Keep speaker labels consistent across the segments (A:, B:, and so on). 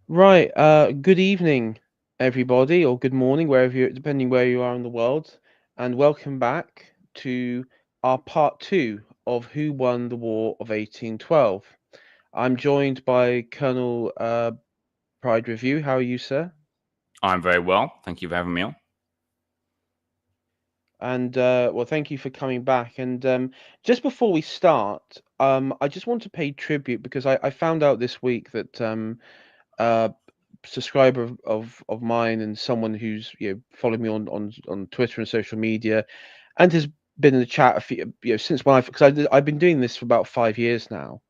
A: Right. Good evening, everybody, or good morning, depending where you are in the world, and welcome back to our part two of Who Won the War of 1812. I'm joined by Colonel Pride Review. How are you, sir?
B: I'm very well. Thank you for having me on.
A: And well, thank you for coming back. And just before we start, I just want to pay tribute because I found out this week that uh, subscriber of mine and someone who's followed me on Twitter and social media and has been in the chat a few, since when I've been doing this for about 5 years now,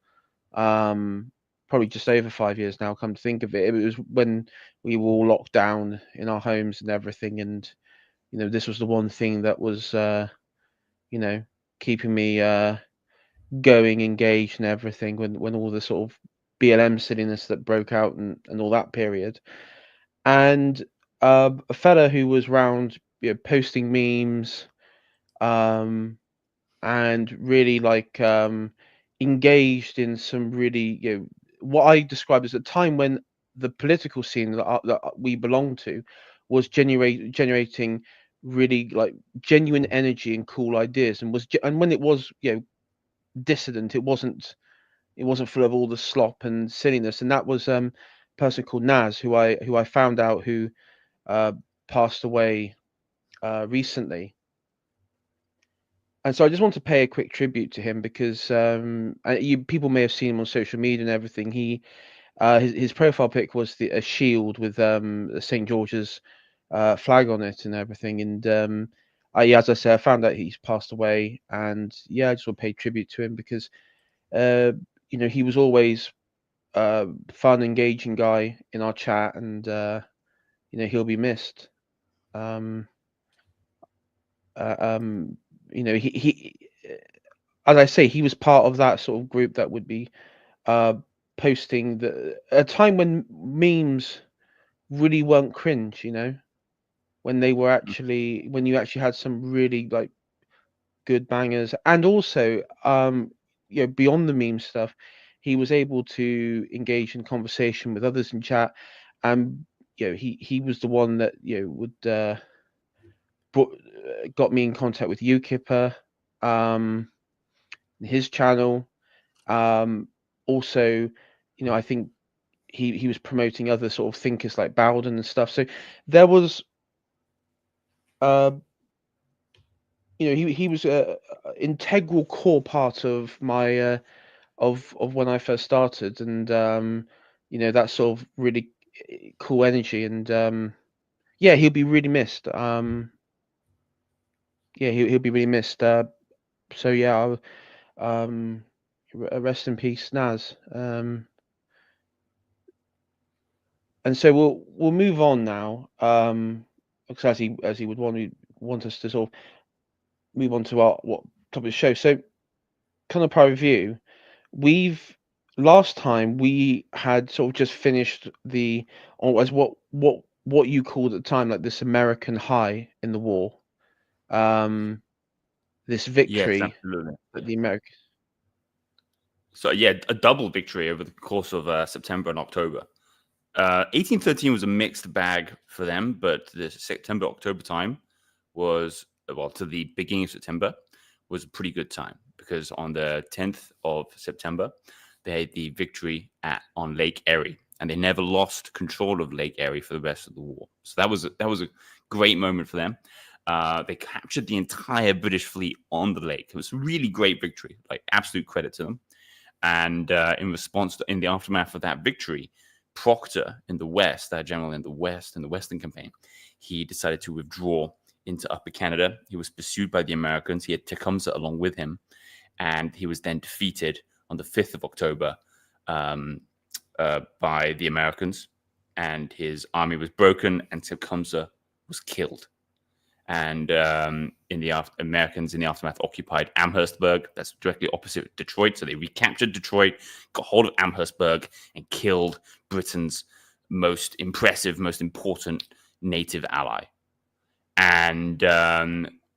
A: um probably just over 5 years now, come to think of it. It was when we were all locked down in our homes and everything, and this was the one thing that was you know keeping me going, engaged and everything, when all the sort of BLM silliness that broke out and all that period. And a fella who was round, posting memes, um, and really like engaged in some really, what I describe as a time when the political scene that we belong to was generating really like genuine energy and cool ideas, and and when it was dissident, it wasn't full of all the slop and silliness. And that was a person called Naz, who I found out who uh, passed away recently. And so I just want to pay a quick tribute to him because people may have seen him on social media and everything. His profile pic was a shield with the St. George's flag on it and everything. And yeah, as I said, I found out he's passed away, and yeah, I just want to pay tribute to him because uh, he was always fun, engaging guy in our chat, and he'll be missed. Um, uh, um, he as I say, he was part of that sort of group that would be uh, posting a time when memes really weren't cringe. When they were actually when you actually had some really like good bangers, and also beyond the meme stuff, he was able to engage in conversation with others in chat, and he was the one that would got me in contact with UKIPper, um, his channel. Also, I think he was promoting other sort of thinkers like Bowden and stuff. So there was, uh, he was a integral core part of my of when I first started, and that sort of really cool energy, and yeah, he'll be really missed. Yeah, he'll be really missed. So yeah, um, rest in peace, Naz. And so we'll move on now, because as he would want us to sort of move on to our what topic of the show. So, kind of prior review, we've last time we had sort of just finished or as what you called at the time, like this American high in the war, um, this
B: Yes,
A: victory
B: absolutely.
A: that the Americans.
B: So yeah, a double victory over the course of September and October. 1813 was a mixed bag for them, but the September October time was, well, to the beginning of September was a pretty good time because on the 10th of September they had the victory on Lake Erie, and they never lost control of Lake Erie for the rest of the war. So that was a great moment for them. They captured the entire British fleet on the lake. It was a really great victory, like absolute credit to them. And in the aftermath of that victory, Proctor in the West, that general in the West, in the Western campaign, he decided to withdraw into Upper Canada. He was pursued by the Americans. He had Tecumseh along with him, and he was then defeated on the 5th of October by the Americans, and his army was broken, and Tecumseh was killed. And Americans in the aftermath occupied Amherstburg. That's directly opposite Detroit. So they recaptured Detroit, got hold of Amherstburg, and killed Britain's most impressive, most important native ally. And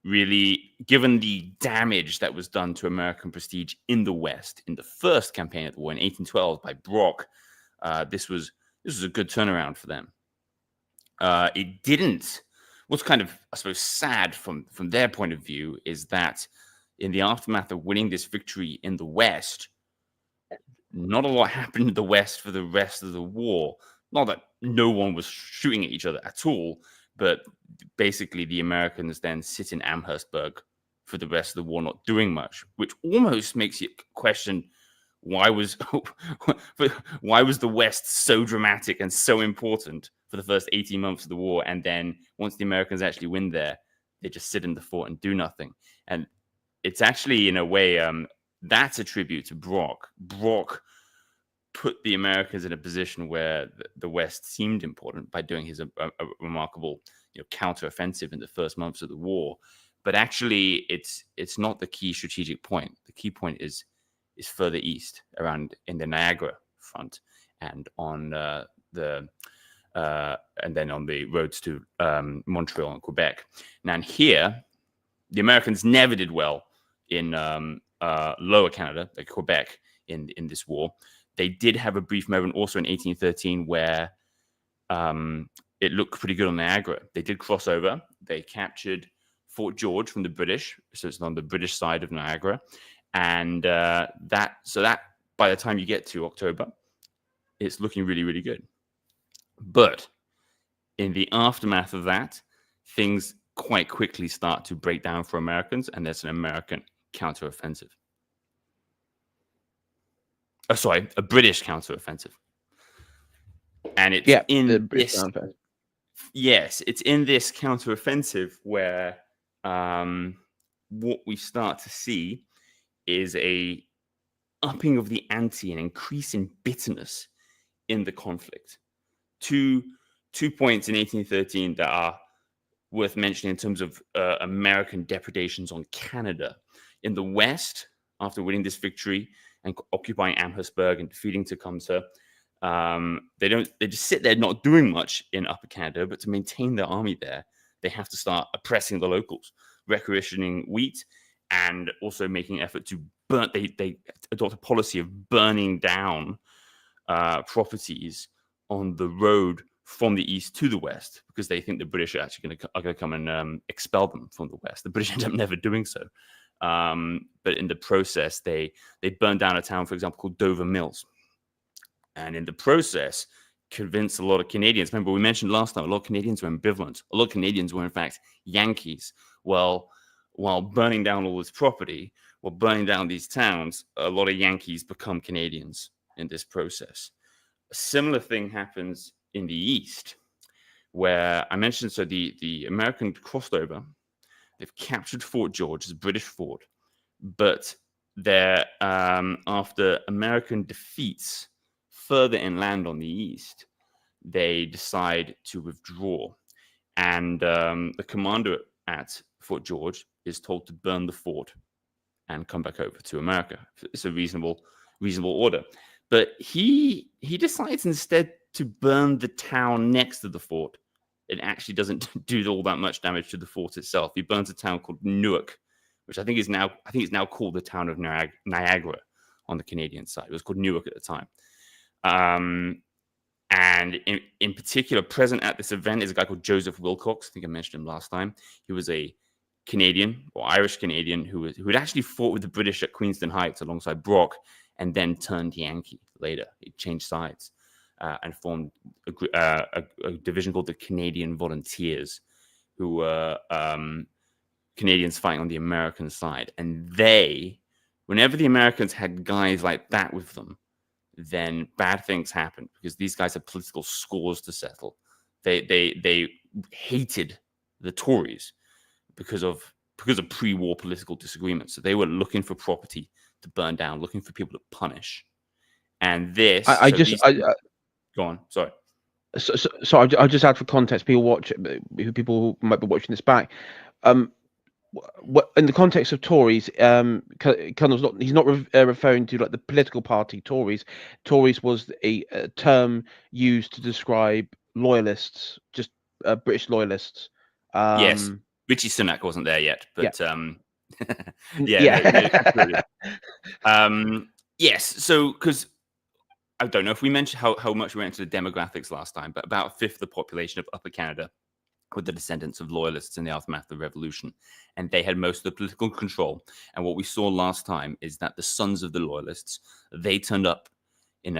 B: really, given the damage that was done to American prestige in the West in the first campaign of the war in 1812 by Brock, this was This was a good turnaround for them. It didn't. What's kind of, I suppose, sad from their point of view is that in the aftermath of winning this victory in the West, not a lot happened in the West for the rest of the war. Not that no one was shooting at each other at all, but basically the Americans then sit in Amherstburg for the rest of the war, not doing much, which almost makes you question why was why was the West so dramatic and so important for the first 18 months of the war, and then once the Americans actually win there, they just sit in the fort and do nothing. And it's actually, in a way, that's a tribute to Brock. Brock put the Americans in a position where the West seemed important by doing his a remarkable, counteroffensive in the first months of the war. But actually, it's not the key strategic point. The key point is further east, around in the Niagara front, and on and then on the roads to Montreal and Quebec. Now, in here, the Americans never did well in Lower Canada, like Quebec, in this war. They did have a brief moment also in 1813 where it looked pretty good on Niagara. They did cross over. They captured Fort George from the British, so it's on the British side of Niagara. And that by the time you get to October, it's looking really, really good. But in the aftermath of that, things quite quickly start to break down for Americans, and there's an American counteroffensive. Oh, sorry, a British counteroffensive. And it's in this. Yes, it's in this counteroffensive where what we start to see is a upping of the ante, an increase in bitterness in the conflict. Two points in 1813 that are worth mentioning in terms of American depredations on Canada. In the West, after winning this victory and occupying Amherstburg and defeating Tecumseh, they just sit there not doing much in Upper Canada, but to maintain their army there, they have to start oppressing the locals, requisitioning wheat, and also making effort to burn. They adopt a policy of burning down properties on the road from the east to the west, because they think the British are actually going to come and expel them from the west. The British end up never doing so. But in the process, they burned down a town, for example, called Dover Mills. And in the process, convinced a lot of Canadians. Remember, we mentioned last time, a lot of Canadians were ambivalent. A lot of Canadians were, in fact, Yankees. Well, while burning down all this property, while burning down these towns, a lot of Yankees become Canadians in this process. A similar thing happens in the East, where I mentioned, so the American crossed over. They've captured Fort George, it's a British fort, but they're after American defeats further inland on the east, they decide to withdraw, and the commander at Fort George is told to burn the fort and come back over to America. It's a reasonable order, but he decides instead to burn the town next to the fort. It actually doesn't do all that much damage to the fort itself. He burns a town called Newark, which I think is now called the town of Niagara on the Canadian side. It was called Newark at the time. And in particular, present at this event is a guy called Joseph Wilcox. I think I mentioned him last time. He was a Canadian or Irish Canadian who had actually fought with the British at Queenston Heights alongside Brock, and then turned Yankee later. He changed sides and formed a division called the Canadian Volunteers, who were Canadians fighting on the American side. And whenever the Americans had guys like that with them, then bad things happened, because these guys had political scores to settle. They hated the Tories because of pre-war political disagreements. So they were looking for property to burn down, looking for people to punish. And this, go on. Sorry.
A: So I'll just add for context. People who might be watching this back. In the context of Tories, he's not referring to like the political party Tories. Tories was a term used to describe loyalists, just British loyalists.
B: Yes, Richie Sunak wasn't there yet, but
A: yeah.
B: Yes. So because I don't know if we mentioned how much we went into the demographics last time, but about a fifth of the population of Upper Canada were the descendants of loyalists in the aftermath of the revolution, and they had most of the political control. And what we saw last time is that the sons of the loyalists, they turned up in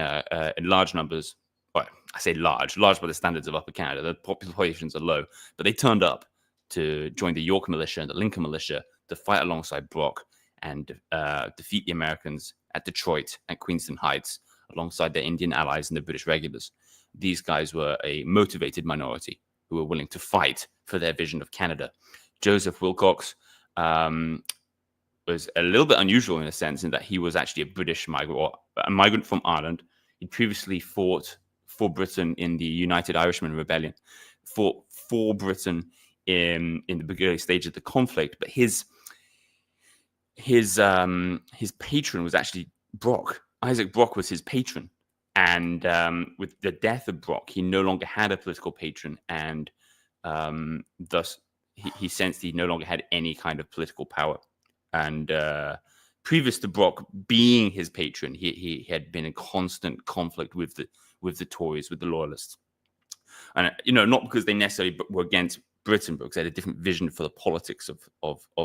B: large numbers. Well, I say large by the standards of Upper Canada. The populations are low, but they turned up to join the York militia and the Lincoln militia to fight alongside Brock and defeat the Americans at Detroit and Queenston Heights alongside their Indian allies and the British regulars. These guys were a motivated minority who were willing to fight for their vision of Canada. Joseph Wilcox was a little bit unusual in a sense in that he was actually a British migrant, or a migrant from Ireland. He'd previously fought for Britain in the United Irishman Rebellion, fought for Britain in the beginning stage of the conflict, but his patron was actually Brock. Isaac Brock was his patron. And with the death of Brock, he no longer had a political patron, and thus he sensed he no longer had any kind of political power. And previous to Brock being his patron, he had been in constant conflict with the Tories, with the Loyalists. And not because they necessarily were against Britain, but because they had a different vision for the politics of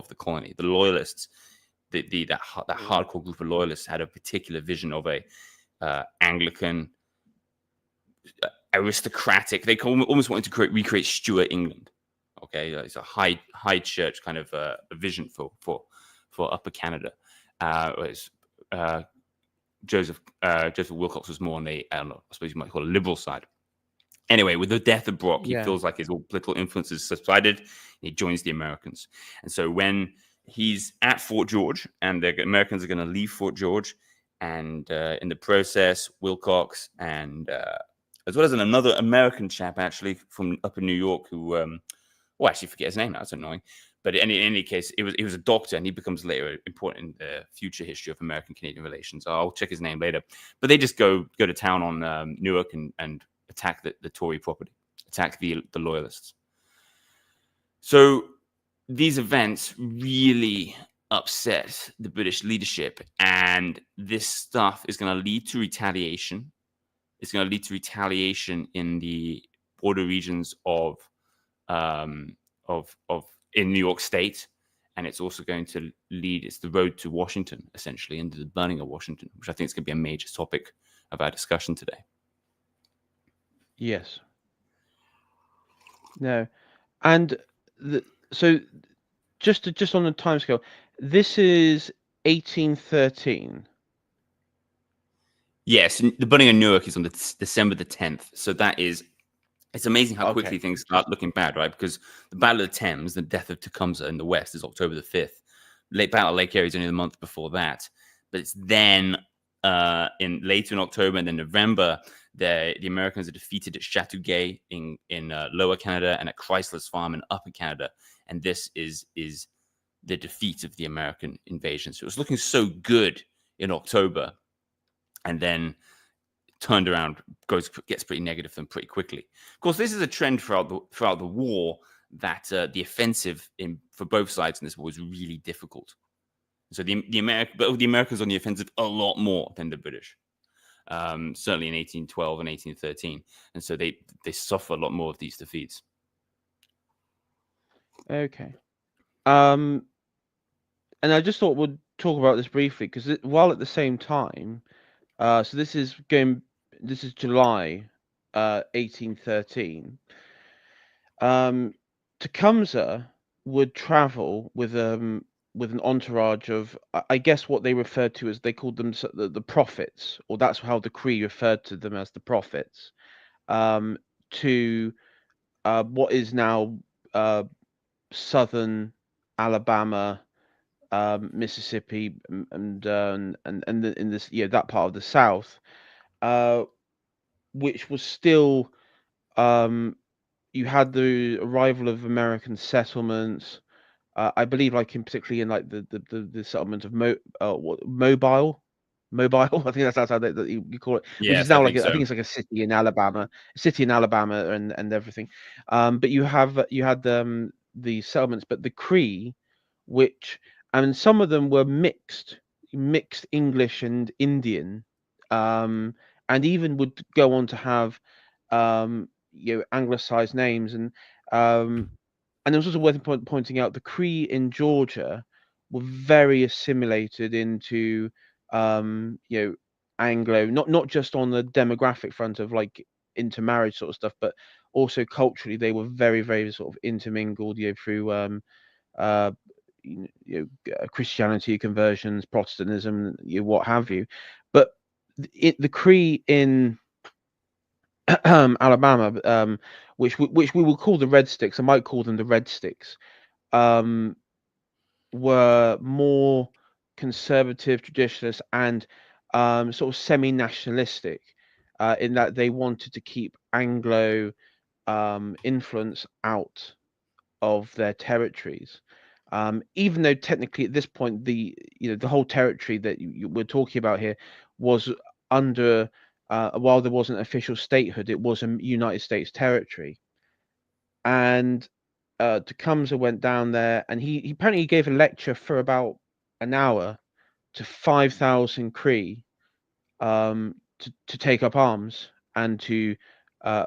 B: the colony. The Loyalists, that hardcore group of Loyalists, had a particular vision of a Anglican, aristocratic. They almost wanted to recreate Stuart England. Okay, it's a high church kind of a vision for Upper Canada. Joseph Wilcox was more on the, I suppose you might call it, liberal side. Anyway, with the death of Brock, he feels like his political influences subsided. And he joins the Americans, and so when he's at Fort George, and the Americans are going to leave Fort George, and in the process, Wilcox and as well as another American chap actually from up in New York who, I actually forget his name now. That's annoying. But in any case, he was a doctor, and he becomes later important in the future history of American-Canadian relations. I'll check his name later. But they just go to town on Newark and attack the Tory property, attack the Loyalists. So these events really upset the British leadership, and this stuff is going to lead to retaliation. It's going to lead to retaliation in the border regions of in New York State, and it's also going to lead. It's the road to Washington, essentially, and the burning of Washington, which I think is going to be a major topic of our discussion today.
A: Yes. No, and so just on the timescale, this is 1813.
B: Yes, the burning of Newark is on December the 10th. So it's amazing how quickly things start looking bad, right? Because the Battle of the Thames, the death of Tecumseh in the West, is October the 5th. Battle of Lake Erie is only the month before that. But it's then later in October and then November, the Americans are defeated at Chateauguay in Lower Canada and at Chrysler's Farm in Upper Canada. And this is the defeat of the American invasion. So it was looking so good in October, and then turned around, gets pretty negative for them pretty quickly. Of course, this is a trend throughout the war, that the offensive for both sides in this war was really difficult. So the Americans on the offensive a lot more than the British, certainly in 1812 and 1813, and so they suffer a lot more of these defeats.
A: Okay, and I just thought we'd talk about this briefly because while at the same time, so this is July, 1813. Tecumseh would travel with an entourage of, I guess what they referred to as, they called them the prophets, or that's how the Cree referred to them, as the prophets, to what is now southern Alabama, Mississippi, and in this, that part of the South, which was still, you had the arrival of American settlements. I believe, like particularly in like the settlement of Mobile. I think that's how you call it, which is
B: Yes,
A: now
B: I
A: think it's like a city in Alabama, and everything. But you had the settlements, but the Cree, which, and some of them were mixed English and Indian, and even would go on to have anglicized names. And it was also worth pointing out the Cree in Georgia were very assimilated into Anglo, not just on the demographic front of like intermarriage sort of stuff, but also culturally they were very, very sort of intermingled, through uh, Christianity conversions, Protestantism, what have you. But the Cree in Alabama, which we will call the Red Sticks, I might call them the Red Sticks, um, were more conservative, traditionalist, and sort of semi-nationalistic, in that they wanted to keep Anglo influence out of their territories. Even though technically at this point the whole territory that we're talking about here was under, while there wasn't official statehood, it was a United States territory. And Tecumseh went down there, and he apparently gave a lecture for about an hour to 5,000 Cree, to take up arms and to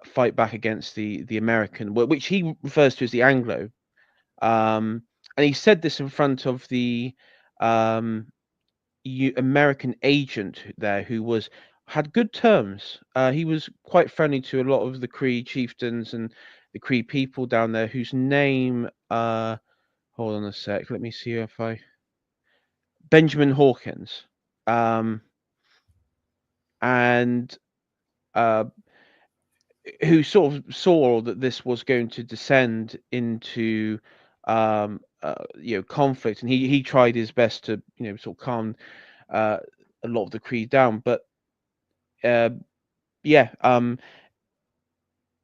A: fight back against the American, which he refers to as the Anglo. And he said this in front of the um, American agent there, who had good terms. He was quite friendly to a lot of the Cree chieftains and the Cree people down there, whose name, hold on a sec, let me see if I Benjamin Hawkins, and uh, who sort of saw that this was going to descend into conflict, and he tried his best to sort of calm uh, a lot of the Cree down, but uh, yeah,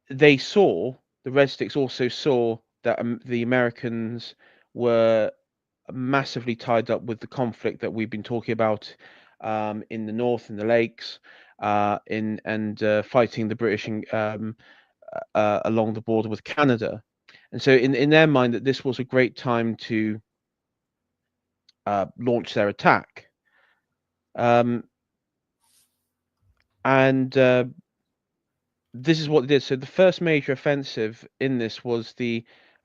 A: they saw the Red Sticks also saw that the Americans were massively tied up with the conflict that we've been talking about, in the north, in the lakes, in and fighting the British along the border with Canada. And so in their mind, that this was a great time to launch their attack. Um, and This is what they did. So the first major offensive in this was the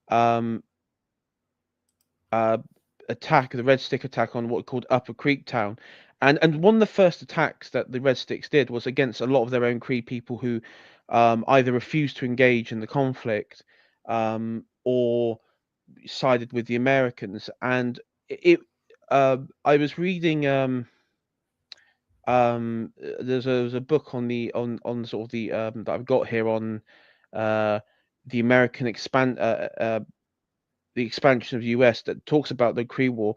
A: um, uh, attack, the Red Stick attack on what called Upper Creek Town. And one of the first attacks that the Red Sticks did was against a lot of their own Cree people who either refused to engage in the conflict, or sided with the Americans. And I was reading, there's a book on sort of the that I've got here on uh, the American the expansion of the US, that talks about the Cree War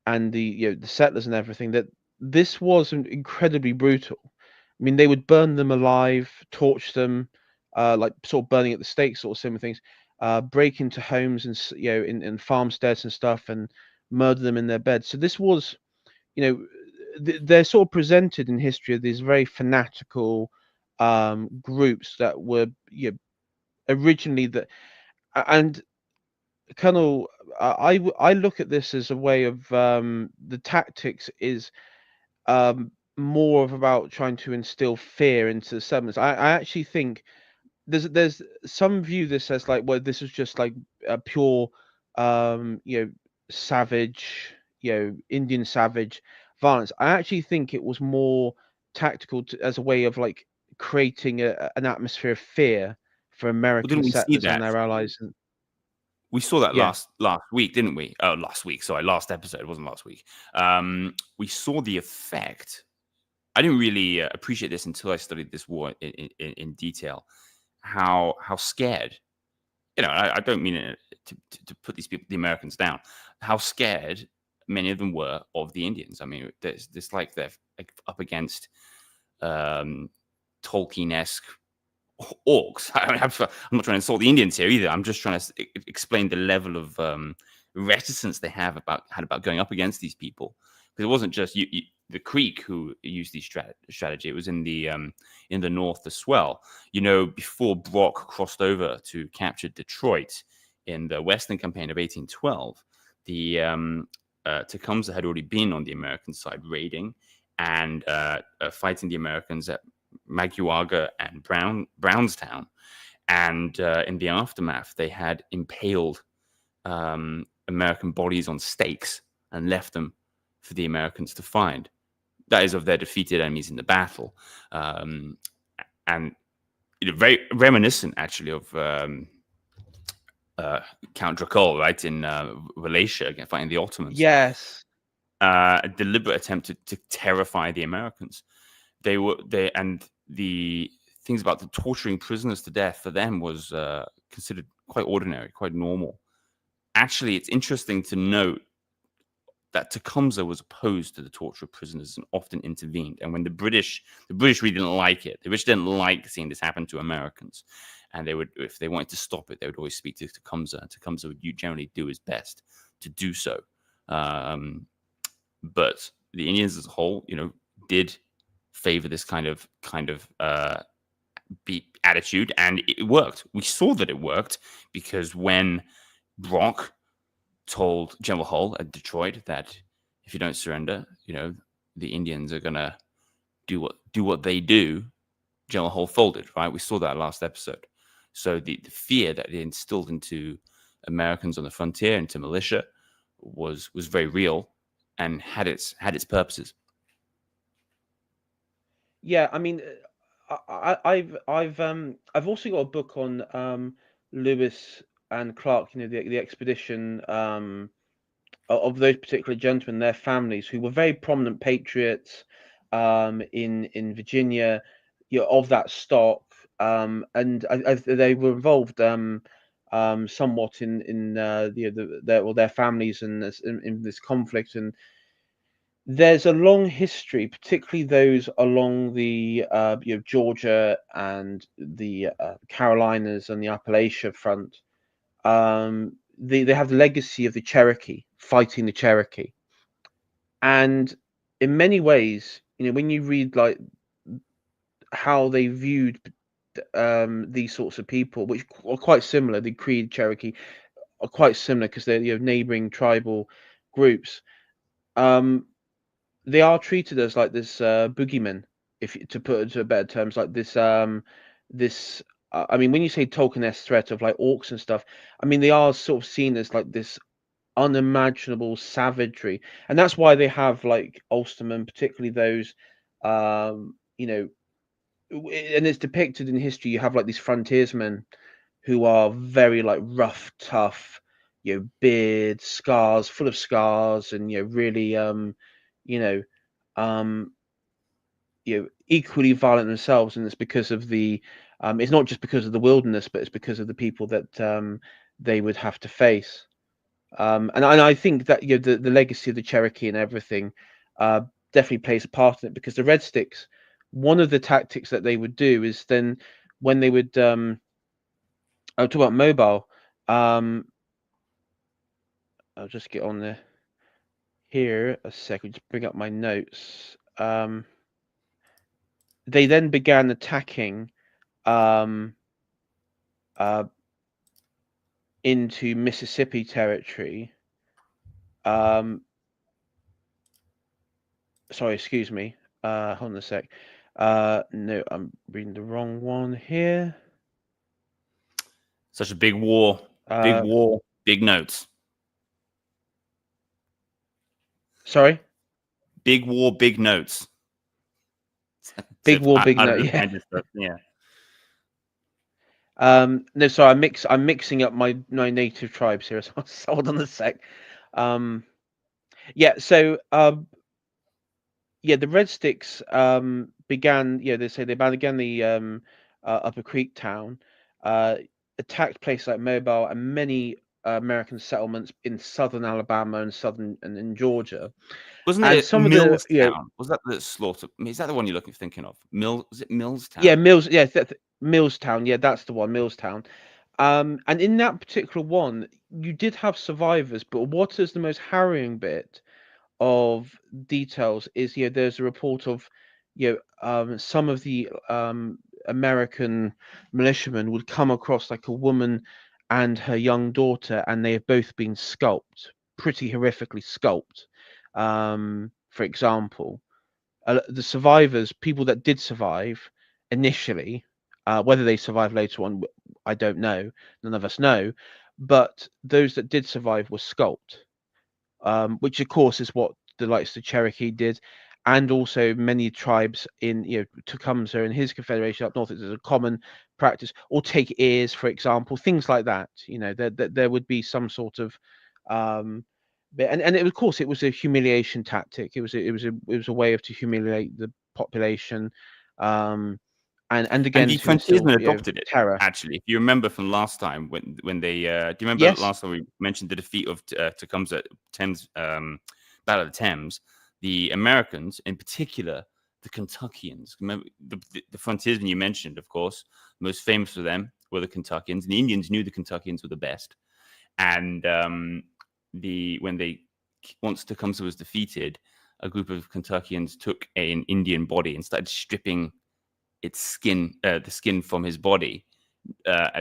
A: and the settlers and everything. That this was incredibly brutal. I mean, they would burn them alive, torch them, like sort of burning at the stake, sort of similar things. Break into homes and in farmsteads and stuff, and murder them in their beds. So this was, you know, they're sort of presented in history as these very fanatical groups that were, originally that. And Colonel, I look at this as a way of, the tactics is more of about trying to instill fear into the settlements. I actually think there's some view this as like, well, this is just like a pure, savage, Indian savage violence. I actually think it was more tactical as a way of like creating an atmosphere of fear for
B: Well,
A: American
B: didn't we see
A: settlers and
B: that?
A: their allies. And
B: We saw that
A: yeah,
B: last week, didn't we? Oh, last week. Sorry, last episode. It wasn't last week. We saw the effect. I didn't really appreciate this until I studied this war in detail. How scared? I don't mean it to put these people, the Americans, down. How scared many of them were of the Indians. I mean, there's like they're like up against Tolkien-esque orcs. I mean, I'm not trying to insult the Indians here either. I'm just trying to explain the level of reticence they had about going up against these people. Because it wasn't just the Creek who used these strategy. It was in the north as well. Before Brock crossed over to capture Detroit in the Western Campaign of 1812, the Tecumseh had already been on the American side raiding and fighting the Americans at Maguaga and Brownstown, and in the aftermath, they had impaled American bodies on stakes and left them for the Americans to find. That is, of their defeated enemies in the battle, and very reminiscent actually of Count Dracul, right, in Wallachia against fighting the Ottomans.
A: Yes.
B: A deliberate attempt to terrify the Americans. And the things about the torturing prisoners to death for them was considered quite ordinary, quite normal. Actually, it's interesting to note that Tecumseh was opposed to the torture of prisoners and often intervened. And when the British really didn't like it. The British didn't like seeing this happen to Americans. And they would, if they wanted to stop it, they would always speak to Tecumseh. And Tecumseh would generally do his best to do so. But the Indians as a whole, did favor this kind of attitude, and it worked. We saw that it worked because when Brock told General Hull at Detroit that if you don't surrender, the Indians are gonna do what they do, General Hull folded. Right, we saw that last episode. So the fear that it instilled into Americans on the frontier, into militia, was very real and had its purposes.
A: Yeah, I mean, I've also got a book on Lewis and Clark, the expedition of those particular gentlemen, their families, who were very prominent patriots in Virginia, of that stock, and they were involved somewhat in their families and in this conflict. And there's a long history, particularly those along the Georgia and the Carolinas and the Appalachia front. They have the legacy of the Cherokee fighting the Cherokee, and in many ways, when you read like how they viewed these sorts of people, which are quite similar, the Cree Cherokee are quite similar because they're neighboring tribal groups. They are treated as like this boogeyman, if to put it into better terms, like this. I mean, when you say Tolkien-esque threat of like orcs and stuff, I mean they are sort of seen as like this unimaginable savagery, and that's why they have like Ulstermen, particularly those, and it's depicted in history. You have like these frontiersmen who are very like rough, tough, beard, scars, full of scars, and really, you know, um, equally violent themselves, and it's because of the, it's not just because of the wilderness, but it's because of the people that they would have to face. And I think that the legacy of the Cherokee and everything definitely plays a part in it, because the Red Sticks, one of the tactics that they would do is then when they would I'll talk about mobile. I'll just get on there here a second, just bring up my notes. They then began attacking um, uh, into Mississippi territory. Sorry, excuse me. Hold on a sec. No, I'm reading the wrong one here.
B: Such a big war, big notes.
A: Sorry?
B: Big war, big notes.
A: Big war, big note. Yeah.
B: Yeah.
A: No, sorry, I'm mixing up my native tribes here. So hold on a sec. Yeah, so yeah, the Red Sticks began. They say they began the Upper Creek town, attacked places like Mobile and many American settlements in southern Alabama and southern and in Georgia.
B: Wasn't
A: And
B: it
A: some of the
B: Millstown? Was that the slaughter? Is that the one you're thinking of? Is it Millstown?
A: yeah, Mills, yeah, Millstown, yeah, that's the one, Millstown. And in that particular one, you did have survivors, but what is the most harrowing bit of details is, there's a report of, some of the American militiamen would come across like a woman and her young daughter, and they have both been scalped, pretty horrifically scalped. For example, the survivors, people that did survive, initially. Whether they survived later on, I don't know. None of us know. But those that did survive were sculpted, which of course is what the likes of the Cherokee did, and also many tribes in Tecumseh and his confederation up north. It's a common practice, or take ears, for example, things like that. There would be some sort of um, and of course it was a humiliation tactic. It was a way of to humiliate the population, um, and
B: And
A: again
B: the
A: to instill
B: frontiersmen adopted it.
A: terror.
B: Actually, if you remember from last time when they do you remember
A: Yes.
B: last time we mentioned the defeat of Tecumseh at Thames Battle of the Thames? The Americans, in particular, the Kentuckians. Remember the frontiersmen you mentioned, of course, most famous for them were the Kentuckians. And the Indians knew the Kentuckians were the best. And once Tecumseh was defeated, a group of Kentuckians took an Indian body and started stripping its skin, the skin from his body,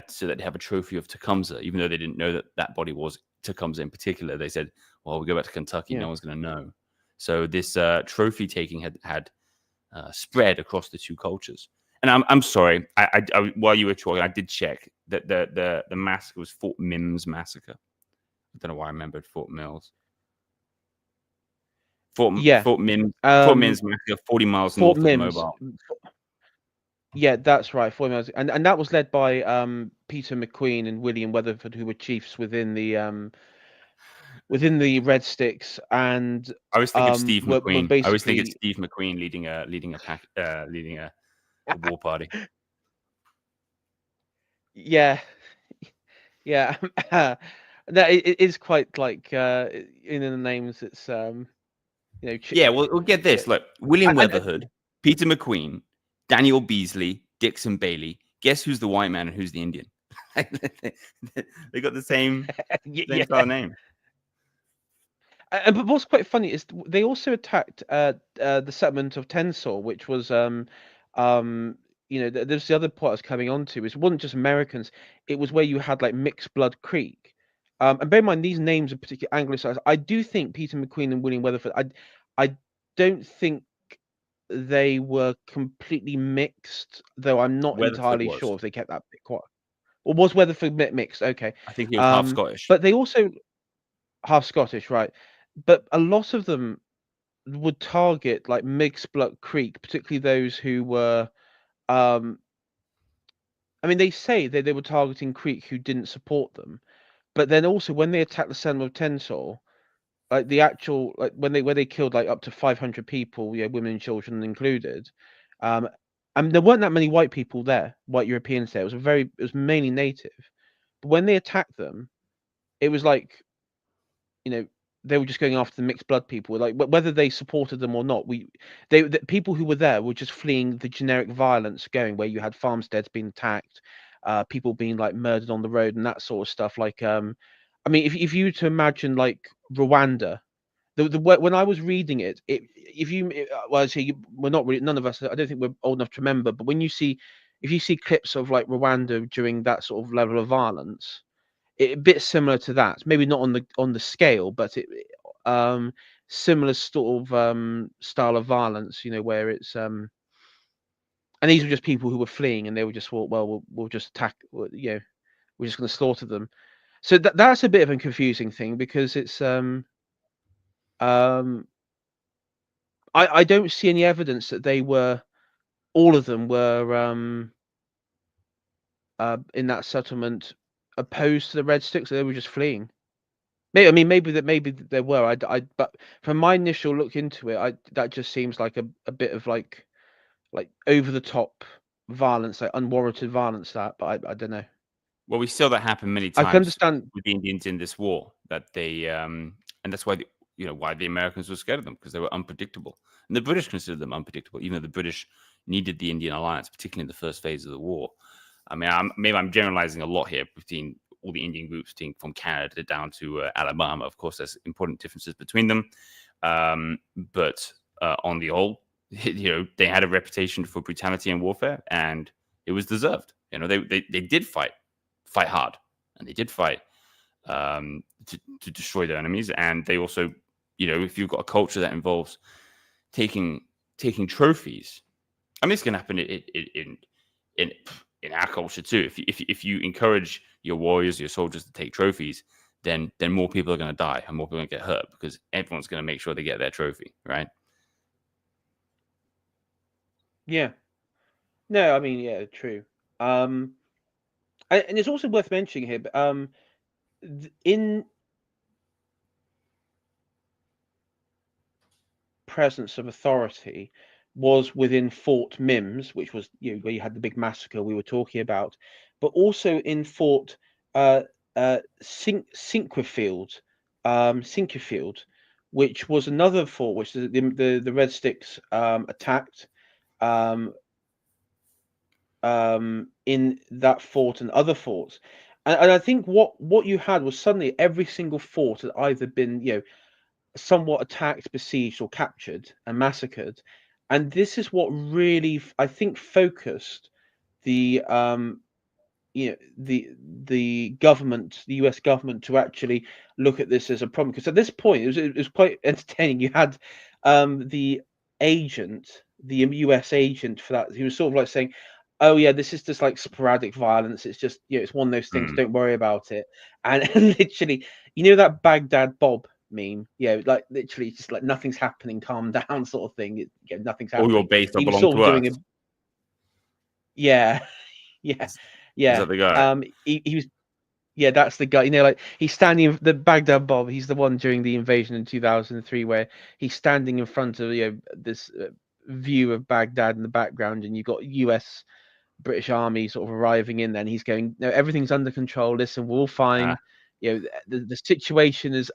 B: so that they have a trophy of Tecumseh, even though they didn't know that that body was Tecumseh in particular. They said, "Well, we go back to Kentucky,
A: Yeah.
B: no one's going to know." So this trophy taking had spread across the two cultures. And I'm sorry, I while you were talking, I did check that the massacre was Fort Mims massacre. I don't know why I remembered Fort Mills.
A: Yeah.
B: Fort Mims massacre, 40 miles
A: Fort
B: north of
A: Mims.
B: Mobile.
A: Yeah, that's right. 40 miles, and that was led by Peter McQueen and William Weatherford, who were chiefs within the Red Sticks, and
B: I always think of Steve
A: were
B: McQueen. I always think of
A: basically
B: Steve McQueen leading a war party.
A: yeah, yeah. That it is quite like in the names. It's
B: Yeah, well, we'll get
A: yeah,
B: this. Look, William
A: and
B: Weatherhood, Peter McQueen, Daniel Beasley, Dixon Bailey. Guess who's the white man and who's the Indian? They got the same
A: yeah.
B: style name.
A: But what's quite funny is they also attacked the settlement of Tensor, which was there's the other part I was coming on to is it wasn't just Americans, it was where you had like Mixed Blood Creek. And bear in mind these names are particularly anglicized. I do think Peter McQueen and William Weatherford, I don't think they were completely mixed, though I'm not
B: Weatherford
A: entirely
B: was.
A: sure if they kept that bit quiet. Or was Weatherford mixed? Okay.
B: I think he was half Scottish.
A: But they also half Scottish, right? But a lot of them would target like Migsbluck Creek, particularly those who were. Um, I mean, they say they were targeting Creek who didn't support them, but then also when they attacked the Settlement of Tensor, like the actual like when they killed like up to 500 people, women and children included. Um, and there weren't that many white people there, white Europeans there. It was mainly native. But when they attacked them, it was like you know they were just going after the mixed blood people, like whether they supported them or not. The people who were there were just fleeing the generic violence going, where you had farmsteads being attacked, people being like murdered on the road and that sort of stuff. Like, I mean, if you were to imagine like Rwanda, when I was reading it, if you well, I say we're not really, none of us. I don't think we're old enough to remember, but if you see clips of like Rwanda during that sort of level of violence, a bit similar to that. Maybe not on the scale, but similar sort of style of violence. Where it's and these were just people who were fleeing, and they were just thought, well, we'll just attack. We're just going to slaughter them. So that's a bit of a confusing thing because it's um I don't see any evidence that all of them were in that settlement opposed to the Red Sticks. They were just fleeing. Maybe, I mean, maybe there were. But from my initial look into it, that just seems like a bit of like over the top violence, like unwarranted violence. But I don't know.
B: Well, we saw that happen many
A: I can
B: times
A: understand.
B: with the Indians in this war. That they and that's why why the Americans were scared of them, because they were unpredictable, and the British considered them unpredictable, even though the British needed the Indian alliance, particularly in the first phase of the war. I mean, maybe I'm generalizing a lot here between all the Indian groups, from Canada down to Alabama. Of course, there's important differences between them, but on the whole, they had a reputation for brutality and warfare, and it was deserved. They did fight hard, and they did fight to destroy their enemies. And they also, if you've got a culture that involves taking trophies I mean, it's going to happen in in our culture too. If you encourage your warriors, your soldiers to take trophies, then more people are going to die and more people are going to get hurt because everyone's going to make sure they get their trophy, right?
A: Yeah. No, I mean, yeah, true. Um, and it's also worth mentioning here, but, in presence of authority was within Fort Mims, which was, where you had the big massacre we were talking about, but also in Fort uh, Sinquefield, Sinquefield, which was another fort which the Red Sticks attacked, um, in that fort and other forts. And I think what you had was suddenly every single fort had either been, somewhat attacked, besieged, or captured and massacred. And this is what really, I think, focused the the government, the US government, to actually look at this as a problem. Because at this point, it was quite entertaining. You had the agent, the US agent for that, he was sort of like saying, "Oh yeah, this is just like sporadic violence. It's just, it's one of those things.
B: Mm.
A: Don't worry about it." And literally, that Baghdad Bob meme, like literally just like nothing's happening, calm down, sort of thing. Nothing's
B: All your
A: happening.
B: base
A: He was
B: belong
A: sort
B: to
A: of doing
B: us.
A: a, yeah, yeah,
B: Is
A: yeah.
B: that the guy?
A: He was, yeah, that's the guy. Like he's standing, the Baghdad Bob. He's the one during the invasion in 2003, where he's standing in front of, this view of Baghdad in the background, and you've got U.S. British Army sort of arriving in. Then he's going, "No, everything's under control. Listen, we're all
B: Ah,
A: fine. The situation is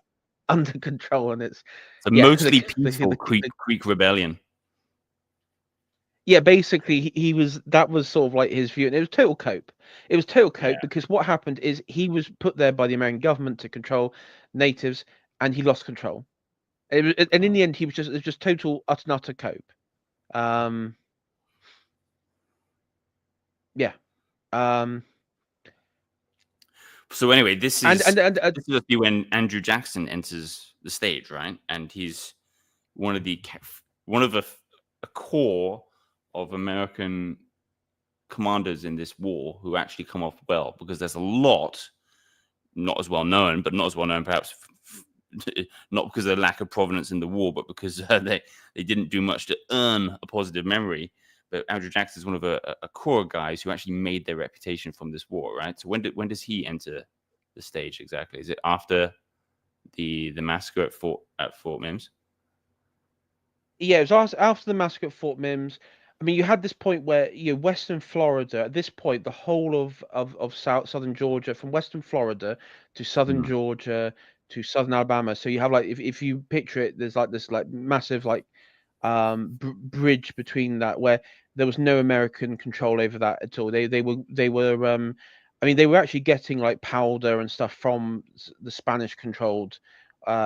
A: under control," and it's,
B: it's a
A: yeah,
B: mostly peaceful
A: the
B: Creek rebellion.
A: yeah, basically he was, that was sort of like his view, and it was total cope. It was total
B: Yeah.
A: cope because what happened is he was put there by the American government to control natives, and he lost control. And in the end, it was just total utter and utter cope. Um, yeah. Um,
B: So anyway, this
A: and
B: is
A: and and
B: this is a few when Andrew Jackson enters the stage, right? And he's one of the one of a core of American commanders in this war who actually come off well because there's a lot not as well known, but not as well known perhaps not because of the lack of provenance in the war, but because they didn't do much to earn a positive memory. But Andrew Jackson is one of a core of guys who actually made their reputation from this war, right? So when does he enter the stage exactly? Is it after the massacre at Fort Mims?
A: yeah, it was after the massacre at Fort Mims. I mean, you had this point where, Western Florida. At this point, the whole of southern Georgia, from Western Florida to southern
B: Mm.
A: Georgia to southern Alabama. So you have, like, if you picture it, there's like this like massive like bridge between that, where there was no American control over that at all. They were I mean, they were actually getting like powder and stuff from the Spanish controlled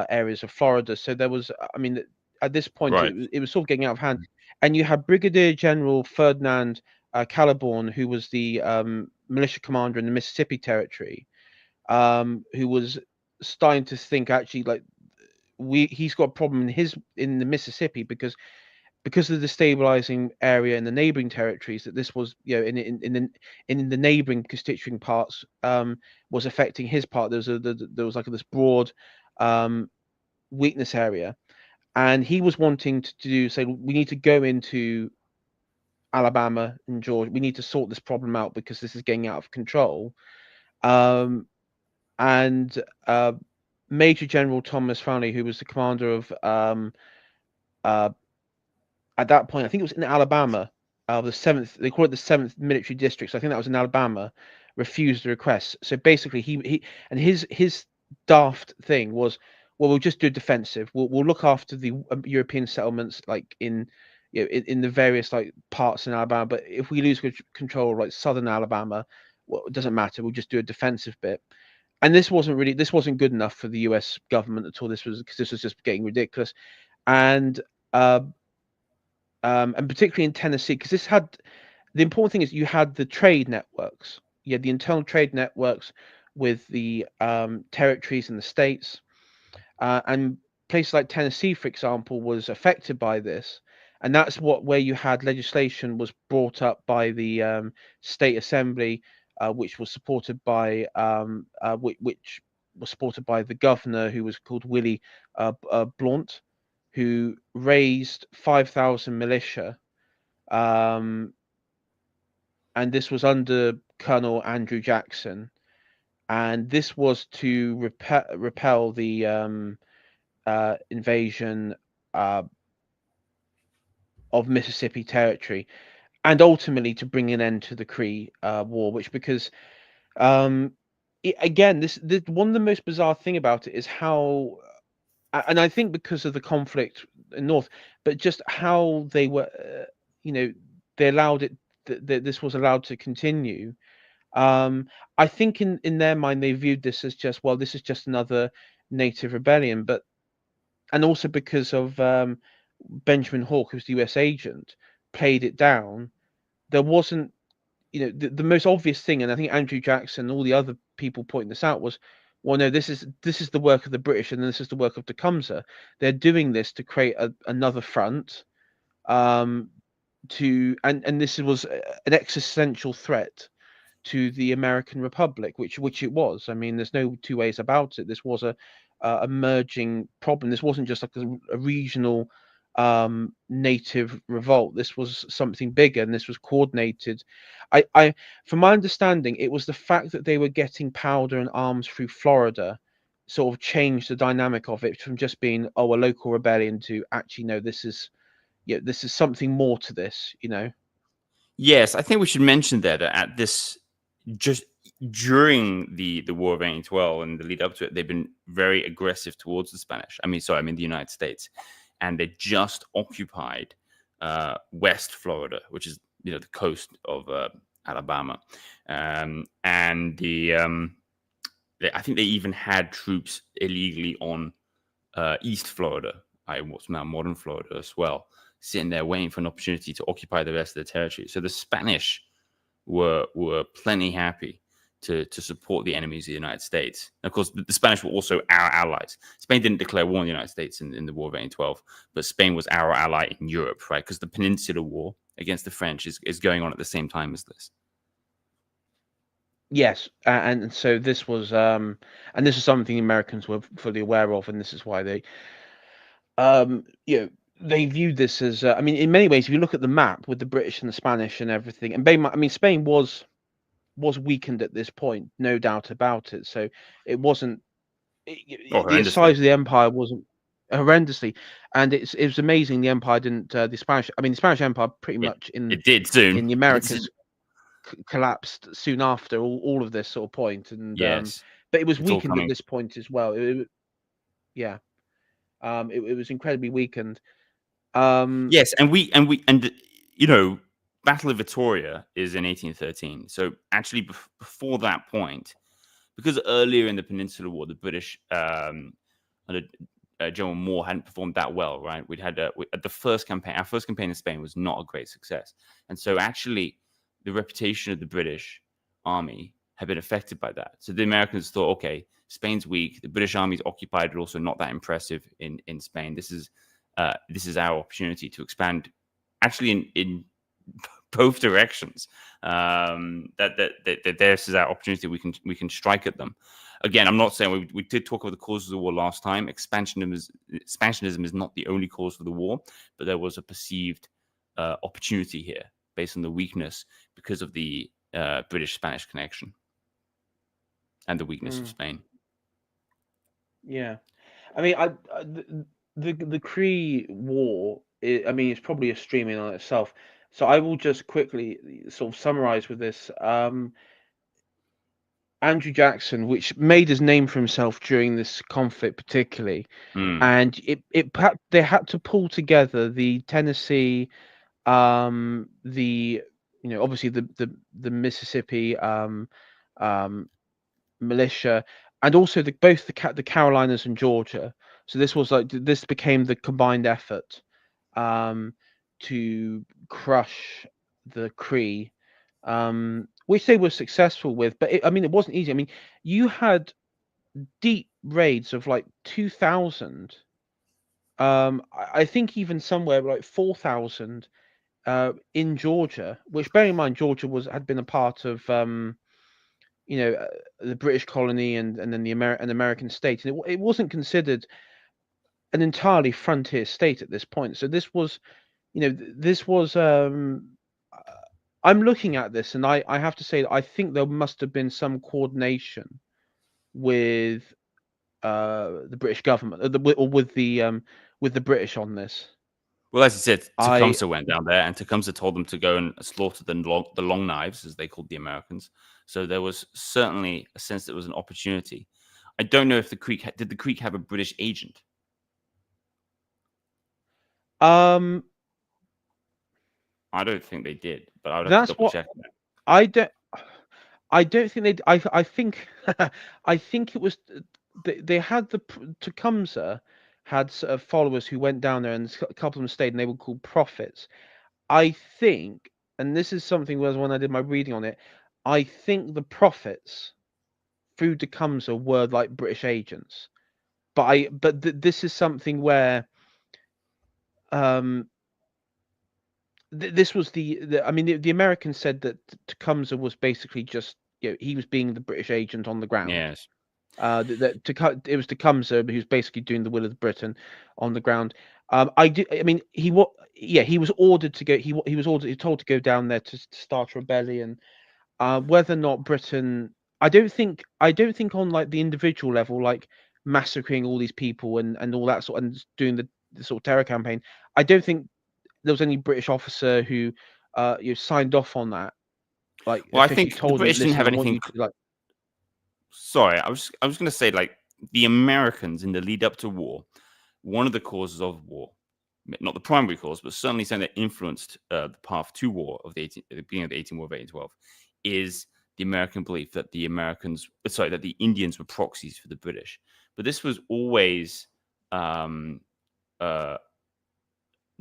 A: areas of Florida. So there was, I mean, at this point
B: Right.
A: it was sort of getting out of hand. And you had Brigadier General Ferdinand Caliborn, who was the militia commander in the Mississippi Territory, who was starting to think, actually, like, he's got a problem in the Mississippi, because of the destabilizing area in the neighboring territories, that this was, in the neighboring constituent parts, was affecting his part. There was like this broad um, weakness area, and he was wanting to say, we need to go into Alabama and Georgia. We need to sort this problem out because this is getting out of control. Um, and Major General Thomas Fowley, who was the commander of, uh, at that point, I think it was in Alabama, the seventh, they call it the seventh military district. So I think that was in Alabama, refused the request. So basically, his daft thing was, well, we'll just do defensive. We'll look after the European settlements, like in, in the various like parts in Alabama. But if we lose control of like southern Alabama, well, it doesn't matter. We'll just do a defensive bit. And this wasn't good enough for the U.S. government at all. This was, because this was just getting ridiculous. And uh, and particularly in Tennessee, because this had, the important thing is, you had the trade networks, you had the internal trade networks with the territories and the states, and places like Tennessee, for example, was affected by this, and that's where you had legislation was brought up by the state assembly, which was supported by which was supported by the governor, who was called Willie Blount, who raised 5,000 militia, um, and this was under Colonel Andrew Jackson, and this was to repel the invasion uh, of Mississippi Territory, and ultimately to bring an end to the Cree War, which because um, again, this one of the most bizarre thing about it is how, and I think because of the conflict in North, but just how they were, you know, they allowed it. This was allowed to continue. Um, I think in their mind they viewed this as just, well, this is just another native rebellion, but and also because of Benjamin Hawke, who's the U.S. agent, played it down. There wasn't, the most obvious thing, and I think Andrew Jackson and all the other people pointing this out was, well, no, this is the work of the British, and this is the work of Tecumseh. They're doing this to create another front, um, and this was an existential threat to the American Republic, which it was. I mean, there's no two ways about it. This was a emerging problem. This wasn't just like a regional native revolt. This was something bigger, and this was coordinated. From my understanding, it was the fact that they were getting powder and arms through Florida sort of changed the dynamic of it from just being, oh, a local rebellion, to actually, no, this is, yeah, this is something more to this.
B: Yes, I think we should mention that at this, just during the War of 1812 and the lead up to it, they've been very aggressive towards the Spanish. I mean the United States, and they just occupied West Florida, which is the coast of Alabama, and I think they even had troops illegally on East Florida, what's now modern Florida as well, sitting there waiting for an opportunity to occupy the rest of the territory. So the Spanish were plenty happy to support the enemies of the United States. And of course, the Spanish were also our allies. Spain didn't declare war on the United States in the War of 1812, but Spain was our ally in Europe, right? Because the Peninsular War against the French is going on at the same time as this.
A: Yes, and so this was, and this is something Americans were fully aware of, and this is why they, um, you know, they viewed this as, I mean, in many ways, if you look at the map with the British and the Spanish and everything, and I mean, Spain was weakened at this point, no doubt about it. So it wasn't,
B: Oh,
A: the
B: horrendously.
A: size of the empire wasn't horrendously, and it was amazing the empire didn't, the Spanish, I mean, the Spanish Empire pretty
B: It
A: much in
B: it did soon.
A: in the
B: It did.
A: Americas collapsed soon after all of this sort of point, and
B: Yes,
A: but it was
B: it's all
A: weakened at
B: coming.
A: this point as well. Yeah, it was incredibly weakened. Um,
B: Yes, and Battle of Vittoria is in 1813. So actually, before that point, because earlier in the Peninsular War, the British under General Moore hadn't performed that well, right? We'd had the first campaign. Our first campaign in Spain was not a great success, and so actually, the reputation of the British army had been affected by that. So the Americans thought, okay, Spain's weak. The British army's occupied, but also not that impressive in Spain. This is our opportunity to expand, actually in both directions. That this is our opportunity. We can strike at them. Again, I'm not saying we did talk about the causes of the war last time. Expansionism is not the only cause for the war, but there was a perceived opportunity here based on the weakness because of the British-Spanish connection and the weakness of
A: mm,
B: Spain.
A: yeah, I mean, the Cree War, I mean, it's probably a stream in on itself. So I will just quickly sort of summarize with this. Andrew Jackson, which made his name for himself during this conflict, particularly,
B: Mm,
A: and they had to pull together the Tennessee, the obviously the Mississippi um, militia, and also both the Carolinas and Georgia. So this was like, this became the combined effort um, to crush the Cree, which they were successful with. But I mean, it wasn't easy. I mean, you had deep raids of like 2,000 I think even somewhere like 4,000 in Georgia, which bearing in mind Georgia was had been a part of you know the British colony and then an American state, and it wasn't considered an entirely frontier state at this point. So this was, this was. Uh, I'm looking at this, and I have to say that I think there must have been some coordination with the British government, or with the British on this.
B: Well, as you said,
A: I
B: Tecumseh went down there, and Tecumseh told them to go and slaughter the long knives, as they called the Americans. So there was certainly a sense that it was an opportunity. I don't know if the Creek did the Creek have a British agent.
A: um
B: I don't think they did, but I would have to
A: that's
B: double
A: what
B: check that.
A: I don't. I don't think they. I think I think it was they had Tecumseh had sort of followers who went down there, and a couple of them stayed, and they were called prophets. I think, and this is something was when I did my reading on it. I think the prophets through Tecumseh were like British agents, but this is something where um this was I mean the Americans said that Tecumseh was basically just he was being the British agent on the ground.
B: Yes.
A: It was Tecumseh who's basically doing the will of Britain on the ground. I mean, he was ordered to go. He was ordered. He was told to go down there to start a rebellion. Whether or not Britain, I don't think on like the individual level, like massacring all these people and all that sort and doing the sort of terror campaign. I don't think there was any British officer who signed off on that. Like
B: Well, I
A: officially
B: think the
A: told them,
B: British didn't
A: listen,
B: have
A: I want
B: anything.
A: you to like.
B: Sorry, I was going to say, like, the Americans in the lead up to war, one of the causes of war, not the primary cause, but certainly something that influenced the path to war of the beginning of the 18 War of 1812, is the American belief that that the Indians were proxies for the British. But this was always um, uh,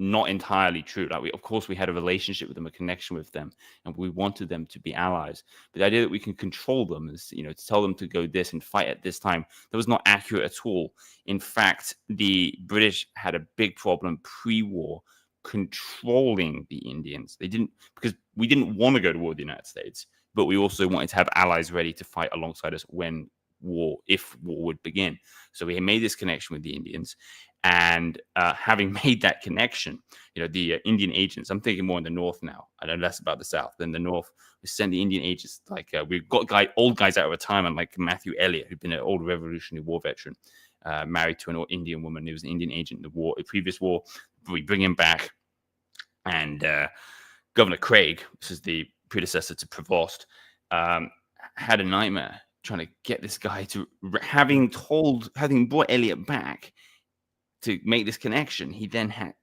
B: not entirely true. Like, of course, we had a relationship with them, a connection with them, and we wanted them to be allies. But the idea that we can control them, is, to tell them to go this and fight at this time, that was not accurate at all. In fact, the British had a big problem pre-war controlling the Indians. They didn't, because we didn't want to go to war with the United States, but we also wanted to have allies ready to fight alongside us if war would begin. So we made this connection with the Indians. And having made that connection, the Indian agents, I'm thinking more in the North now. I know less about the South. Than the North, we send the Indian agents, like we've got old guys out of retirement, like Matthew Elliott, who'd been an old Revolutionary War veteran, married to an Indian woman who was an Indian agent in the previous war. We bring him back, and Governor Craig, this is the predecessor to Prevost, had a nightmare trying to get this guy to, having brought Elliott back to make this connection, he then had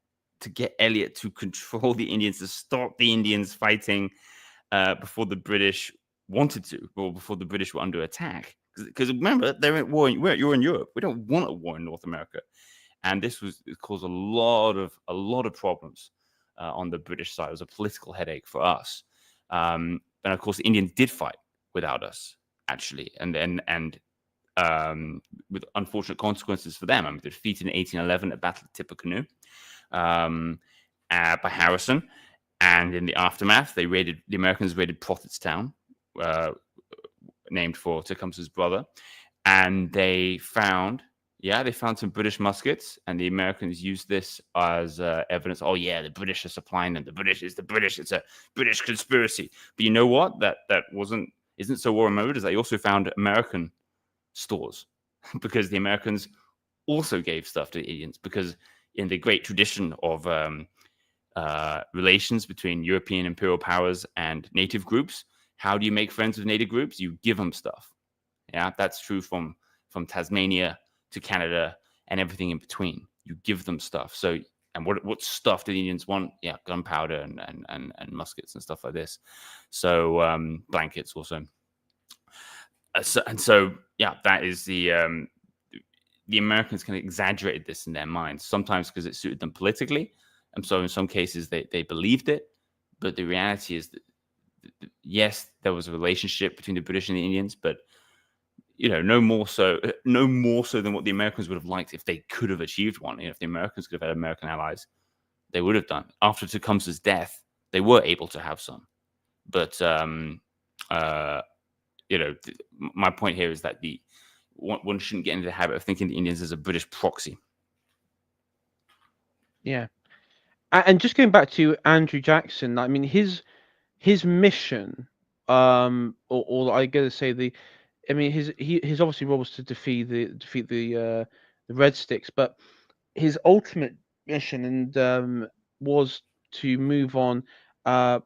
B: to get Elliott to control the Indians, to stop the Indians fighting before the British wanted to, or before the British were under attack. Because remember, they're at war. You're in Europe. We don't want a war in North America, and it caused a lot of problems on the British side. It was a political headache for us, and of course, the Indians did fight without us, actually, and with unfortunate consequences for them. I mean, they're defeated in 1811 at Battle of Tippecanoe by Harrison, and in the aftermath, the Americans raided Prophetstown, named for Tecumseh's brother, and they found some British muskets, and the Americans used this as evidence. Oh yeah, the British are supplying them. It's a British conspiracy. But you know what? That isn't so well remembered, is they also found American stores because the Americans also gave stuff to the Indians, because in the great tradition of relations between European imperial powers and native groups, how do you make friends with native groups? You give them stuff. Yeah, that's true from Tasmania to Canada and everything in between. You give them stuff. So, and what stuff do the Indians want? Yeah, gunpowder and muskets and stuff like this. So blankets also. That is the Americans kind of exaggerated this in their minds, sometimes because it suited them politically, and so in some cases they believed it. But the reality is that yes, there was a relationship between the British and the Indians, but no more so than what the Americans would have liked if they could have achieved one. If the Americans could have had American allies, they would have done. After Tecumseh's death, they were able to have some, but uh, my point here is that the one shouldn't get into the habit of thinking the Indians as a British proxy.
A: Yeah. And just going back to Andrew Jackson, I mean his mission, or I gotta say I mean his obviously role was to defeat the Red Sticks, but his ultimate mission was to move on uh,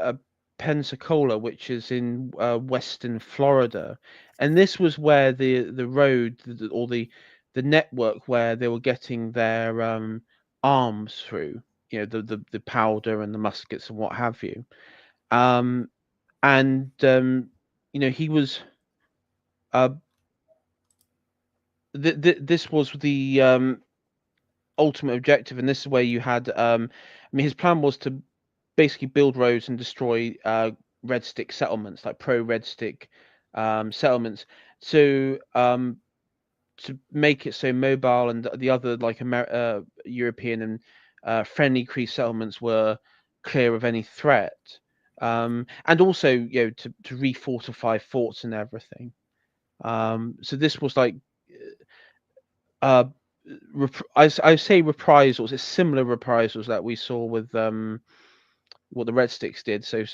A: uh Pensacola, which is in western Florida, and this was where the road or the network where they were getting their arms through, the powder and the muskets and what have you. Um, and he was uh, this was the ultimate objective, and this is where you had. I mean, his plan was to basically build roads and destroy red stick settlements, like pro red stick settlements. So to make it so mobile and the other like European and friendly Cree settlements were clear of any threat, and also to refortify forts and everything. So this was like uh, I say reprisals. It's similar reprisals that we saw with what the Red Sticks did. So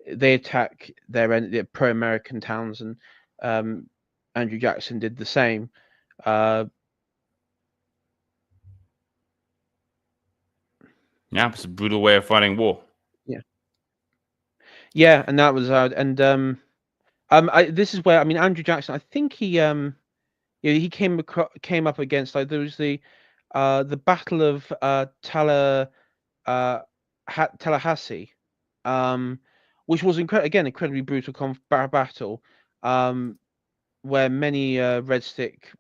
A: they attack their pro-American towns, and um, Andrew Jackson did the same. Uh,
B: Yeah, it's a brutal way of fighting war.
A: yeah, yeah, and that was this is where I mean Andrew Jackson. I think he came up against like there was the Battle of uh, Tallahassee, um, which was incredibly brutal battle, um, where many Red Stick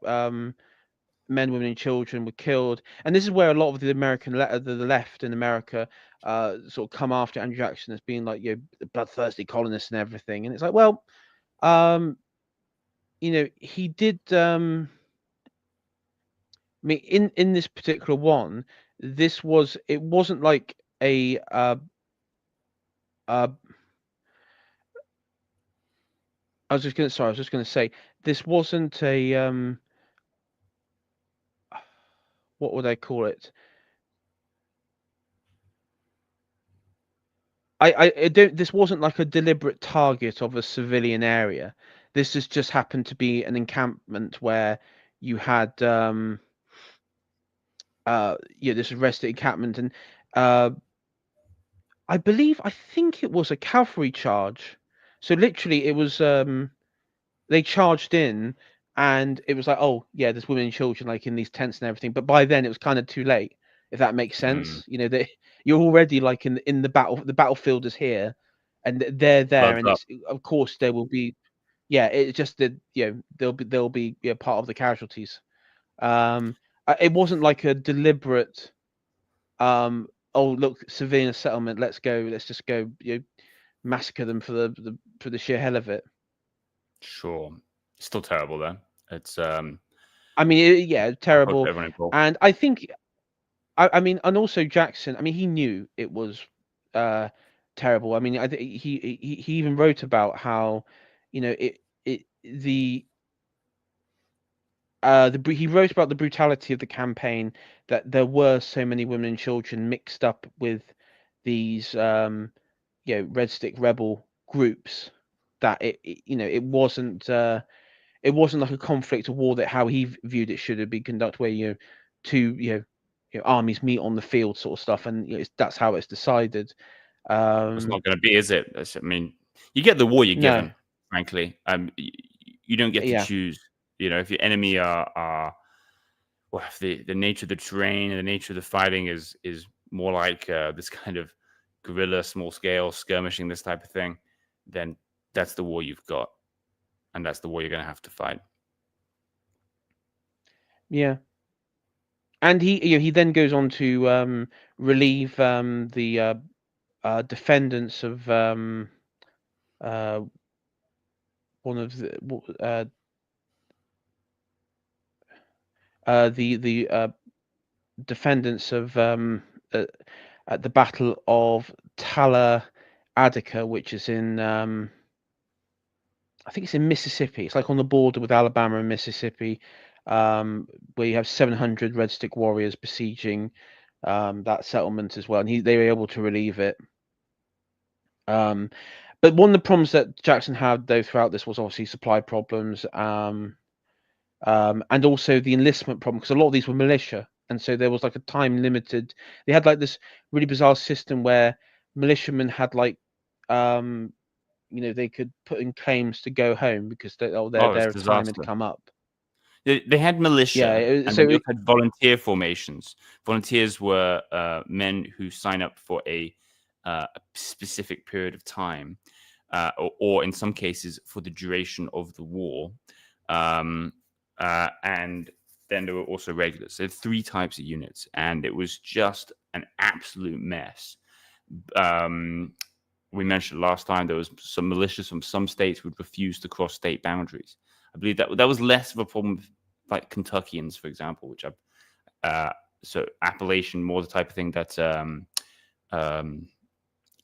A: men, women, and children were killed. And this is where a lot of the the left in America, sort of come after Andrew Jackson as being like the bloodthirsty colonists and everything. And it's like, well, um, he did. I mean, in this particular one, it wasn't like a uh, I was just gonna say this wasn't a what would I call it? I don't. This wasn't like a deliberate target of a civilian area. This has just happened to be an encampment where you had this arrested encampment, and uh I think it was a cavalry charge. So literally it was they charged in, and it was like, oh yeah, there's women and children like in these tents and everything. But by then it was kind of too late, if that makes
B: Mm.
A: sense. You're already like in the battle. The battlefield is here, and they're there,
B: Blood's
A: and
B: up.
A: it's of course there will be. Yeah, it's just that they'll be part of the casualties. It wasn't like a deliberate. Oh look, civilian settlement. Let's go. Let's just go. Massacre them for the sheer hell of it.
B: Sure. Still terrible though. It's
A: I mean, yeah,
B: I hope
A: terrible.
B: everyone involved.
A: And I think, I mean, and also Jackson. I mean, he knew it was uh, terrible. I mean, I think he even wrote about how, it he wrote about the brutality of the campaign, that there were so many women and children mixed up with these Red Stick rebel groups, that it wasn't like a conflict or war that how he viewed it should have been conducted, where two armies meet on the field sort of stuff, and that's how it's decided.
B: It's
A: Um,
B: not going to be, is it? I mean, you get the war you're
A: no,
B: given. Frankly, you don't get to
A: yeah,
B: choose. If your enemy are well, if the nature of the terrain and the nature of the fighting is more like this kind of guerrilla, small scale skirmishing, this type of thing, then that's the war you've got, and that's the war you're going to have to fight.
A: yeah. And he then goes on to relieve the defendants of uh, one of the the defendants of uh, at the Battle of Tala Adica, which is in I think it's in Mississippi. It's like on the border with Alabama and Mississippi, where you have 700 Red Stick warriors besieging that settlement as well, and they were able to relieve it. Um, but one of the problems that Jackson had though throughout this was obviously supply problems, and also the enlistment problem because a lot of these were militia, and so there was like a time limited. They had like this really bizarre system where militiamen had like um, they could put in claims to go home because
B: Oh, it's
A: their time had
B: disaster.
A: come up.
B: They had
A: Yeah,
B: militia,
A: it,
B: and
A: so
B: then they
A: it,
B: also had volunteer formations. Volunteers were men who sign up for a specific period of time, or in some cases for the duration of the war. Um, and then there were also regulars. So three types of units, and it was just an absolute mess. Um, we mentioned last time there was some militias from some states would refuse to cross state boundaries. I believe that was less of a problem with like Kentuckians, for example, which so Appalachian more the type of thing that um,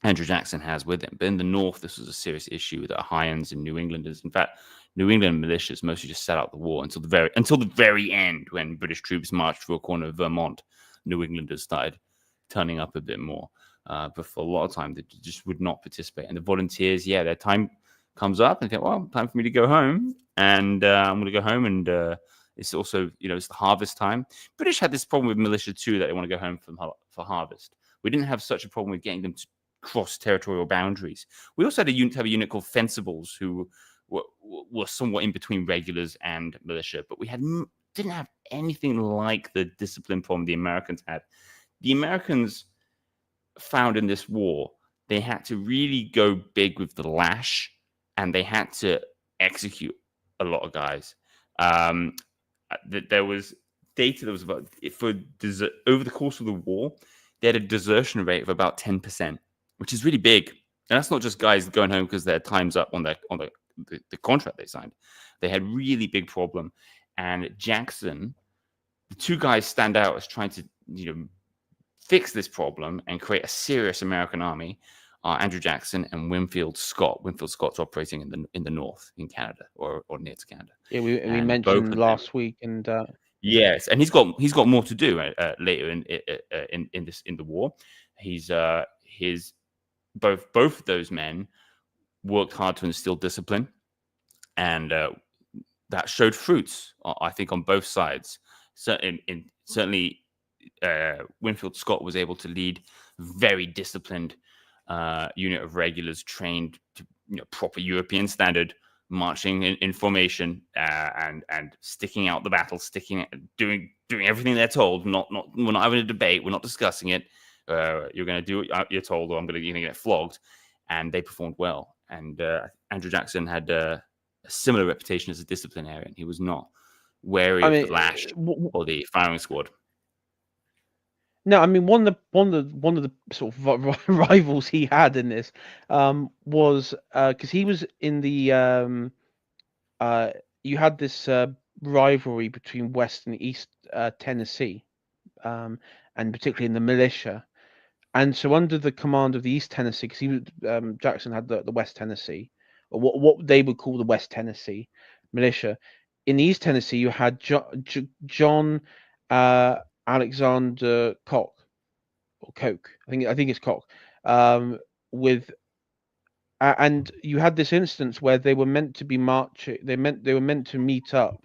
B: Andrew Jackson has with him. But in the North, this was a serious issue with the Ohians and New Englanders. In fact, New England militias mostly just sat out the war until the very end, when British troops marched through a corner of Vermont. New Englanders started turning up a bit more. But for a lot of time, they just would not participate. And the volunteers, yeah, their time comes up and think, well, time for me to go home. And I'm going to go home. And it's also, it's the harvest time. British had this problem with militia too, that they want to go home for harvest. We didn't have such a problem with getting them to cross territorial boundaries. We also had have a unit called fencibles who were somewhat in between regulars and militia, but we didn't have anything like the discipline problem the Americans had. The Americans found in this war, they had to really go big with the lash, and they had to execute a lot of guys. There was data that was about over the course of the war, they had a desertion rate of about 10%, which is really big. And that's not just guys going home because their time's up on the contract they signed. They had really big problem. And Jackson, the two guys stand out as trying to fix this problem and create a serious American army are Andrew Jackson and Winfield Scott. Winfield Scott's operating in the north in Canada or near to Canada.
A: yeah, we
B: And both
A: mentioned
B: of them,
A: last week, and
B: yes, and he's got more to do later in the war. He's both of those men worked hard to instill discipline, and that showed fruits. I think on both sides. So certainly, Winfield Scott was able to lead very disciplined unit of regulars trained to proper European standard marching in formation and sticking out the battle, doing everything they're told. We're not having a debate. We're not discussing it. You're going to do what you're told, or you're going to get flogged. And they performed well. And Andrew Jackson had a similar reputation as a disciplinarian. He was not wary
A: I
B: of the
A: mean,
B: lash or the firing squad.
A: no, I mean one of the sort of rivals he had in this was because he was in the you had this rivalry between West and East Tennessee, um, and particularly in the militia. And so under the command of the East Tennessee, because he was Jackson had the West Tennessee, or what they would call the West Tennessee militia. In the East Tennessee, you had John Alexander Koch or Coke. I think it's Koch. With and you had this instance where they were meant to be marching. They were meant to meet up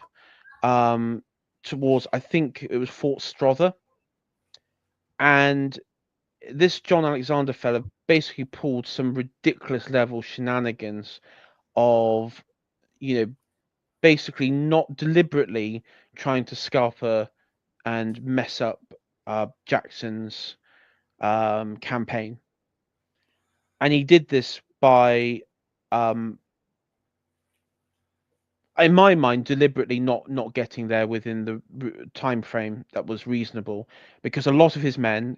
A: towards, I think it was Fort Strother, and this John Alexander fella basically pulled some ridiculous level shenanigans of, basically not deliberately trying to scalper and mess up Jackson's campaign. And he did this by, um, in my mind, deliberately not getting there within the time frame that was reasonable, because a lot of his men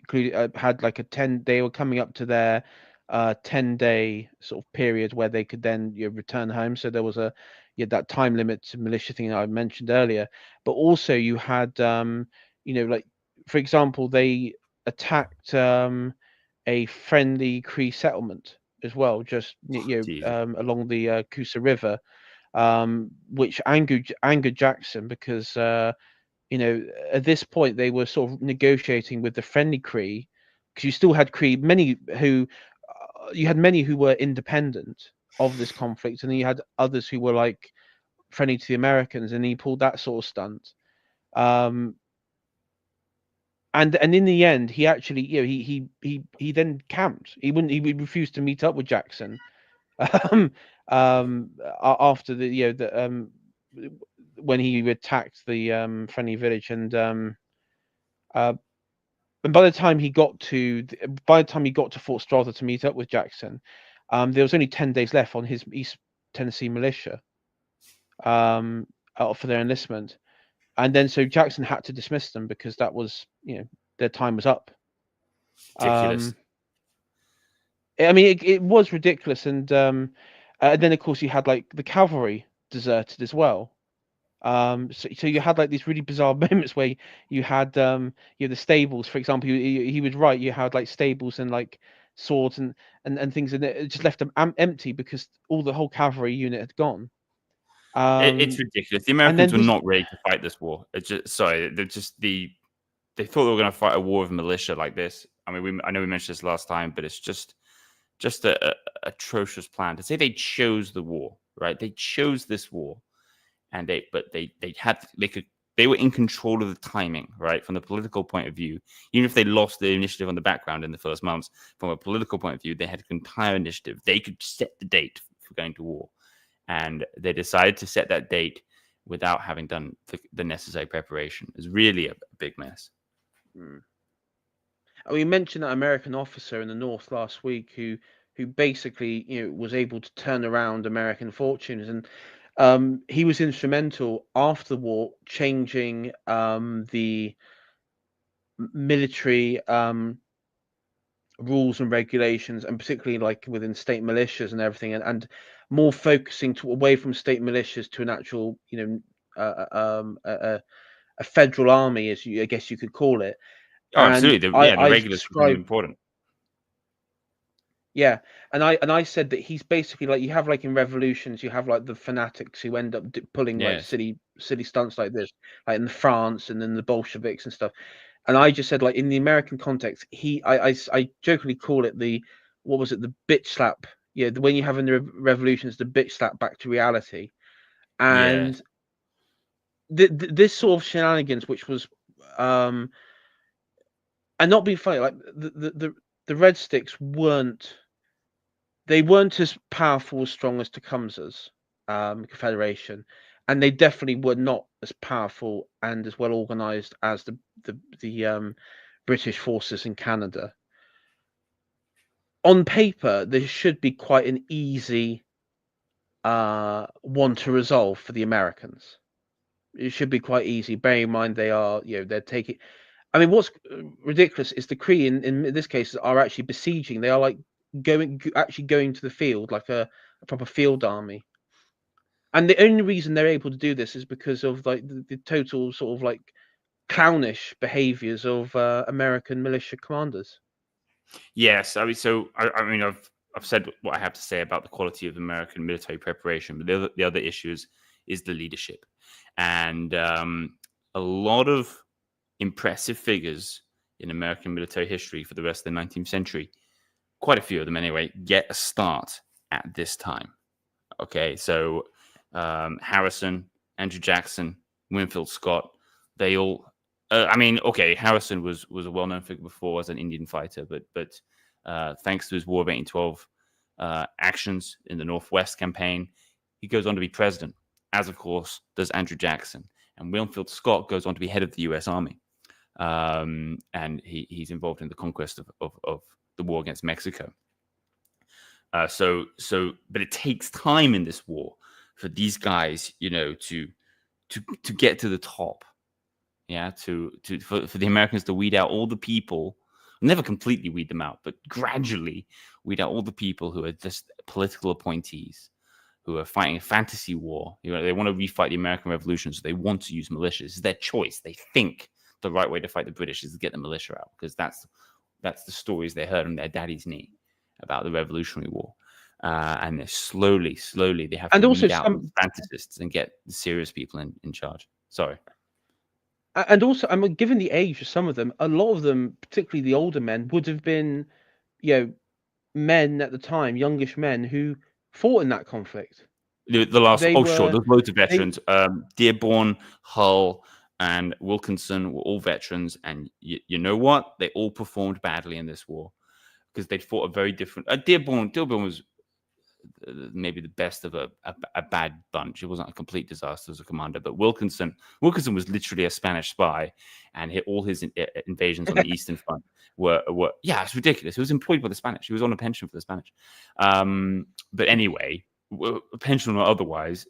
A: had like a 10. They were coming up to their 10-day sort of period where they could then return home. So there was you had that time limit to militia thing that I mentioned earlier, but also you had like for example, they attacked a friendly Cree settlement as well, just
B: Jesus.
A: along the Coosa River, which angered Jackson because at this point they were sort of negotiating with the friendly Cree, because you still had Cree many who you had many who were independent of this conflict, and then you had others who were like friendly to the Americans, and he pulled that sort of stunt. Um, and in the end, he actually, he then camped. He refused to meet up with Jackson um, after the when he attacked the friendly village, uh, and by the time he got to Fort Strother to meet up with Jackson, there was only 10 days left on his East Tennessee militia um, for their enlistment, and then so Jackson had to dismiss them because that was their time was up.
B: Ridiculous.
A: Um, I mean, it was ridiculous, and then of course you had like the cavalry deserted as well. So you had like these really bizarre moments where you had the stables, for example. He was right. You had like stables and like swords and things, and it just left them empty because the whole cavalry unit had gone.
B: It's
A: Um,
B: ridiculous. The
A: and
B: Americans
A: then
B: were
A: this,
B: not ready to fight this war. It's just sorry, they're just they thought they were going to fight a war of militia like this. I mean, I know we mentioned this last time, but it's just a atrocious plan to say they chose the war, right? They chose this war, and they were in control of the timing, right? From the political point of view, even if they lost the initiative on the background in the first months, from a political point of view, they had an entire initiative. They could set the date for going to war, and they decided to set that date without having done the necessary preparation. It's really a big mess.
A: mm, we mentioned that American officer in the North last week who basically was able to turn around American fortunes, and he was instrumental after the war changing the military rules and regulations, and particularly like within state militias and everything, and more focusing away from state militias to an actual, a federal army, as I guess you could call it.
B: Oh,
A: And
B: absolutely. The
A: I
B: regulars become
A: described,
B: important.
A: yeah, and I said that he's basically like, you have like in revolutions, you have like the fanatics who end up pulling like
B: Yes.
A: silly stunts like this, like in France and then the Bolsheviks and stuff. And I just said, like, in the American context, I jokingly call it the, what was it, the bitch slap? Yeah, when you have in the revolutions, the bitch slap back to reality.
B: Yes.
A: And this sort of shenanigans, which was, and not being funny, like the Red Sticks weren't as powerful, as strong as Tecumseh's Confederation, and they definitely were not as powerful and as well organized as the British forces in Canada. On paper, this should be quite an easy one to resolve for the Americans. It should be quite easy. Bearing in mind they're taking. I mean, what's ridiculous is the Cree in this case are actually besieging. They are like actually going to the field like a proper field army. And the only reason they're able to do this is because of like the total sort of like clownish behaviors of American militia commanders.
B: Yes, I mean, I mean, I've said what I have to say about the quality of American military preparation, but the other issues is the leadership, and a lot of impressive figures in American military history for the rest of the 19th century, quite a few of them anyway, get a start at this time. Okay, so Harrison, Andrew Jackson, Winfield Scott, they all. I mean, okay, Harrison was a well known figure before as an Indian fighter, but thanks to his War of 1812 actions in the Northwest campaign, he goes on to be president, as of course does Andrew Jackson, and Winfield Scott goes on to be head of the U.S. Army, and he's involved in the conquest of the war against Mexico. But it takes time in this war for these guys, to get to the top. Yeah, for the Americans to weed out all the people, never completely weed them out, but gradually weed out all the people who are just political appointees, who are fighting a fantasy war. They want to refight the American Revolution, so they want to use militias. It's their choice. They think the right way to fight the British is to get the militia out, because that's the stories they heard on their daddy's knee about the Revolutionary War. And they're slowly they have to
A: And also
B: weed out the
A: some,
B: fantasists and get the serious people in charge. Sorry.
A: and also, I mean, given the age of some of them, a lot of them, particularly the older men, would have been, you know, men at the time, youngish men who fought in that conflict.
B: The last,
A: They
B: oh sure,
A: were
B: there's loads of
A: they
B: veterans. Dearborn, Hull, and Wilkinson were all veterans, and you know what? They all performed badly in this war because they fought a very different. Dearborn was maybe the best of a bad bunch. It wasn't a complete disaster as a commander, but Wilkinson was literally a Spanish spy, and all his invasions on the Eastern Front were yeah, it's ridiculous. He was employed by the Spanish. He was on a pension for the Spanish. But anyway, pension or otherwise,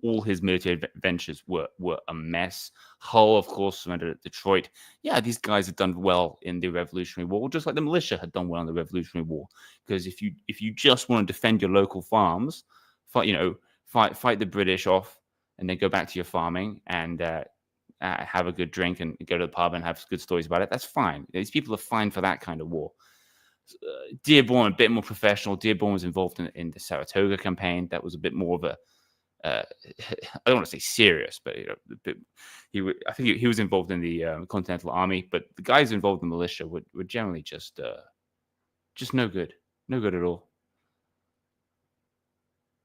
B: all his military ventures were a mess. Hull, of course, surrendered at Detroit. Yeah, these guys had done well in the Revolutionary War, just like the militia had done well in the Revolutionary War. Because if you just want to defend your local farms, fight the British off, and then go back to your farming and have a good drink and go to the pub and have good stories about it, that's fine. These people are fine for that kind of war. Dearborn, a bit more professional. Dearborn was involved in the Saratoga campaign. That was a bit more of a I don't want to say serious, but I think he was involved in the Continental Army. But the guys involved in the militia were generally just no good at all.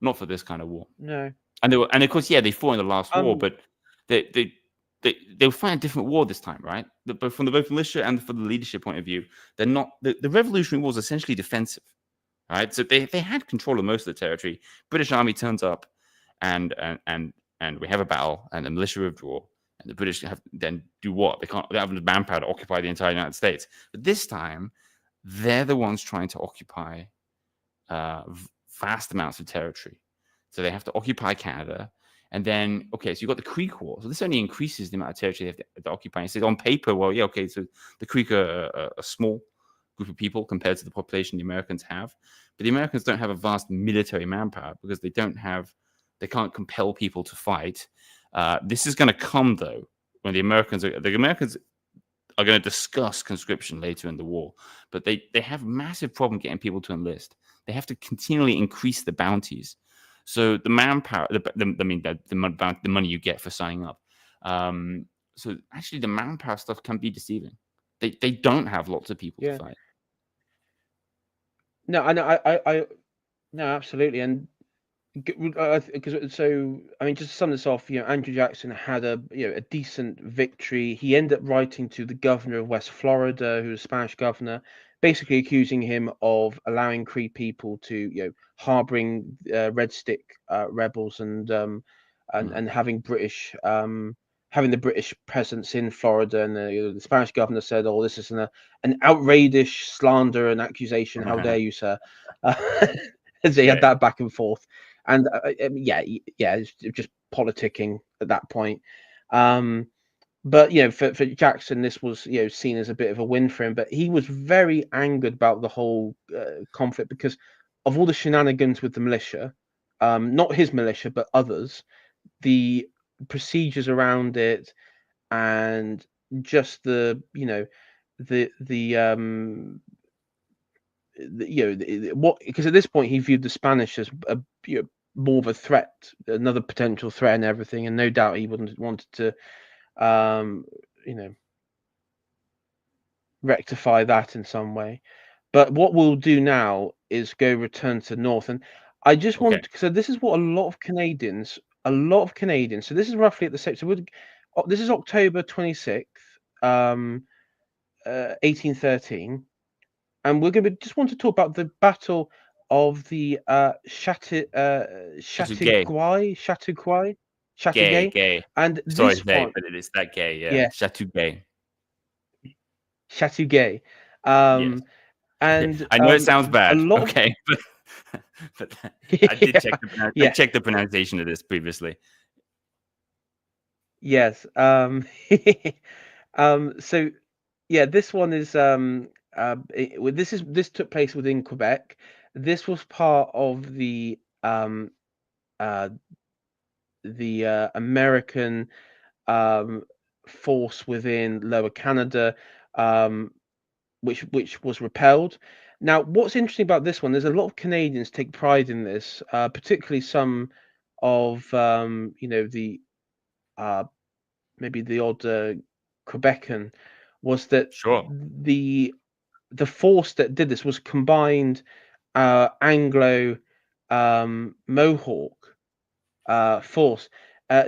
B: Not for this kind of war.
A: no.
B: And of course, yeah, they fought in the last war, but they were fighting a different war this time, right? But from both militia and from the leadership point of view, they're not. The Revolutionary War was essentially defensive, right? So they had control of most of the territory. British Army turns up, and we have a battle, and the militia withdraw, and the British then do what? They don't have the manpower to occupy the entire United States. But this time, they're the ones trying to occupy vast amounts of territory. So they have to occupy Canada. And then, okay, so you've got the Creek War. So this only increases the amount of territory they have to occupy. And so on paper, well, yeah, okay, so the Creek are a small group of people compared to the population the Americans have. But the Americans don't have a vast military manpower because they can't compel people to fight. This is going to come, though, when the Americans are going to discuss conscription later in the war. But they have a massive problem getting people to enlist. They have to continually increase the bounties. So the manpower, the money you get for signing up. So actually, the manpower stuff can be deceiving. They don't have lots of people to fight.
A: No, I know. I no, absolutely. And because so, I mean, just to sum this off, Andrew Jackson had a decent victory. He ended up writing to the governor of West Florida, who was a Spanish governor, basically accusing him of allowing Cree people to harboring Red Stick rebels and having having the British presence in Florida. And the Spanish governor said, "Oh, this is an outrageous slander and accusation. How dare you, sir?" As they had that back and forth. And it's just politicking at that point. But for Jackson, this was seen as a bit of a win for him. But he was very angered about the whole conflict because of all the shenanigans with the militia, not his militia but others, the procedures around it, and just the what, because at this point he viewed the Spanish as more of a threat, another potential threat and everything, and no doubt he wouldn't wanted to rectify that in some way. But what we'll do now is go return to north, and I just want, so this is what a lot of Canadians, so this is roughly at the same, so this is October 26th, 1813. And we're going to just want to talk about the Battle of the Chateauguay,
B: Gay.
A: and
B: Sorry,
A: this one,
B: but it is that gay, yeah. Chateauguay.
A: Chateauguay.
B: Yes.
A: And
B: I know it sounds bad,
A: lot
B: okay, but I did check I checked the pronunciation of this previously.
A: Yes. So yeah, this one is this took place within Quebec. This was part of the uh, American um, force within Lower Canada, um, which was repelled. Now, what's interesting about this one? There's a lot of Canadians take pride in this, particularly some of the uh, maybe the odd Quebecan, was that
B: Sure.
A: the the force that did this was combined Anglo Mohawk force.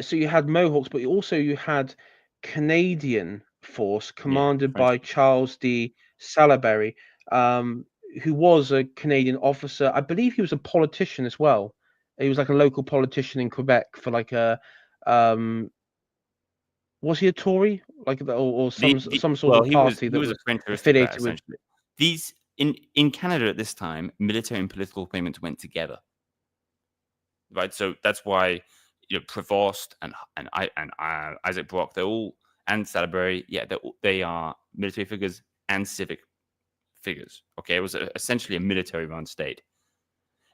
A: So you had Mohawks, but you had Canadian force
B: Yeah.
A: commanded
B: French.
A: by Charles de Salaberry, um, who was a Canadian officer. I believe he was a politician as well. He was like a local politician in Quebec for like a was he a Tory like or some sort
B: Well,
A: of party
B: he
A: that
B: was a
A: was
B: French aristocrat
A: affiliated with.
B: essentially. These in Canada at this time, military and political appointments went together, right? So that's why Prevost and Isaac Brock, they're all and Salaberry, yeah, they are military figures and civic figures. Okay, it was essentially a military-run state.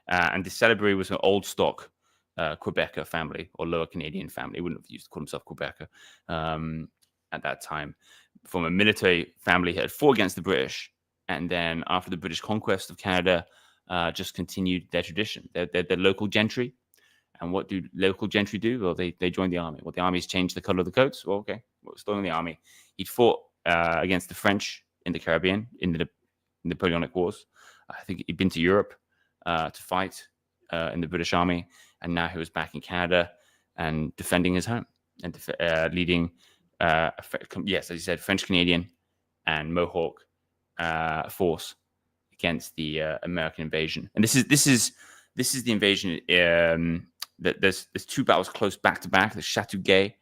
B: And de Salaberry was an old stock Quebecer family or Lower Canadian family. He wouldn't have used to call himself Quebecer at that time. From a military family, he had fought against the British, and then after the British conquest of Canada, just continued their tradition. They're local gentry. And what do local gentry do? Well, they joined the army. Well, the army's changed the color of the coats. Well, okay, well, still in the army. He'd fought against the French in the Caribbean in the Napoleonic Wars. I think he'd been to Europe to fight in the British Army, and now he was back in Canada and defending his home and leading, yes, as you said, French Canadian and Mohawk force against the American invasion. And this is the invasion. That there's two battles close back to back. There's Chateauguay,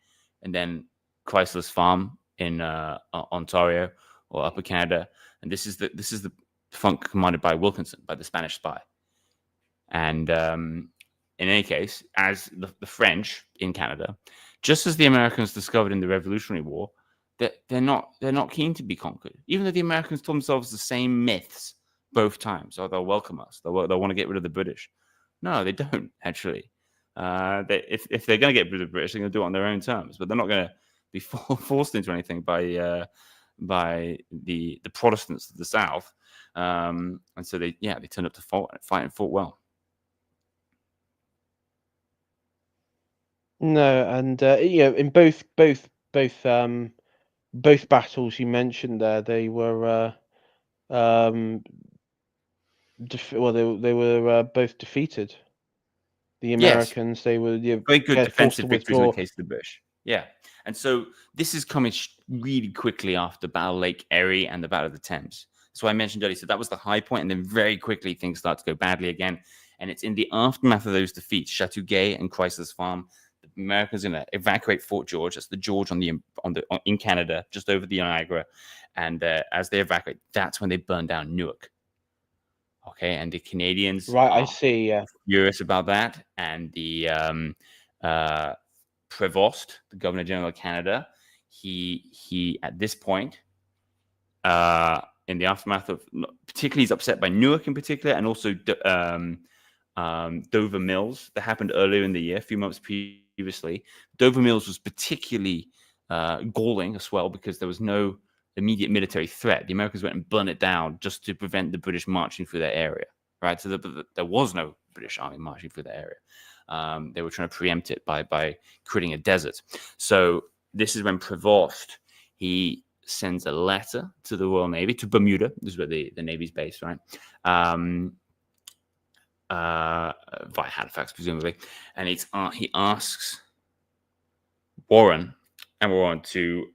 B: and then Chrysler's Farm in Ontario or Upper Canada. And this is the front commanded by Wilkinson, by the Spanish spy. And in any case, as the French in Canada, just as the Americans discovered in the Revolutionary War, that they're not keen to be conquered. Even though the Americans told themselves the same myths both times, or they'll welcome us, they'll want to get rid of the British. No, they don't actually. If they're going to get rid of the British, they're going to do it on their own terms, but they're not going to be forced into anything by the Protestants of the South. And so they turned up to fight and fought well.
A: No, and in both battles you mentioned there, they were they were both defeated. The
B: Yes,
A: Americans, they were
B: very good
A: forced to
B: defensive victories in the
A: withdraw.
B: case of the British. Yeah, and so this is coming really quickly after Battle of Lake Erie and the Battle of the Thames. So I mentioned earlier, so that was the high point, and then very quickly things start to go badly again. And it's in the aftermath of those defeats, Chateauguay and Chrysler's Farm, the Americans are going to evacuate Fort George. That's the George in Canada, just over the Niagara. And as they evacuate, that's when they burn down Newark. Okay, and the Canadians
A: Right, I
B: are
A: see. Yeah.
B: furious about that, and the Prevost, the Governor General of Canada, he at this point, in the aftermath of, particularly, he's upset by Newark in particular, and also Dover Mills that happened earlier in the year, a few months previously. Dover Mills was particularly galling as well because there was no immediate military threat. The Americans went and burned it down just to prevent the British marching through that area. Right, so there was no British army marching through the area. They were trying to preempt it by creating a desert. So this is when Prevost, he sends a letter to the Royal Navy, to Bermuda. This is where the Navy's based, right? Via Halifax, presumably. And he asks Warren to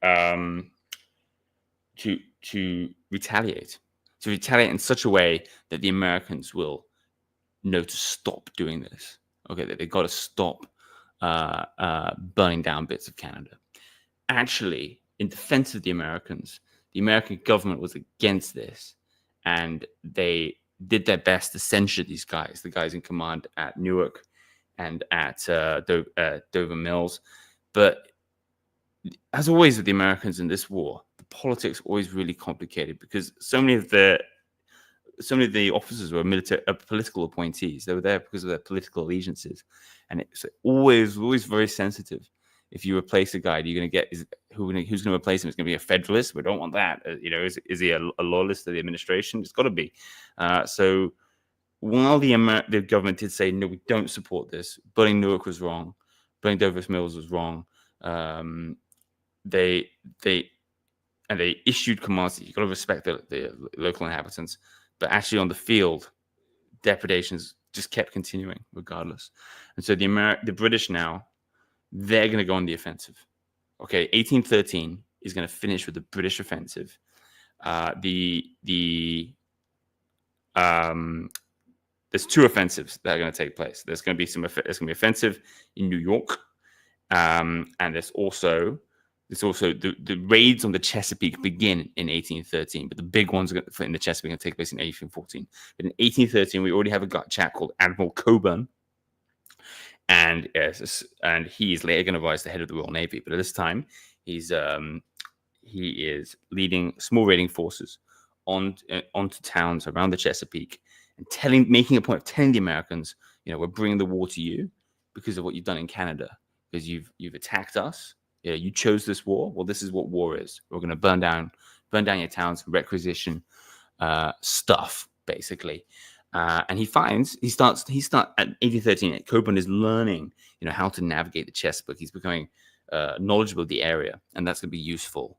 B: retaliate. To retaliate in such a way that the Americans will know to stop doing this. Okay, that they've got to stop burning down bits of Canada. Actually, in defense of the Americans, the American government was against this, and they did their best to censure these guys, the guys in command at Newark and at Dover Mills. But as always with the Americans in this war, the politics are always really complicated because so many of the the officers were military political appointees. They were there because of their political allegiances, and it's always very sensitive. If you replace a guy, you're going to get who's going to replace him? It's going to be a federalist. We don't want that. Is he a loyalist to the administration? It's got to be. So while the government did say no, we don't support this, burning Newark was wrong, burning Dover's Mills was wrong. They issued commands. You've got to respect the local inhabitants, but actually on the field, depredations just kept continuing regardless. And so the British now, they're going to go on the offensive. Okay, 1813 is going to finish with the British offensive. There's two offensives that are going to take place. There's going to be offensive in New York, and there's also the raids on the Chesapeake begin in 1813, but the big ones in the Chesapeake are going to take place in 1814. But in 1813, we already have a chap called Admiral Cockburn, and he is later going to rise to the head of the Royal Navy. But at this time, he is leading small raiding forces onto towns around the Chesapeake, and making a point of telling the Americans, we're bringing the war to you because of what you've done in Canada, because you've attacked us. You chose this war. Well, this is what war is. We're going to burn down your towns, requisition stuff, basically. And he starts at 1813. Cockburn is learning, how to navigate the Chesapeake. He's becoming knowledgeable of the area, and that's going to be useful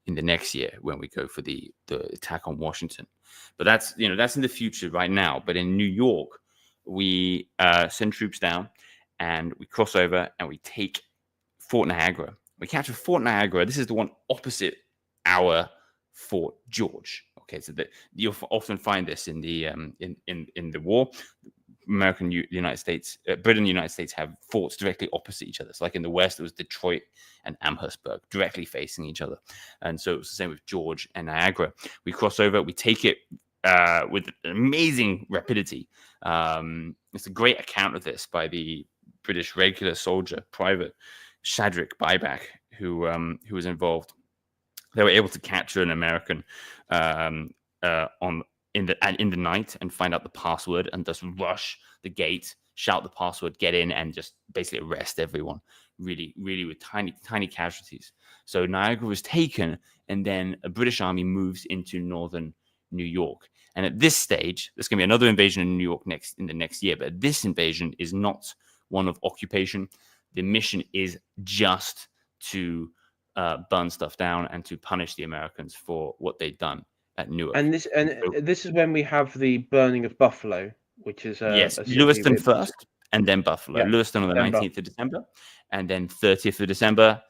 B: in the next year when we go for the attack on Washington. But that's in the future right now. But in New York, we send troops down, and we cross over, and we take Fort Niagara. We capture Fort Niagara. This is the one opposite our Fort George. Okay, so that you'll often find this in the in the war. Britain, and the United States have forts directly opposite each other. So, like in the West, it was Detroit and Amherstburg directly facing each other, and so it was the same with George and Niagara. We cross over, we take it with amazing rapidity. It's a great account of this by the British regular soldier, Private Shadrach Byback, who was involved. They were able to capture an American in the night and find out the password, and just rush the gate, shout the password, get in, and just basically arrest everyone. Really, really with tiny casualties. So Niagara was taken, and then a British army moves into northern New York. And at this stage, there's going to be another invasion in New York in the next year. But this invasion is not one of occupation. The mission is just to burn stuff down and to punish the Americans for what they'd done at Newark.
A: And this is when we have the burning of Buffalo, which is
B: yes, Lewiston first, and then Buffalo. Yeah, Lewiston on the 19th of December, and then 30th of December,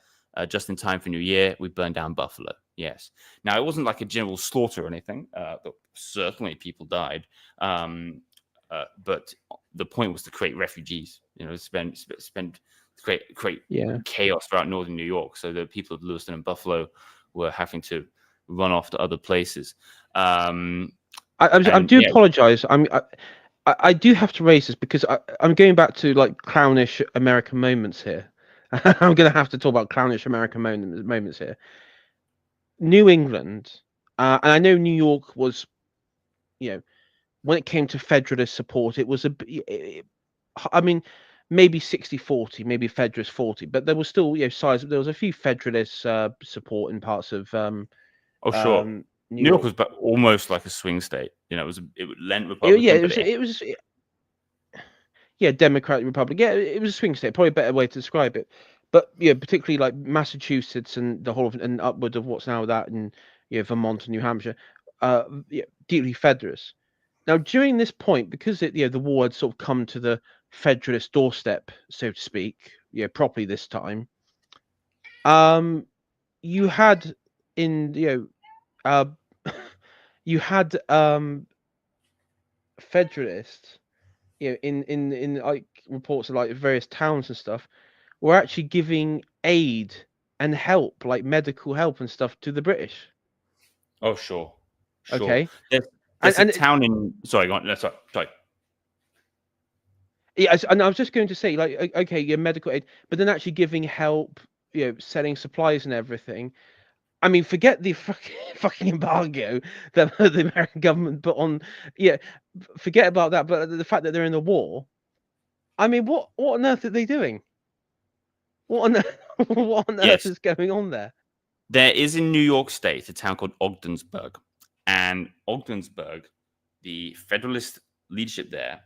B: just in time for New Year, we burned down Buffalo. Yes. Now, it wasn't like a general slaughter or anything. Certainly, people died. But the point was to create refugees. Spend create chaos throughout northern New York. So the people of Lewiston and Buffalo were having to run off to other places. I
A: do apologize. I do have to raise this because I'm going back to like clownish American moments here. I'm going to have to talk about clownish American moments here. New England, and I know New York was, when it came to Federalist support, it was maybe 60-40, maybe Federalist 40, but there was still, size. There was a few Federalist support in parts of.
B: Sure. New York was almost like a swing state. It lent Republican.
A: It was. Democratic Republic. Yeah, it was a swing state. Probably a better way to describe it. But particularly like Massachusetts and the whole of, and upward of what's now that, and Vermont and New Hampshire, deeply Federalist. Now during this point, because the war had sort of come to the Federalist doorstep, so to speak, properly this time. You had you had Federalists, in like reports of like various towns and stuff, were actually giving aid and help, like medical help and stuff, to the British.
B: Oh, sure.
A: Okay.
B: There's a town in. Sorry, go on. Sorry.
A: Yeah, and I was just going to say, like, okay, medical aid, but then actually giving help, selling supplies and everything. I mean, forget the fucking embargo that the American government put on. Yeah, forget about that. But the fact that they're in the war. I mean, what on earth are they doing? What on earth, what on earth
B: Yes,
A: is going on there?
B: there is in New York State a town called Ogdensburg, and Ogdensburg, the Federalist leadership there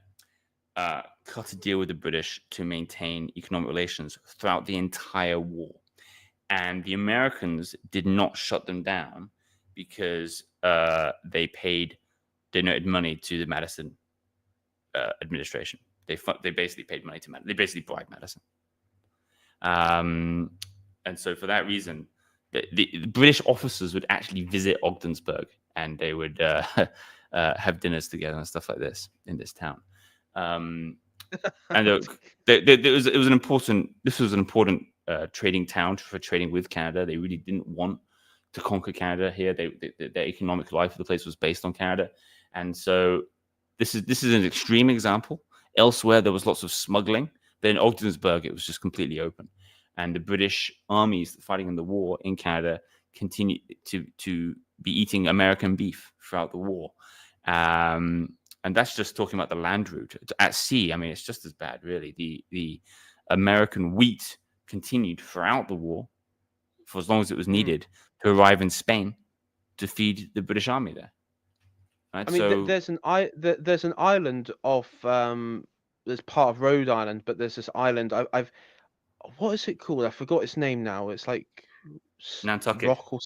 B: cut a deal with the British to maintain economic relations throughout the entire war. And the Americans did not shut them down because they donated money to the Madison administration. They basically paid money to Madison. They basically bribed Madison. And so for that reason, the British officers would actually visit Ogdensburg, and they would have dinners together and stuff like this in this town. And it was an important. This was an important trading town for trading with Canada. They really didn't want to conquer Canada here. Their economic life of the place was based on Canada, and so this is an extreme example. Elsewhere, there was lots of smuggling, but in Ogdensburg, it was just completely open, and the British armies fighting in the war in Canada continued to be eating American beef throughout the war. And that's just talking about the land route. At sea, I mean, it's just as bad, really. The American wheat continued throughout the war for as long as it was
A: Mm.
B: needed to arrive in Spain to feed the British army there. Right?
A: I mean,
B: So
A: there's an island off there's part of Rhode Island, but there's this island. I've what is it called? I forgot its name now. It's like
B: Nantucket.
A: Rock or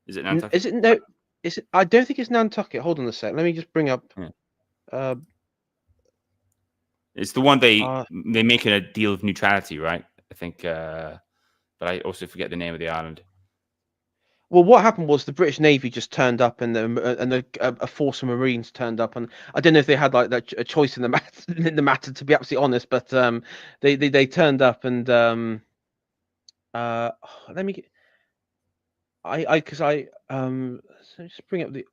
B: Is it Nantucket?
A: is it no? Is it? I don't think it's Nantucket. Hold on a sec. Let me just bring up.
B: Yeah.
A: Uh,
B: It's the one
A: uh
B: they make a deal of neutrality, right? I think, but I also forget the name of the island.
A: well, what happened was the British Navy just turned up, and a force of Marines turned up, and I don't know if they had like a choice in the matter, to be absolutely honest, but they turned up, and let me get, because so just bring up the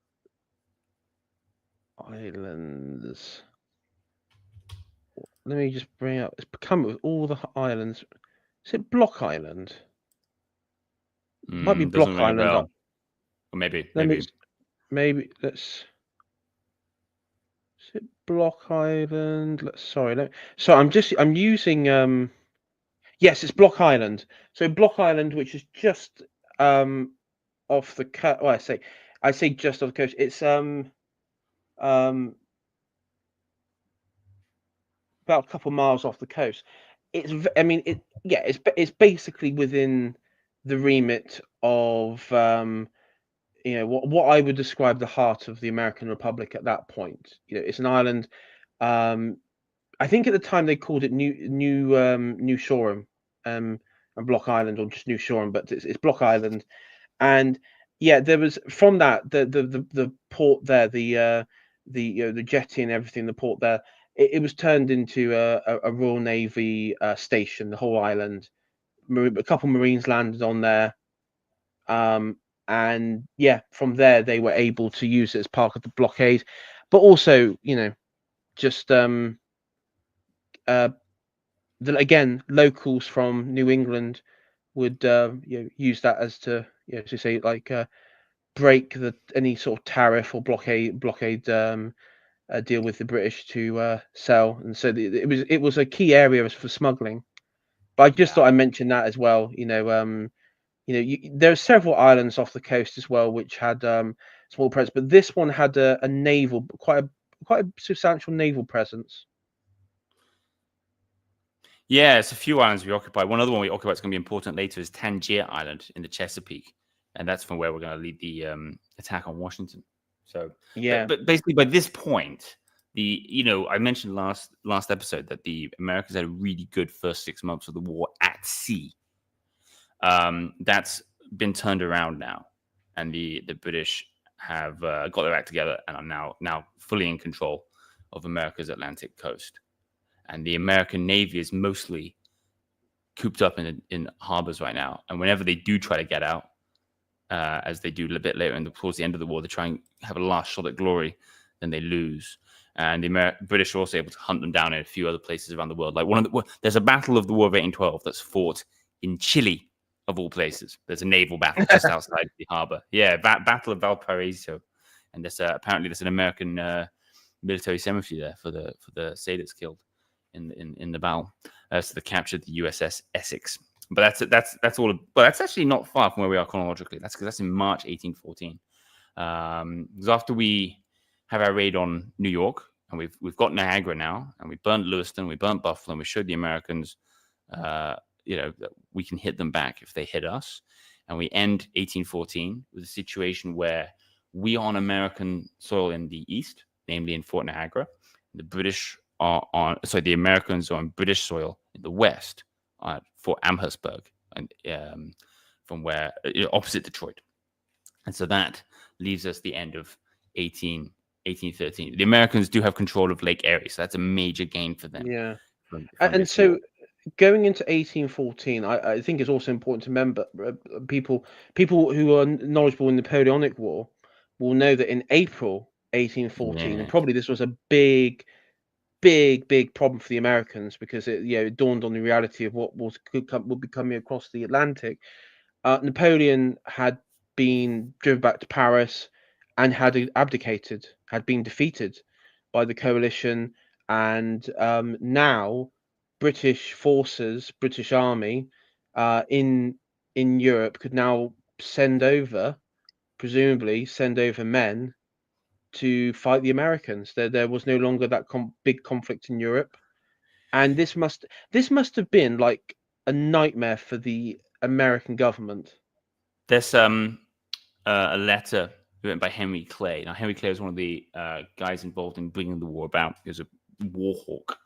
A: islands. Let me just bring up. It's become with all the islands. Is it Block Island? Might be
B: Doesn't
A: Block
B: ring a
A: Island.
B: bell. Or maybe,
A: Let me
B: maybe.
A: maybe let's. Is it Block Island? So I'm using yes, it's Block Island. So Block Island, which is just off the coast. Well, I say just off the coast. It's um about a couple of miles off the coast. I mean it's basically within the remit of what I would describe the heart of the American Republic at that point. It's an island. Um, I think at the time they called it New Shoreham, and Block Island, or just New Shoreham, but it's Block Island. And yeah, there was from that the port there, the jetty and everything, the port there. It was turned into a Royal Navy station, the whole island. A couple Marines landed on there, and yeah, from there they were able to use it as part of the blockade, but also just uh, again, locals from New England would use that as to to say like break any sort of tariff or blockade deal with the British to sell, and so it was a key area for smuggling. But I just
B: Yeah.
A: thought I mentioned that as well. There are several islands off the coast as well which had small presence, but this one had a naval, quite a substantial naval presence.
B: Yeah, it's a few islands we occupy. One other one we occupy that's going to be important later is Tangier Island in the Chesapeake, and that's from where we're going to lead the attack on Washington. So,
A: Yeah,
B: but basically by this point, I mentioned last episode that the Americans had a really good first 6 months of the war at sea. That's been turned around now, and the British have got their act together and are now fully in control of America's Atlantic coast. And the American Navy is mostly cooped up in harbors right now. And whenever they do try to get out, as they do a little bit later towards the end of the war, they try and have a last shot at glory, then they lose. And the British are also able to hunt them down in a few other places around the world. Like there's a battle of the War of 1812 that's fought in Chile of all places. There's a naval battle just outside the harbor. Yeah, Battle of Valparaiso, and there's apparently there's an American military cemetery there for the sailors killed in the battle. So they captured the USS Essex. But that's all. But that's actually not far from where we are chronologically. That's because that's in March 1814. Because after we have our raid on New York, and we've got Niagara now, and we burnt Lewiston, we burnt Buffalo, and we showed the Americans, that we can hit them back if they hit us. And we end 1814 with a situation where we are on American soil in the east, namely in Fort Niagara. The the Americans are on British soil in the west, Fort Amherstburg, and from where opposite Detroit. And so that leaves us the end of 1813. The Americans do have control of Lake Erie, so that's a major gain for them
A: Yeah.
B: from
A: And
B: this war.
A: so going into 1814, I think it's also important to remember people who are knowledgeable in the Napoleonic War will know that in April 1814, and
B: Yeah.
A: probably this was a big problem for the Americans because it dawned on the reality of what would be coming across the Atlantic. Napoleon had been driven back to Paris and had abdicated, had been defeated by the coalition, and now British forces, British army, in Europe could now presumably send over men to fight the Americans. There was no longer that big conflict in Europe, and this must have been like a nightmare for the American government.
B: There's a letter written by Henry Clay. Now, Henry Clay was one of the guys involved in bringing the war about. He was a war hawk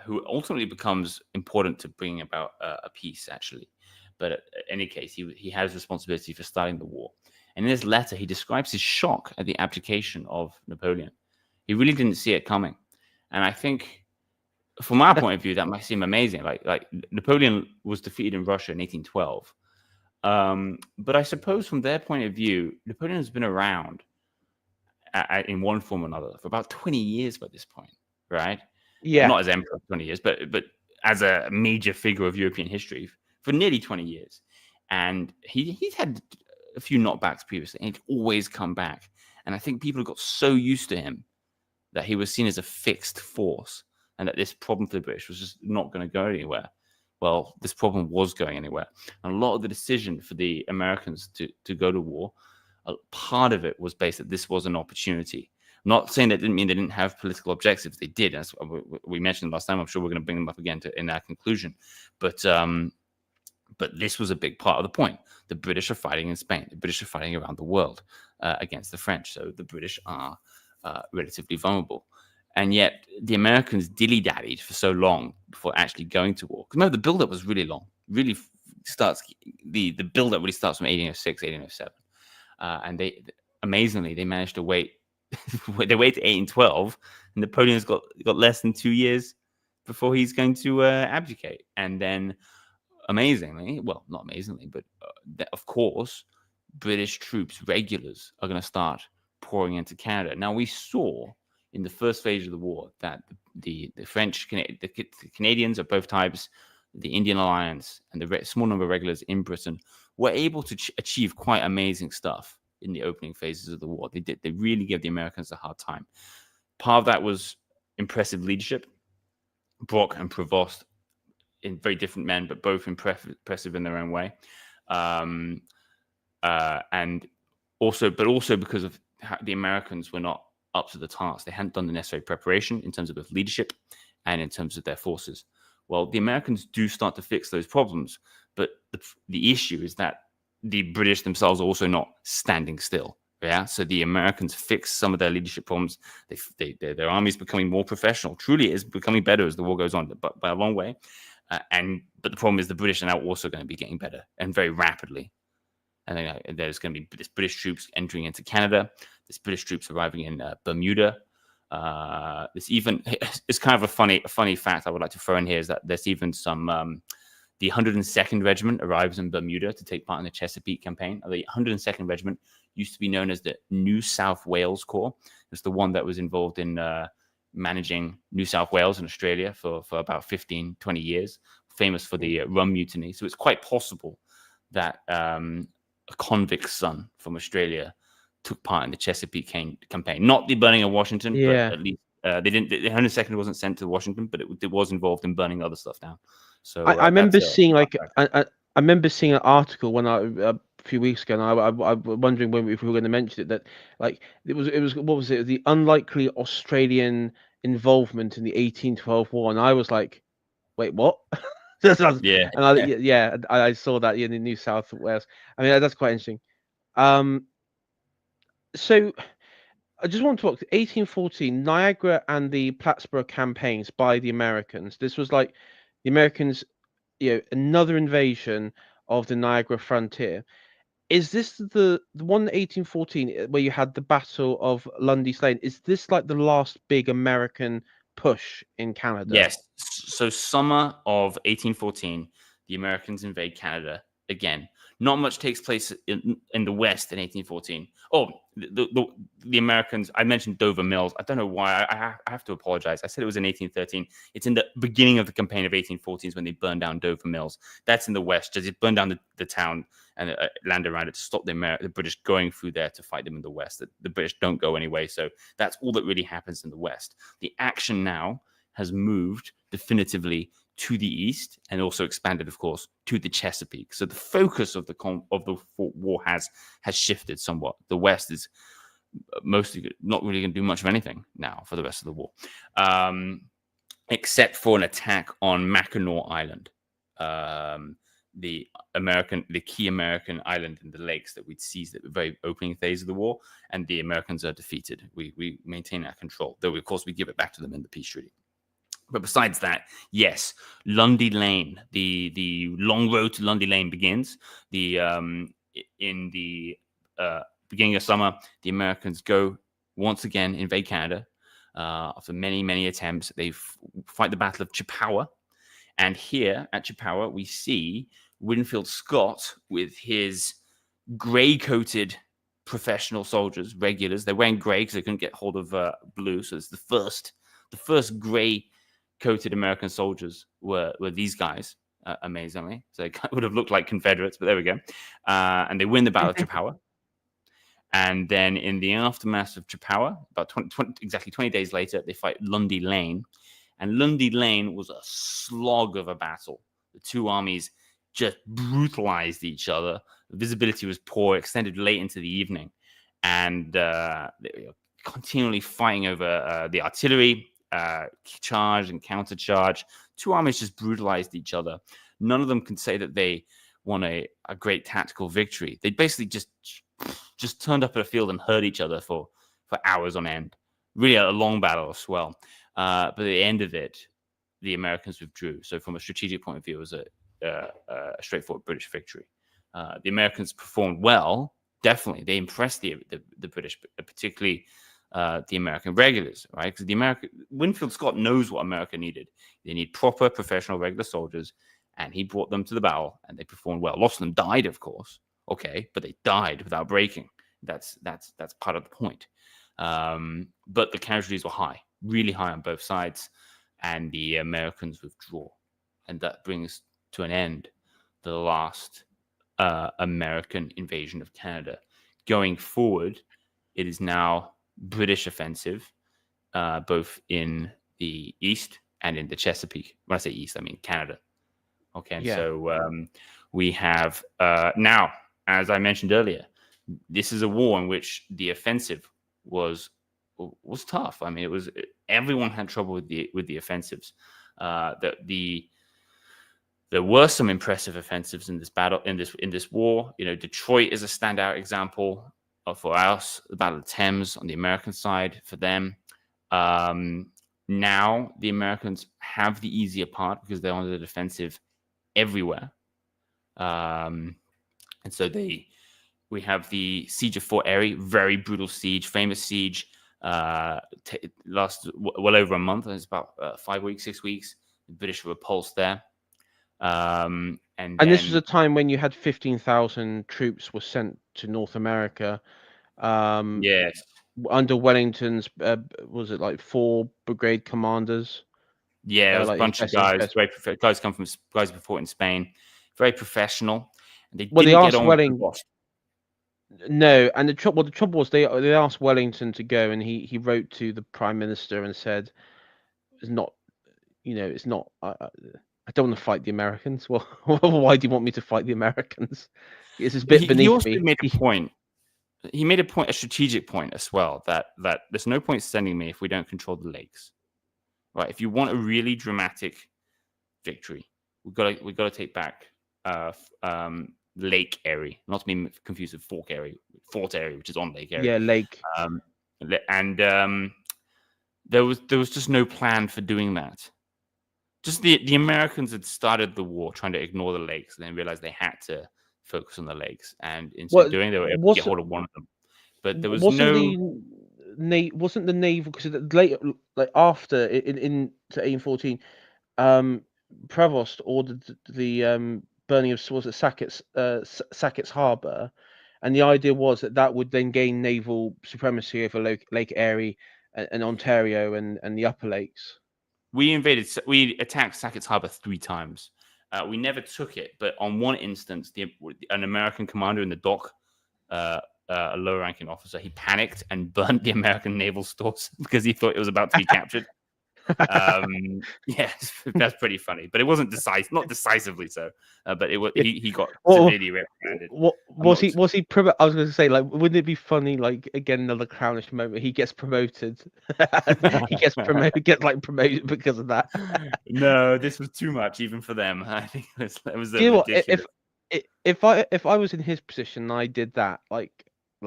B: who ultimately becomes important to bringing about a peace, actually. But in any case, he has responsibility for starting the war. And in his letter, he describes his shock at the abdication of Napoleon. He really didn't see it coming. And I think, from our point of view, that might seem amazing. Like Napoleon was defeated in Russia in 1812. But I suppose from their point of view, Napoleon has been around in one form or another for about 20 years by this point, right?
A: Yeah,
B: Not as emperor 20 years, but as a major figure of European history for nearly 20 years. And he's had a few knockbacks previously, and he'd always come back. And I think people got so used to him that he was seen as a fixed force, and that this problem for the British was just not going to go anywhere. Well, this problem was going anywhere. And a lot of the decision for the Americans to go to war, a part of it was based that this was an opportunity. I'm not saying that didn't mean they didn't have political objectives. They did. As we mentioned last time. I'm sure we're going to bring them up again in our conclusion. But this was a big part of the point. The British are fighting in Spain. The British are fighting around the world against the French. So the British are relatively vulnerable. And yet the Americans dilly-dallied for so long before actually going to war. Because remember, the build-up was really long. Really starts the build-up really starts from 1806, 1807. And they amazingly they managed to wait. They wait to 1812, and Napoleon's got less than 2 years before he's going to abdicate. And then amazingly, well, not amazingly, but of course, British troops, regulars, are going to start pouring into Canada. Now, we saw in the first phase of the war that the French, the Canadians of both types, the Indian Alliance, and the small number of regulars in Britain were able to achieve quite amazing stuff in the opening phases of the war. They did. They really gave the Americans a hard time. Part of that was impressive leadership. Brock and Prevost, in very different men, but both impressive in their own way. And also because of how the Americans were not up to the task. They hadn't done the necessary preparation in terms of both leadership and in terms of their forces. Well, the Americans do start to fix those problems, but the issue is that the British themselves are also not standing still. Yeah, so the Americans fix some of their leadership problems. Their army is becoming more professional. Truly, it is becoming better as the war goes on, but by a long way. But the problem is the British are now also going to be getting better and very rapidly. And then there's going to be this British troops entering into Canada. There's British troops arriving in Bermuda. It's kind of a funny fact I would like to throw in here is that there's even some the 102nd Regiment arrives in Bermuda to take part in the Chesapeake campaign. The 102nd Regiment used to be known as the New South Wales Corps. It's the one that was involved in managing New South Wales and Australia for about 15, 20 years, famous for the rum mutiny. So it's quite possible that a convict's son from Australia took part in the Chesapeake campaign. Not the burning of Washington, but
A: Yeah.
B: at least they didn't. The 102nd wasn't sent to Washington, but it was involved in burning other stuff down. So
A: I remember
B: that's a
A: seeing
B: fun
A: like
B: fact.
A: I remember seeing an article when a few weeks ago, and I was wondering when if we were going to mention it, that like it was what was it, the unlikely Australian involvement in the 1812 war, and I was like, wait, what?
B: Yeah,
A: And yeah, I saw that in New South Wales. I mean, that's quite interesting. Um, so I just want to talk 1814, Niagara and the Plattsburgh campaigns by the Americans. This was like the Americans, another invasion of the Niagara frontier. Is this the one in 1814 where you had the Battle of Lundy's Lane? Is this like the last big American push in Canada?
B: yes. So summer of 1814, the Americans invade Canada again. Not much takes place in the West in 1814. Oh, the Americans. I mentioned Dover Mills. I don't know why. I have to apologize. I said it was in 1813. It's in the beginning of the campaign of 1814 when they burned down Dover Mills. That's in the West. Just it burned down the town and land around it to stop the British going through there to fight them in the West. The British don't go anyway. So that's all that really happens in the West. The action now has moved definitively to the east and also expanded, of course, to the Chesapeake. So the focus of the war has shifted somewhat. The West is mostly not really going to do much of anything now for the rest of the war, except for an attack on Mackinac Island, the key American island in the lakes that we'd seized at the very opening phase of the war, and the Americans are defeated. We maintain our control, though of course we give it back to them in the peace treaty. But besides that, yes, Lundy Lane, the long road to Lundy Lane begins. In the beginning of summer, the Americans go once again invade Canada. After many attempts, they fight the Battle of Chippewa, and here at Chippewa, we see Winfield Scott with his gray-coated professional soldiers, regulars. They're wearing gray because they couldn't get hold of blue, so it's the first gray coated American soldiers were these guys, amazingly. So they would have looked like Confederates, but there we go. And they win the Battle of Chippewa. And then in the aftermath of Chippewa, about exactly 20 days later, they fight Lundy Lane. And Lundy Lane was a slog of a battle. The two armies just brutalized each other. The visibility was poor, extended late into the evening. And they were continually fighting over the artillery, charge and countercharge. Two armies just brutalized each other. None of them can say that they won a great tactical victory. They basically just turned up at a field and hurt each other for hours on end. Really a long battle as well. But at the end of it, the Americans withdrew. So from a strategic point of view, it was a straightforward British victory. The Americans performed well. Definitely, they impressed the British, particularly the American regulars, right? Because Winfield Scott knows what America needed. They need proper professional regular soldiers, and he brought them to the battle, and they performed well. Lots of them died, of course. Okay, but they died without breaking. That's part of the point. But the casualties were high, really high on both sides, and the Americans withdraw, and that brings to an end the last American invasion of Canada. Going forward, it is now British offensive, both in the East and in the Chesapeake. When I say East, I mean Canada. Okay, and so we have now, as I mentioned earlier, this is a war in which the offensive was tough. I mean, everyone had trouble with the offensives. There were some impressive offensives in this battle, in this war. You know, Detroit is a standout example for us. The Battle of the Thames on the American side for them. Now the Americans have the easier part because they're on the defensive everywhere. And so we have the siege of Fort Erie, very brutal siege, famous siege. Lasted well over a month. It's about 5 weeks, 6 weeks. The British were repulsed there. And
A: this was a time when you had 15,000 troops were sent to North America.
B: Yes.
A: Under Wellington's, was it like 4 brigade commanders?
B: Yeah, it was
A: like
B: a bunch of guys. Guys come from guys who fought in Spain. Very professional. And they
A: Well, they
B: didn't get
A: asked
B: on with
A: Welling.
B: Prevost.
A: No, and the trouble was they asked Wellington to go, and he wrote to the Prime Minister and said, "It's not, it's not. I don't want to fight the Americans." Well, why do you want me to fight the Americans? It's a bit
B: He
A: beneath
B: also
A: me.
B: made a point. He made a strategic point as well, that there's no point sending me if we don't control the lakes. Right? If you want a really dramatic victory, we got to take back Lake Erie, not to be confused with Fort Erie, which is on Lake Erie.
A: Yeah, Lake.
B: Um, and there was just no plan for doing that. Just the Americans had started the war trying to ignore the lakes, and then realized they had to focus on the lakes, and in so
A: What
B: doing, they were able to get
A: was
B: hold of one of them. But there was
A: wasn't
B: no.
A: the wasn't the naval, because later, like after in to 1814, um, Prevost ordered the burning of, was it Sackett's Harbour, and the idea was that that would then gain naval supremacy over Lake Erie and Ontario and the Upper Lakes.
B: We attacked Sackett's Harbor 3 times. We never took it, but on one instance, an American commander in the dock, a low-ranking officer, he panicked and burned the American naval stores because he thought it was about to be captured. Yeah, that's pretty funny, but it wasn't decisive, not decisively so. But he got
A: Well,
B: severely reprimanded.
A: what was he? Was he? I was going to say, like, wouldn't it be funny? Like, again, another clownish moment. He gets promoted. He gets promoted. Get like promoted because of that.
B: No, this was too much even for them. I think it was
A: Do you know what?
B: ridiculous.
A: If I was in his position and I did that, like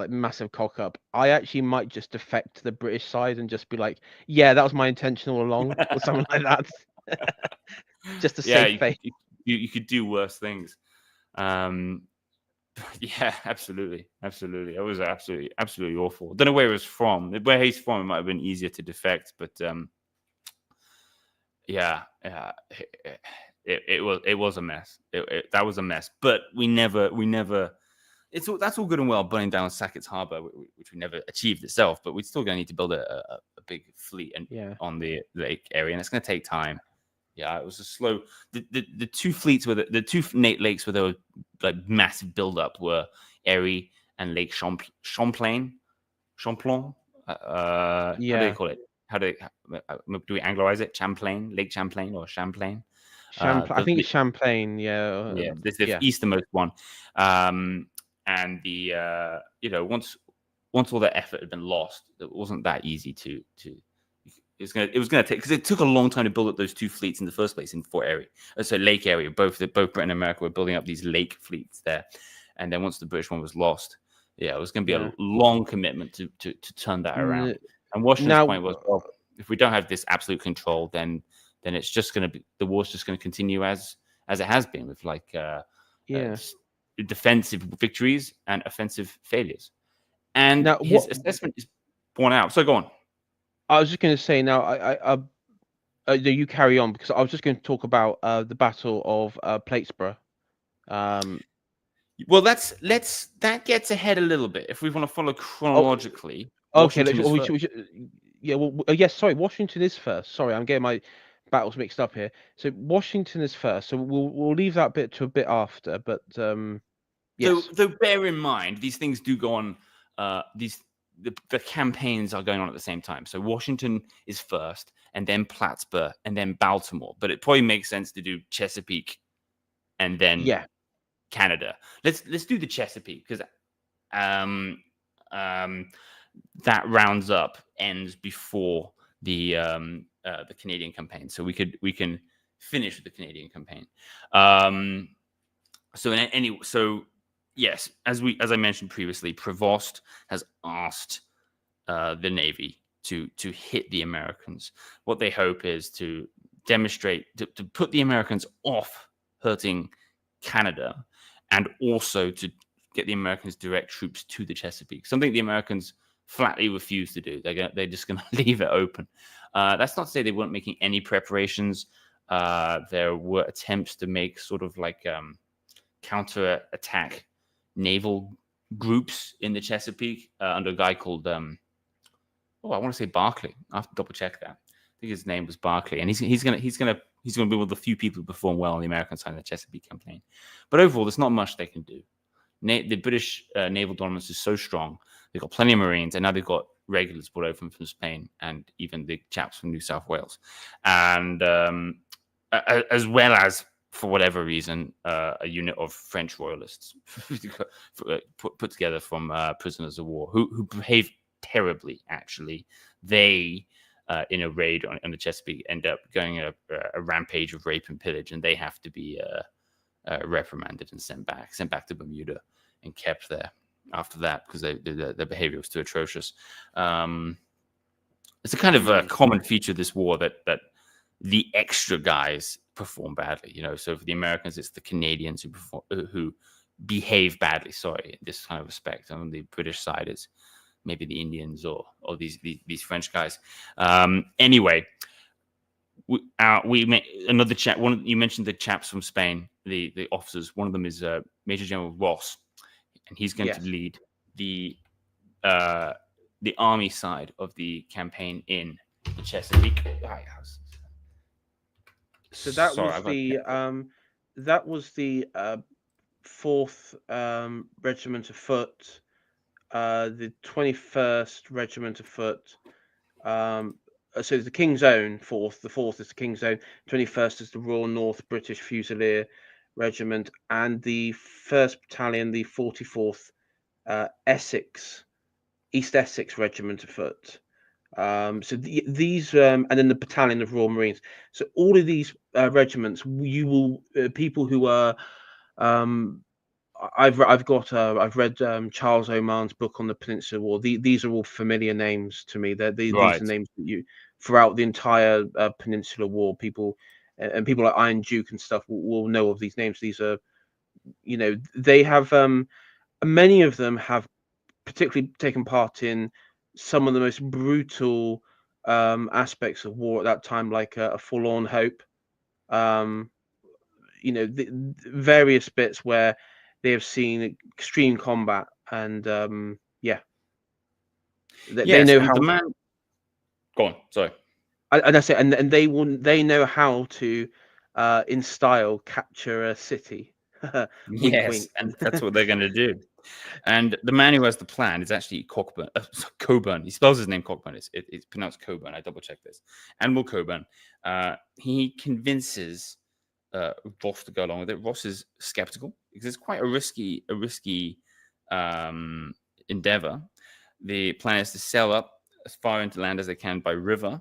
A: massive cock up, I actually might just defect to the British side and just be like, yeah, that was my intention all along, or something like that, just to
B: Yeah,
A: save face.
B: you could do worse things. Yeah, absolutely. It was absolutely awful. Don't know where it was from. Where he's from, it might have been easier to defect, but yeah, it was a mess. That was a mess. But we never. That's all good and well burning down Sackett's Harbor, which we never achieved itself. But we're still going to need to build a big fleet on the lake area, and it's going to take time. Yeah, it was a slow. The two fleets were the two lakes where there were like massive buildup were Erie and Lake Champlain. How do they call it? Do we anglerize it? Lake Champlain or Champlain?
A: I think it's Champlain. Yeah,
B: Yeah, this is the easternmost one. And the once all that effort had been lost, it wasn't that easy to. It was gonna take, because it took a long time to build up those two fleets in the first place in Fort Erie, so Lake Erie. Both Britain and America were building up these lake fleets there, and then once the British one was lost, it was going to be a long commitment to turn that around. And Washington's point was, well, if we don't have this absolute control, then it's just going to be, the war's just going to continue as it has been, with like defensive victories and offensive failures. And his assessment is borne out. So go on.
A: I was just going to say now, you carry on, because I was just going to talk about the Battle of Platesboro.
B: Well, that gets ahead a little bit if we want to follow chronologically.
A: Okay, yes. Sorry, Washington is first. Sorry, I'm getting my battles mixed up here. So Washington is first. So we'll leave that bit to a bit after. But yes.
B: So bear in mind, these things do go on. The campaigns are going on at the same time. So Washington is first, and then Plattsburgh, and then Baltimore. But it probably makes sense to do Chesapeake, and then Canada. Let's do the Chesapeake, because that rounds up, ends before the Canadian campaign. So we can finish with the Canadian campaign. So yes, as I mentioned previously, Prevost has asked the Navy to hit the Americans. What they hope is to demonstrate, to put the Americans off hurting Canada, and also to get the Americans direct troops to the Chesapeake. Something the Americans flatly refuse to do. They're just going to leave it open. That's not to say they weren't making any preparations. There were attempts to make sort of like counter-attack naval groups in the Chesapeake under a guy called I want to say Barclay. I have to double check that. think his name was Barclay, and he's gonna be one of the few people who perform well on the American side of the Chesapeake campaign. But overall, there's not much they can do. The British naval dominance is so strong. They've got plenty of Marines, and now they've got regulars brought over from Spain and even the chaps from New South Wales, and as well as, for whatever reason, a unit of French royalists put together from prisoners of war who behave terribly. Actually, they in a raid on the Chesapeake end up going a rampage of rape and pillage, and they have to be reprimanded and sent back to Bermuda and kept there after that because their behavior was too atrocious. It's a kind of a common feature of this war that the extra guys perform badly. So for the Americans, it's the Canadians who behave badly. Sorry, in this kind of respect. On the British side, it's maybe the Indians or these French guys. Anyway, we met another chap. You mentioned the chaps from Spain, the officers. One of them is Major General Ross, and he's going to lead the army side of the campaign in the Chesapeake.
A: So that was the 4th Regiment of Foot, the 21st Regiment of Foot. So the King's Own 4th. The 4th is the King's Own. 21st is the Royal North British Fusilier Regiment, and the 1st Battalion, the 44th East Essex Regiment of Foot. So these, and then the Battalion of Royal Marines. So all of these regiments, you will people who are. I've read Charles Oman's book on the Peninsular War. These are all familiar names to me. These are names that you throughout the entire Peninsular War. People and people like Iron Duke and stuff will know of these names. These are, they have many of them have particularly taken part in some of the most brutal aspects of war at that time, like a Forlorn Hope. The various bits where they have seen extreme combat, and they know how.
B: Go on, sorry.
A: And that's it, and they know how to, in style, capture a city. Wink,
B: yes,
A: wink.
B: And that's what they're going to do. And the man who has the plan is actually Coburn. He spells his name Cockburn. It's pronounced Coburn. I double checked this. Admiral Coburn. He convinces Ross to go along with it. Ross is skeptical because it's quite a risky endeavor. The plan is to sail up as far into land as they can by river,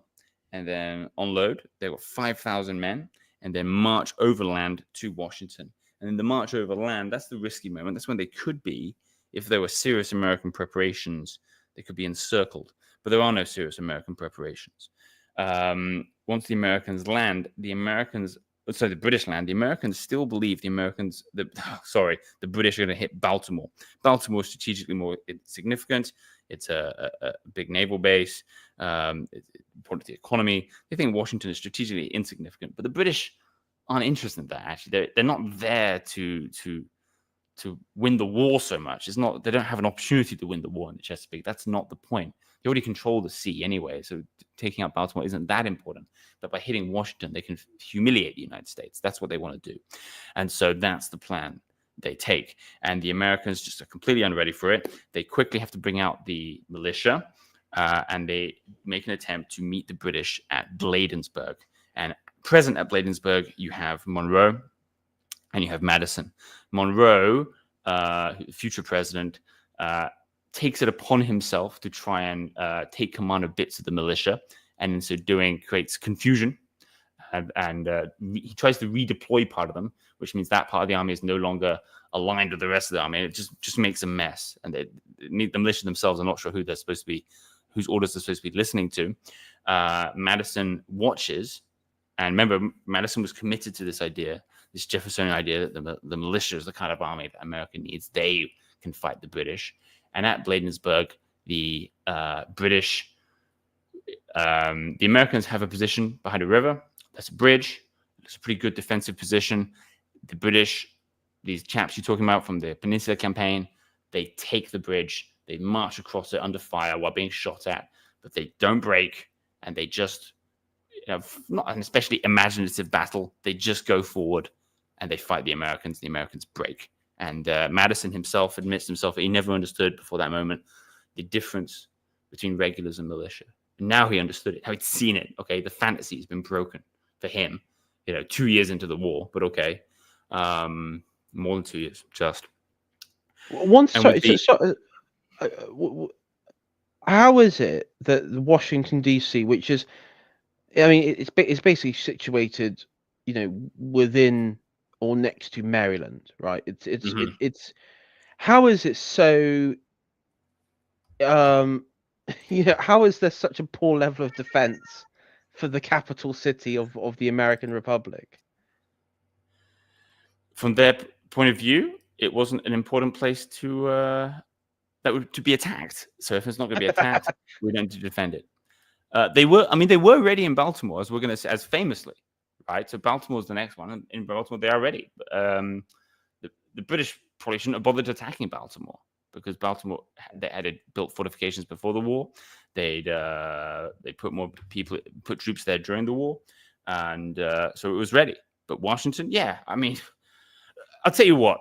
B: and then unload. They got 5,000 men, and then march overland to Washington. And in the march overland, that's the risky moment. That's when they could be, if there were serious American preparations, they could be encircled. But there are no serious American preparations. Once the Americans land, the British land, the Americans still believe the British are going to hit Baltimore. Baltimore is strategically more significant. It's a big naval base. It's important to the economy. They think Washington is strategically insignificant, but the British aren't interested in that. Actually, they're not there to win the war so much. It's not. They don't have an opportunity to win the war in the Chesapeake. That's not the point. They already control the sea anyway, so taking out Baltimore isn't that important. But by hitting Washington, they can humiliate the United States. That's what they want to do, and so that's the plan they take. And the Americans just are completely unready for it. They quickly have to bring out the militia, and they make an attempt to meet the British at Bladensburg. And present at Bladensburg, you have Monroe and you have Madison. Monroe, future president, takes it upon himself to try and take command of bits of the militia, and in so doing creates confusion. And he tries to redeploy part of them, which means that part of the army is no longer aligned with the rest of the army. It just makes a mess. And the militia themselves are not sure who they're supposed to be, whose orders they're supposed to be listening to. Madison watches. And remember, Madison was committed to this idea, this Jeffersonian idea that the militia is the kind of army that America needs. They can fight the British. And at Bladensburg, the Americans have a position behind a river. That's a bridge. It's a pretty good defensive position. The British, these chaps you're talking about from the Peninsula campaign, they take the bridge. They march across it under fire while being shot at, but they don't break, and they just not an especially imaginative battle. They just go forward and they fight the Americans. The Americans break. And Madison himself admits himself that he never understood before that moment the difference between regulars and militia. And now he understood it. Now he'd seen it. Okay, the fantasy has been broken for him. 2 years into the war, but okay, more than 2 years, just.
A: Once,
B: And with
A: sorry,
B: the
A: how is it that Washington D.C., which is, I mean, it's basically situated, within or next to Maryland, right?
B: Mhm.
A: It's how is it so, um, how is there such a poor level of defense for the capital city of the American Republic?
B: From their point of view, it wasn't an important place to be attacked. So if it's not going to be attacked, we don't need to defend it. They were ready in Baltimore, as we're going to say, as famously, right? So Baltimore's the next one, and in Baltimore they are ready. The British probably shouldn't have bothered attacking Baltimore because Baltimore they had built fortifications before the war. They put troops there during the war, and so it was ready. But Washington, yeah, I mean, I'll tell you what.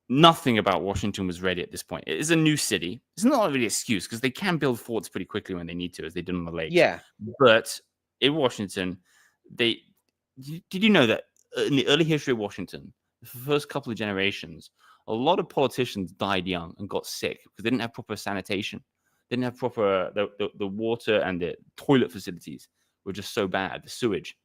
B: Nothing about Washington was ready at this point. It is a new city. It's not really an excuse because they can build forts pretty quickly when they need to, as they did on the lakes.
A: Yeah,
B: But in Washington, did you know that in the early history of Washington, the first couple of generations, a lot of politicians died young and got sick because they didn't have proper sanitation. They didn't have proper the water and the toilet facilities were just so bad, the sewage,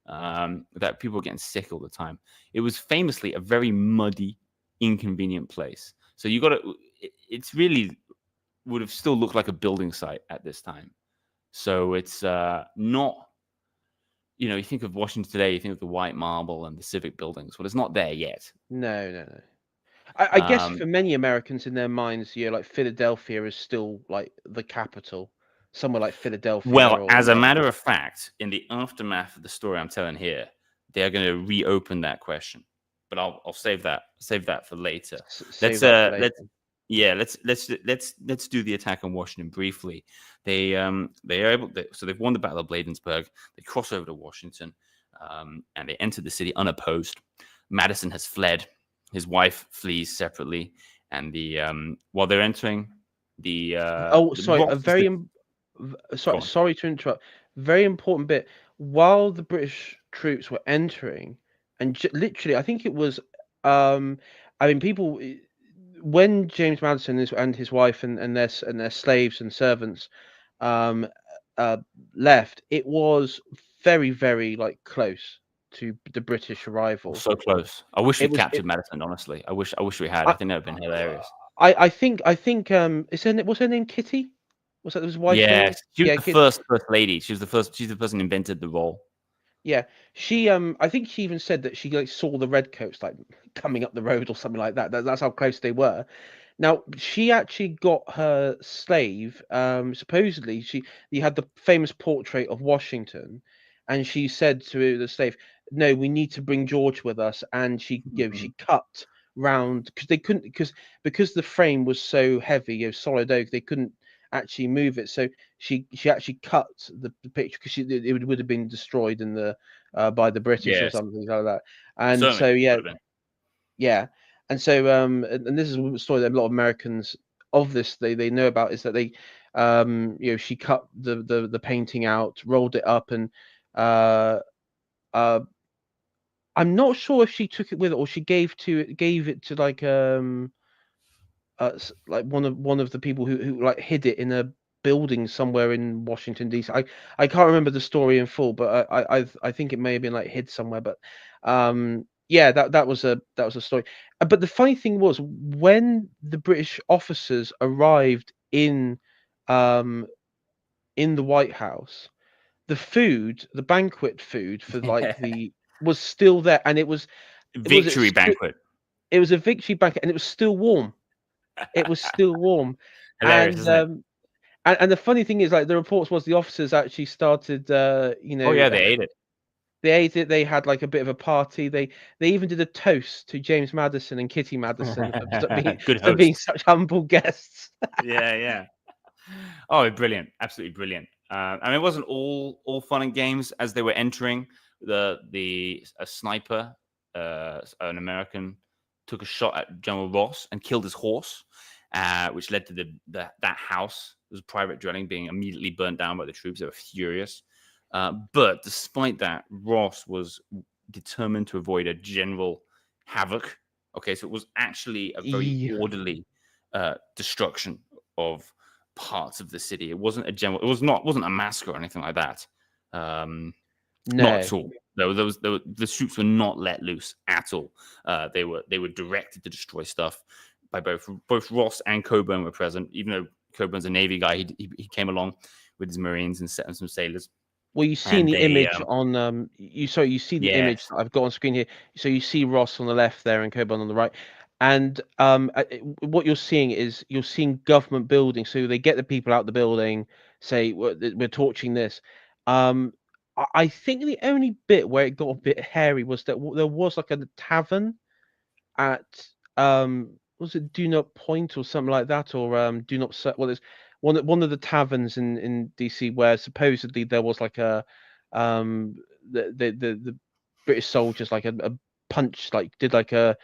B: that people were getting sick all the time. It was famously a very muddy, inconvenient place. So it's really would have still looked like a building site at this time. So it's not, you think of Washington today, you think of the white marble and the civic buildings. Well, it's not there yet.
A: no. I guess
B: Um,
A: for many Americans in their minds, like Philadelphia is still like the capital, somewhere like Philadelphia
B: well,
A: or
B: as a matter of fact, in the aftermath of the story I'm telling here, they're going to reopen that question. But I'll save that for later.
A: save
B: Let's
A: that for
B: let's
A: later.
B: Yeah, let's do the attack on Washington briefly. They are so they've won the Battle of Bladensburg. They cross over to Washington, and they enter the city unopposed. Madison has fled. His wife flees separately, and while they're entering
A: Oh,
B: the
A: sorry,
B: rocks. Go on.
A: sorry to interrupt. Very important bit. While the British troops were entering, and literally, I think it was, um, I mean, when James Madison and his wife and their slaves and servants, um, uh, left, it was very, very like close to the British arrival.
B: So close. I wish we
A: It was
B: captured Madison. Honestly, I wish we had. I
A: I
B: think that would have been hilarious.
A: I think was her name Kitty? Was that his wife's name?
B: Yes, she was
A: Yeah,
B: the
A: Kitty.
B: first lady. She was the first. She's the person who invented the role.
A: Yeah, I think she even said that she like saw the redcoats like coming up the road or something like that. That's how close they were. Now she actually got her slave. Supposedly you had the famous portrait of Washington, and she said to the slave, "No, we need to bring George with us." And she
B: Mhm.
A: cut round because they couldn't because the frame was so heavy, solid oak. They couldn't actually move it. So she actually cut the picture because it would have been destroyed in the by the British or
B: Yes,
A: something like that. And
B: certainly
A: so
B: would
A: yeah,
B: have been.
A: yeah, and so and this is a story that a lot of Americans of this they know about is that she cut the painting out, rolled it up, and uh uh I'm not sure if she took it with her or she gave it to like one of the people who like hid it in a building somewhere in Washington D.C. I can't remember the story in full, but I think it may have been like hid somewhere. But yeah, that was a story. But the funny thing was when the British officers arrived um in the White House, the banquet food for like the was still there, and
B: Victory banquet.
A: it was a victory banquet, and it was still warm. It was still warm,
B: Hilarious,
A: and
B: isn't it?
A: and the funny thing is, like the reports was the officers actually started,
B: Oh yeah, they ate it.
A: they ate it. They had like a bit of a party. They even did a toast to James Madison and Kitty Madison
B: Good
A: for being
B: hosts.
A: such humble guests.
B: Yeah, yeah. Oh, brilliant! Absolutely brilliant. It wasn't all fun and games as they were entering. A sniper, an American, took a shot at General Ross and killed his horse, which led to that house. It was a private dwelling being immediately burnt down by the troops. They were furious. But despite that, Ross was determined to avoid a general havoc. Okay, so it was actually a very
A: Yeah.
B: orderly destruction of parts of the city. It wasn't a general. It wasn't a massacre or anything like that. Not
A: No.
B: at all. The troops were not let loose at all. They were directed to destroy stuff by both Ross and Coburn were present. Even though Coburn's a Navy guy, he came along with his Marines and set on some sailors.
A: Well, you see in
B: And
A: the
B: they,
A: image on you see the image
B: yes,
A: that I've got on screen here. So you see Ross on the left there and Coburn on the right, and what you're seeing is you're seeing government buildings. So they get the people out the building, say we're torching this. I think the only bit where it got a bit hairy was that there was like a tavern at was it Do Not Point or something like that, or Do Not Well, there's one of the taverns in DC where supposedly there was like a the British soldiers like a punch, like did like a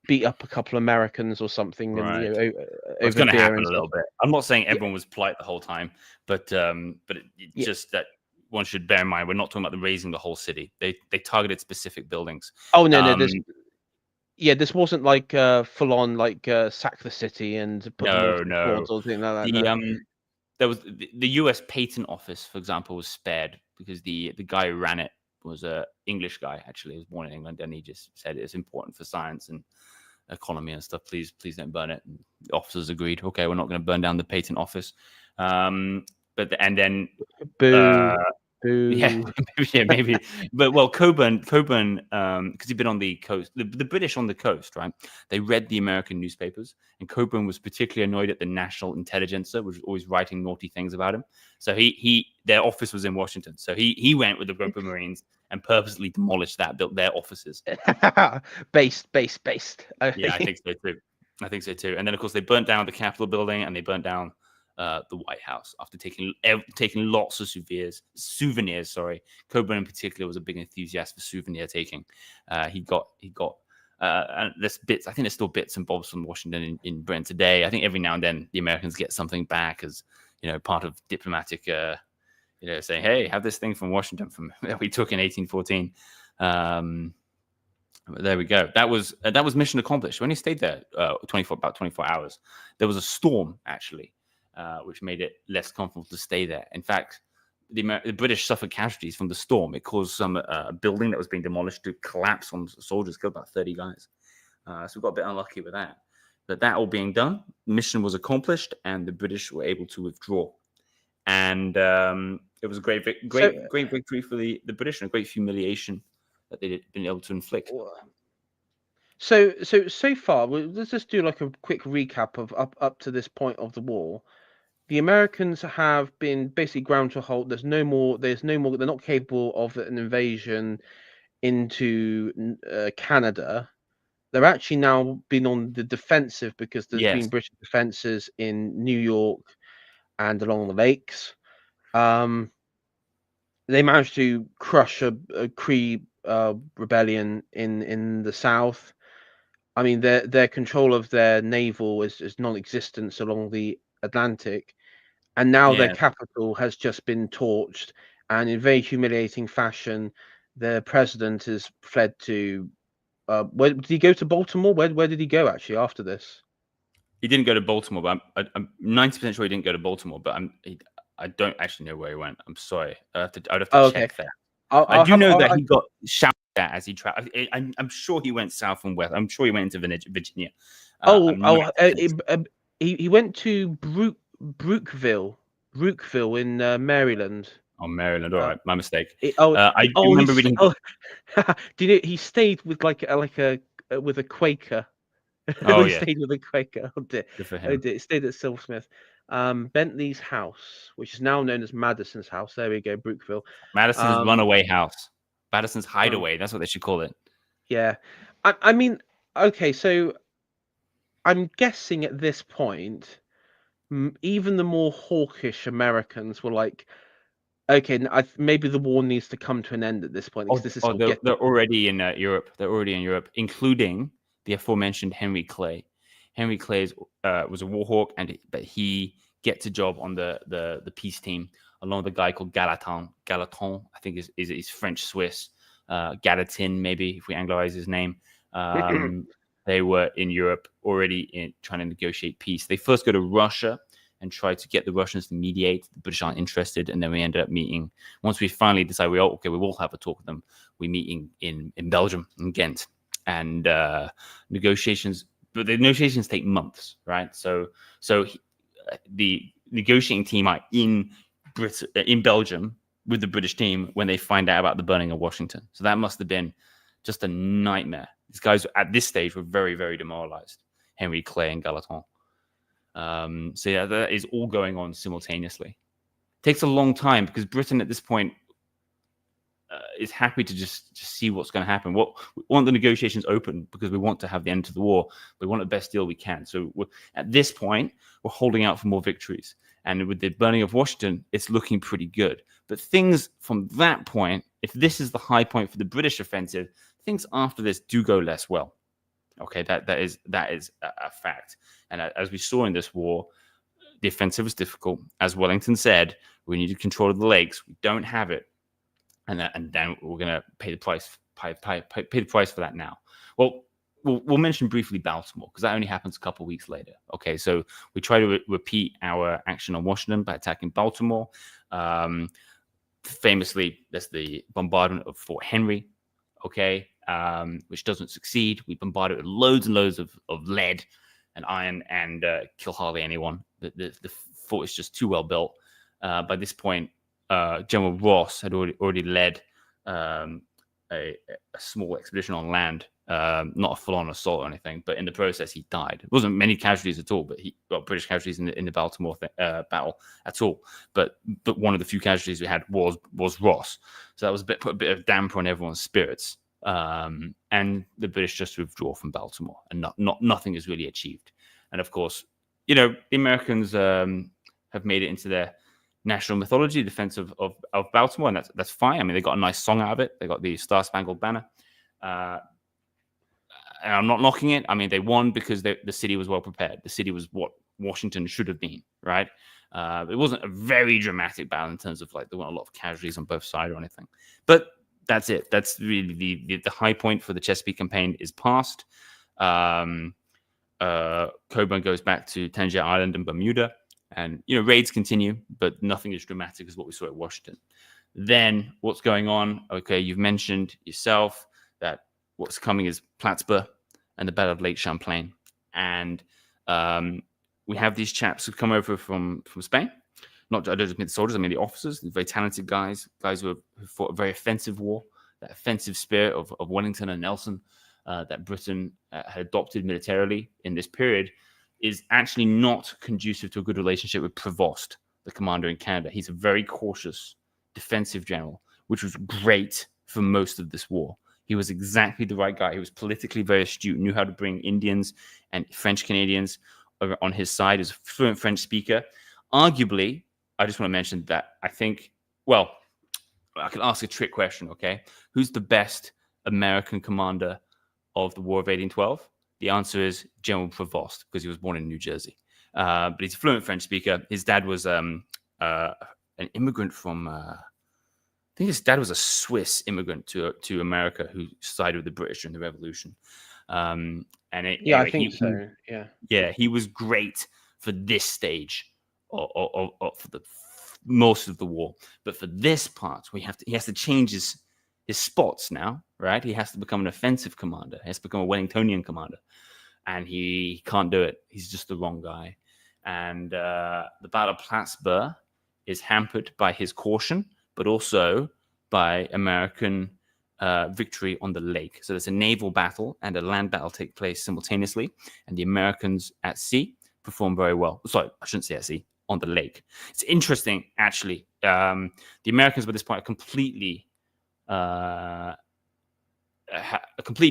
A: beat up a couple of Americans or something, and
B: right. Well, it's
A: over
B: going to
A: beer
B: happen
A: and
B: a
A: stuff.
B: little bit. I'm not saying
A: Yeah,
B: everyone was polite the whole time, but
A: yeah.
B: just that one should bear in mind we're not talking about the raising the whole city. They targeted specific buildings.
A: Oh no, no,
B: Um,
A: this wasn't like full on like sack the city and put them all
B: no,
A: to the swords
B: no.
A: or anything like that.
B: The
A: No.
B: there was the U.S. Patent Office, for example, was spared because the guy who ran it was a English guy. Actually, he was born in England, and he just said it's important for science and economy and stuff. Please don't burn it. And the officers agreed. Okay, we're not going to burn down the patent office. And then uh,
A: Boo,
B: yeah,
A: boo.
B: yeah, maybe. But well, Coburn, because he'd been on the coast, the British on the coast, right? They read the American newspapers, and Coburn was particularly annoyed at the National Intelligencer, which was always writing naughty things about him. So their office was in Washington, so he went with a group of Marines and purposely demolished that, built their offices.
A: Based.
B: Yeah, I think so too. I think so too. And then, of course, they burnt down the Capitol building and they burnt down the White House after taking lots of souvenirs. Sorry, Coburn in particular was a big enthusiast for souvenir taking. He got and there's bits. I think there's still bits and bobs from Washington in Britain today. I think every now and then the Americans get something back as part of diplomatic. Saying, hey, have this thing from Washington that we took in 1814. But there we go. That was mission accomplished. When he stayed there about 24 hours, there was a storm actually, which made it less comfortable to stay there. In fact, the British suffered casualties from the storm. It caused some building that was being demolished to collapse on soldiers, killed about 30 guys. So we got a bit unlucky with that. But that all being done, mission was accomplished, and the British were able to withdraw. And it was a great
A: So,
B: victory for the British, and a great humiliation that they'd been able to inflict.
A: so far, let's just do like a quick recap of up to this point of the war. The Americans have been basically ground to a halt. There's no more. There's no more. They're not capable of an invasion into Canada. They're actually now been on the defensive because there's
B: Yes,
A: been British defenses in New York and along the lakes. Um, they managed to crush a Cree rebellion in the south. I mean, their control of their naval is non-existent along the Atlantic, and now their
B: yeah.
A: capital has just been torched. And in very humiliating fashion, their president has fled to. Where did he go to Baltimore? Where did he go actually after this?
B: He didn't go to Baltimore, but I'm 90% sure he didn't go to Baltimore. But I don't actually know where he went. I'm sorry. I'd have to
A: Oh, okay.
B: check that. I do know that he got shouted at as he traveled. I'm sure he went south and west. I'm sure he went into Virginia.
A: Oh,
B: I'm
A: oh,
B: 90% sure.
A: he went to Brookville in Maryland.
B: Oh, Maryland. All
A: Uh,
B: right, my mistake.
A: it, oh,
B: I do
A: oh,
B: remember
A: he's
B: reading.
A: oh, do you know he stayed with like a with a Quaker.
B: Oh
A: He
B: yeah,
A: stayed with a Quaker. Oh dear,
B: good for
A: oh
B: him.
A: dear. He stayed at Silversmith. Bentley's house, which is now known as Madison's house. There we go, Brookville.
B: Madison's
A: Um,
B: runaway house. Madison's
A: um,
B: hideaway. That's what they should call it.
A: yeah. I mean, okay, so I'm guessing at this point even the more hawkish Americans were like, okay, maybe the war needs to come to an end at this point because this is all
B: They're,
A: getting.
B: they're already in Europe. They're already in Europe, including the aforementioned Henry Clay. Henry Clay was a war hawk, but he gets a job on the peace team along with a guy called Galaton. Galaton, I think, is French Swiss. Galatin, maybe if we anglicize his name. They were in Europe already trying to negotiate peace. They first go to Russia and try to get the Russians to mediate. The British aren't interested, and then we ended up meeting. Once we finally decide we will have a talk with them, we meet in Belgium, in Ghent, and negotiations. But the negotiations take months, right? So the negotiating team are in Belgium with the British team when they find out about the burning of Washington. So that must have been just a nightmare. These guys at this stage were very, very demoralized. Henry Clay and Galaton. So yeah, that is all going on simultaneously. It takes a long time because Britain at this point is happy to just see what's going to happen. We want the negotiations open because we want to have the end to the war. We want the best deal we can. So at this point, we're holding out for more victories. And with the burning of Washington, it's looking pretty good. But things from that point, if this is the high point for the British offensive, things after this do go less well. Okay, that is a fact. And as we saw in this war, the offensive was difficult. As Wellington said, we needed control of the lakes. We don't have it, and then we're going to pay the price. Pay the price for that now. Well, we'll mention briefly Baltimore because that only happens a couple of weeks later. Okay, so we try to repeat our action on Washington by attacking Baltimore. Famously, there's the bombardment of Fort Henry. Okay, which doesn't succeed. We bombard it with loads and loads of lead and iron and kill hardly anyone. The fort is just too well built. By this point, General Ross had already led a small expedition on land, not a full-on assault or anything, but in the process, he died. It wasn't many casualties at all, but he got British casualties in the Baltimore battle at all. But one of the few casualties we had was Ross. So that was put a bit of damper on everyone's spirits. And the British just withdraw from Baltimore, and nothing is really achieved. And of course, the Americans have made it into their national mythology, defense of Baltimore, and that's fine. I mean, they got a nice song out of it. They got the Star Spangled Banner. And I'm not knocking it. I mean, they won because the city was well prepared. The city was what Washington should have been, right? It wasn't a very dramatic battle in terms of there weren't a lot of casualties on both sides or anything. But that's it. That's really the high point for the Chesapeake campaign is past. Coburn goes back to Tangier Island and Bermuda. And, raids continue, but nothing as dramatic as what we saw at Washington. Then what's going on? Okay, you've mentioned yourself that what's coming is Plattsburgh and the Battle of Lake Champlain. And we have these chaps who come over from Spain. I don't just mean the soldiers, I mean the officers, the very talented guys who fought a very offensive war, that offensive spirit of Wellington and Nelson that Britain had adopted militarily in this period is actually not conducive to a good relationship with Prevost, the commander in Canada. He's a very cautious defensive general, which was great for most of this war. He was exactly the right guy. He was politically very astute, knew how to bring Indians and French Canadians over on his side as a fluent French speaker. Arguably, I just want to mention that I think, well, I can ask a trick question, okay? Who's the best American commander of the War of 1812? The answer is General Prevost, because he was born in New Jersey. But he's a fluent French speaker. His dad was an immigrant from, I think his dad was a Swiss immigrant to America who sided with the British during the Revolution.
A: I think so.
B: Yeah, he was great for this stage or for the most of the war. But for this part, he has to change his spots now, right? He has to become an offensive commander. He has to become a Wellingtonian commander. And he can't do it. He's just the wrong guy. And the Battle of Plattsburgh is hampered by his caution, but also by American victory on the lake. So there's a naval battle and a land battle take place simultaneously. And the Americans at sea perform very well. Sorry, I shouldn't say at sea, on the lake. It's interesting, actually. The Americans by this point are completely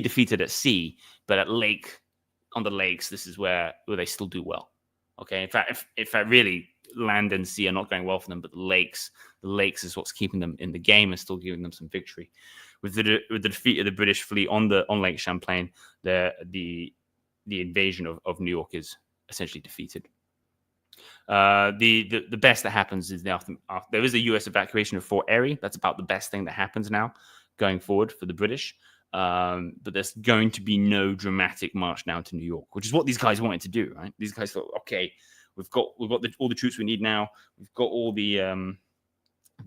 B: defeated at sea, but on the lakes, this is where they still do well. Okay, in fact, really, land and sea are not going well for them, but the lakes is what's keeping them in the game and still giving them some victory. With the defeat of the British fleet on Lake Champlain, the invasion of New York is essentially defeated. The best that happens is there is a U.S. evacuation of Fort Erie. That's about the best thing that happens now going forward for the British. But there's going to be no dramatic march down to New York, which is what these guys wanted to do, right? These guys thought, okay, we've got all the troops we need now. We've got all the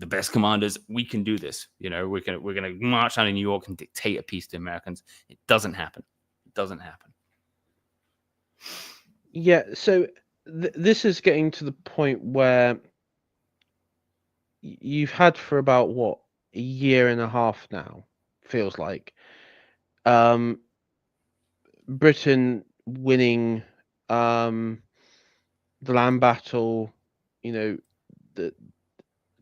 B: best commanders. We can do this. You know, we're gonna march down to New York and dictate a peace to Americans. It doesn't happen. It doesn't happen.
A: Yeah, so this is getting to the point where you've had for about what, a year and a half now, feels like. Britain winning the land battle, you know, the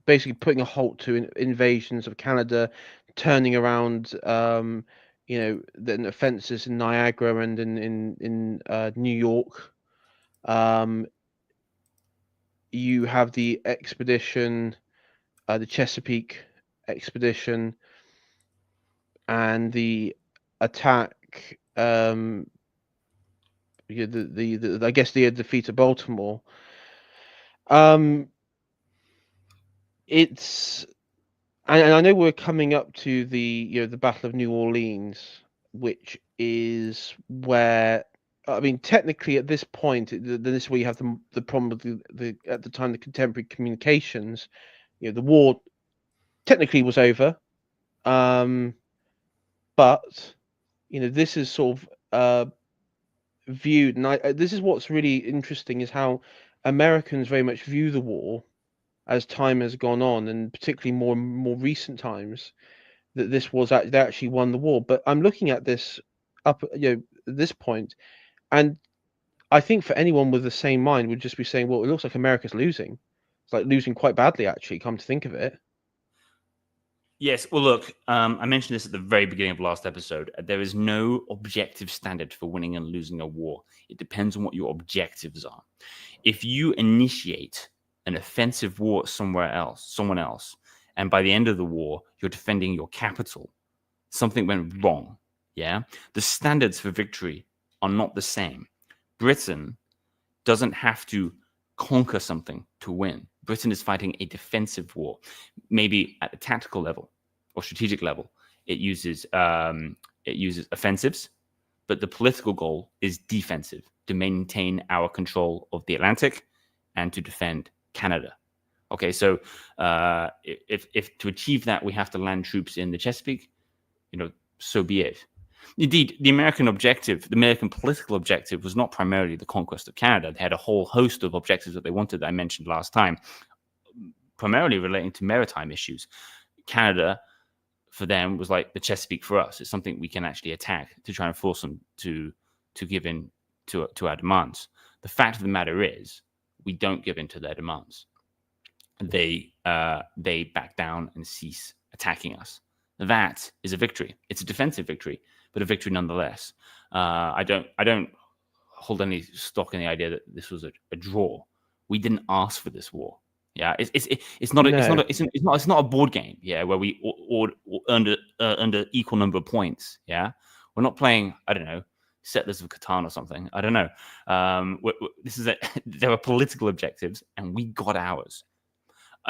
A: basically putting a halt to invasions of Canada, turning around, the offences in Niagara and in New York. You have the expedition, the Chesapeake expedition, and the attack. The I guess the defeat of Baltimore. It's and I know we're coming up to the Battle of New Orleans, which is where, I mean, technically at this point, this is where you have the problem with the at the time the contemporary communications. The war technically was over, but this is sort of viewed, and this is what's really interesting is how Americans very much view the war as time has gone on, and particularly more recent times, that they actually won the war. But I'm looking at this at this point, and I think for anyone with the same mind would just be saying, well, it looks like America's losing. It's like losing quite badly, actually. Come to think of it.
B: Yes. Well, look, I mentioned this at the very beginning of last episode. There is no objective standard for winning and losing a war. It depends on what your objectives are. If you initiate an offensive war someone else, and by the end of the war, you're defending your capital, something went wrong. Yeah. The standards for victory are not the same. Britain doesn't have to conquer something to win. Britain is fighting a defensive war. Maybe at the tactical level or strategic level, it uses offensives, but the political goal is defensive, to maintain our control of the Atlantic and to defend Canada. Okay, so if to achieve that we have to land troops in the Chesapeake, so be it. Indeed, the American political objective was not primarily the conquest of Canada. They had a whole host of objectives that they wanted that I mentioned last time, primarily relating to maritime issues. Canada, for them, was like the Chesapeake for us. It's something we can actually attack to try and force them to give in to our demands. The fact of the matter is, we don't give in to their demands. They back down and cease attacking us. That is a victory. It's a defensive victory, but a victory nonetheless. I don't hold any stock in the idea that this was a draw. We didn't ask for this war. Yeah, it's not a board game. Yeah, where we earned an equal number of points. Yeah, we're not playing, I don't know, Settlers of Catan or something. I don't know. There were political objectives, and we got ours.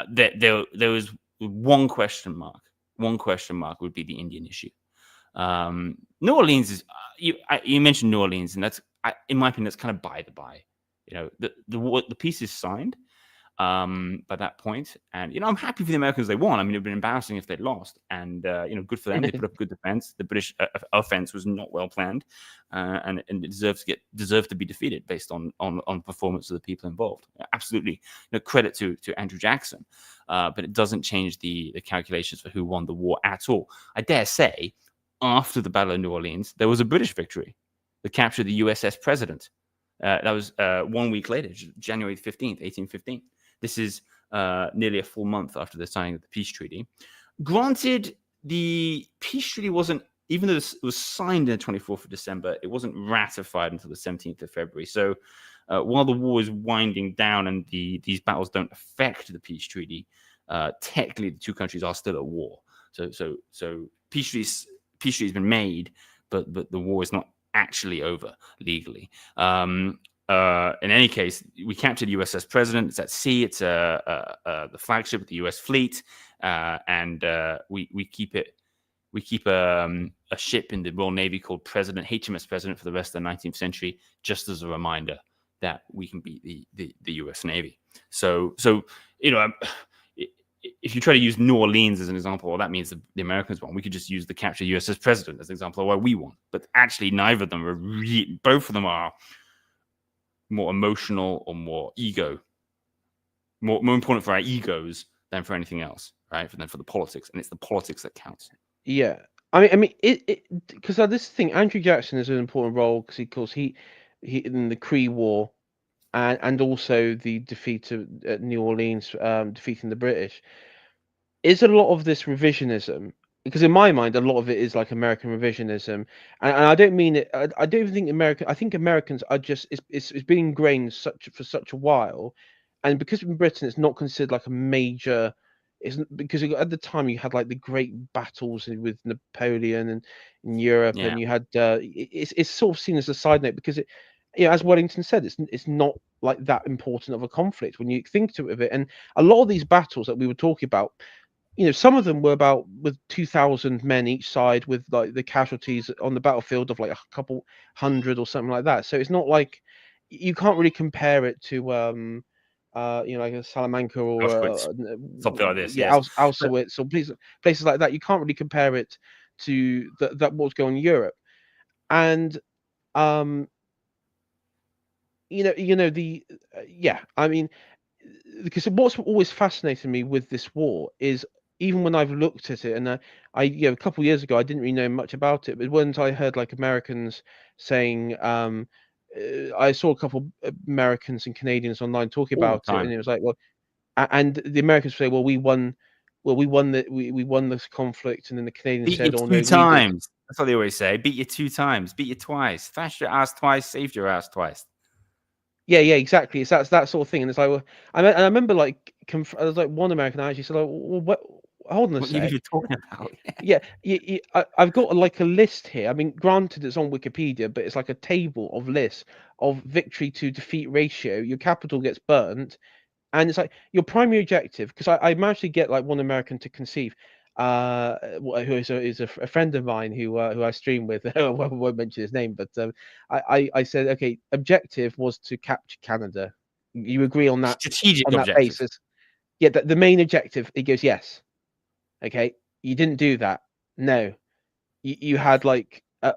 B: There was one question mark. One question mark would be the Indian issue. New Orleans is you mentioned New Orleans, and that's, in my opinion, that's kind of by the by. The peace is signed by that point, and I'm happy for the Americans they won. I mean, it'd been embarrassing if they'd lost, and good for them. They put up good defense. The British offense was not well planned, and it deserved to be defeated based on performance of the people involved. Absolutely, credit to Andrew Jackson, but it doesn't change the calculations for who won the war at all. I dare say, after the Battle of New Orleans, there was a British victory, the capture of the USS President. That was 1 week later, January 15th, 1815. This is nearly a full month after the signing of the peace treaty. Granted, the peace treaty wasn't, even though it was signed on the 24th of December, it wasn't ratified until the 17th of February. So while the war is winding down and these battles don't affect the peace treaty, technically the two countries are still at war. So peace treaty has been made, but the war is not actually over legally. In any case, we captured the USS President. It's at sea. It's the flagship of the US fleet, and we keep it. We keep a ship in the Royal Navy called President, HMS President, for the rest of the 19th century, just as a reminder that we can beat the US Navy. So if you try to use New Orleans as an example, well, that means the Americans won. We could just use the captured USS President as an example of why we won. But actually, neither of them are both of them are more emotional or more important for our egos than for anything else, right? Than for the politics, and it's the politics that counts.
A: Yeah, I mean, it because this thing, Andrew Jackson has an important role because he in the Cree War and also the defeat of New Orleans, defeating the British. Is a lot of this revisionism? Because in my mind, a lot of it is like American revisionism, and I don't mean it. I don't even think American. I think Americans are just it's been ingrained for such a while, and because in Britain it's not considered like a major. Isn't because at the time you had like the great battles with Napoleon and in Europe,
B: Yeah,
A: and you had it's sort of seen as a side note because as Wellington said, it's not like that important of a conflict when you think of it, and a lot of these battles that we were talking about, some of them were about with 2,000 men each side, with like the casualties on the battlefield of like a couple hundred or something like that. So it's not like you can't really compare it to like a Salamanca or
B: Auschwitz, something like this. Yes, but
A: Auschwitz or places like that. You can't really compare it to that what's going on in Europe. And um the yeah, I mean, because what's always fascinated me with this war is even when I've looked at it, and a couple of years ago I didn't really know much about it, but once I heard like Americans saying, I saw a couple of Americans and Canadians online talking
B: all the
A: about it,
B: time.
A: and it was like, well, and the Americans say, well, we won this conflict, and then the Canadians
B: Beat you
A: said, oh
B: two
A: no, we did.
B: times. That's what they always say. Beat you two times. Beat you twice. Thrashed your ass twice. Saved your ass twice.
A: Yeah, exactly. It's that sort of thing, and it's like, well, I remember like I was like one American actually said, like, well, what? Hold on a
B: What are you
A: sec.
B: even talking about?
A: Yeah, I've got like a list here. I mean, granted, it's on Wikipedia, but it's like a table of lists of victory to defeat ratio. Your capital gets burnt, and it's like your primary objective. Because I managed to get like one American to conceive, who is a friend of mine who I stream with. I won't mention his name, but I said, okay, objective was to capture Canada. You agree
B: Strategic
A: on that
B: objective.
A: basis? Yeah, the main objective. He goes, yes. Okay, you didn't do that. No, you had like a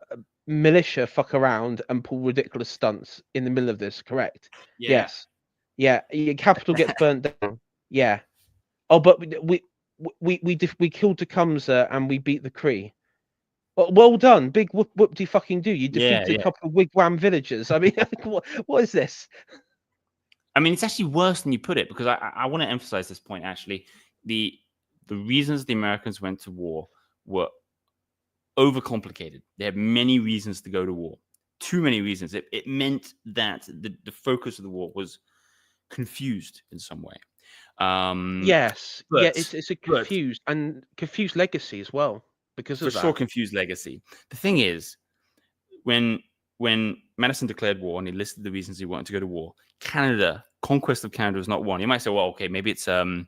A: militia fuck around and pull ridiculous stunts in the middle of this. Correct?
B: Yeah.
A: Yes. Yeah. Your capital gets burnt down. Yeah. Oh, but we killed Tecumseh and we beat the Cree. Well done, big whoop de fucking do. You
B: Yeah,
A: defeated a
B: yeah.
A: couple of wigwam villagers. I mean, what is this?
B: I mean, it's actually worse than you put it because I want to emphasize this point. Actually, the reasons the Americans went to war were overcomplicated. They had many reasons to go to war. Too many reasons. It meant that the focus of the war was confused in some way.
A: Yes, yeah,
B: But
A: it's a
B: but
A: confused legacy as well because
B: for
A: of
B: sure,
A: that.
B: confused legacy. The thing is, when Madison declared war and he listed the reasons he wanted to go to war, conquest of Canada was not one. You might say, well, okay, maybe it's an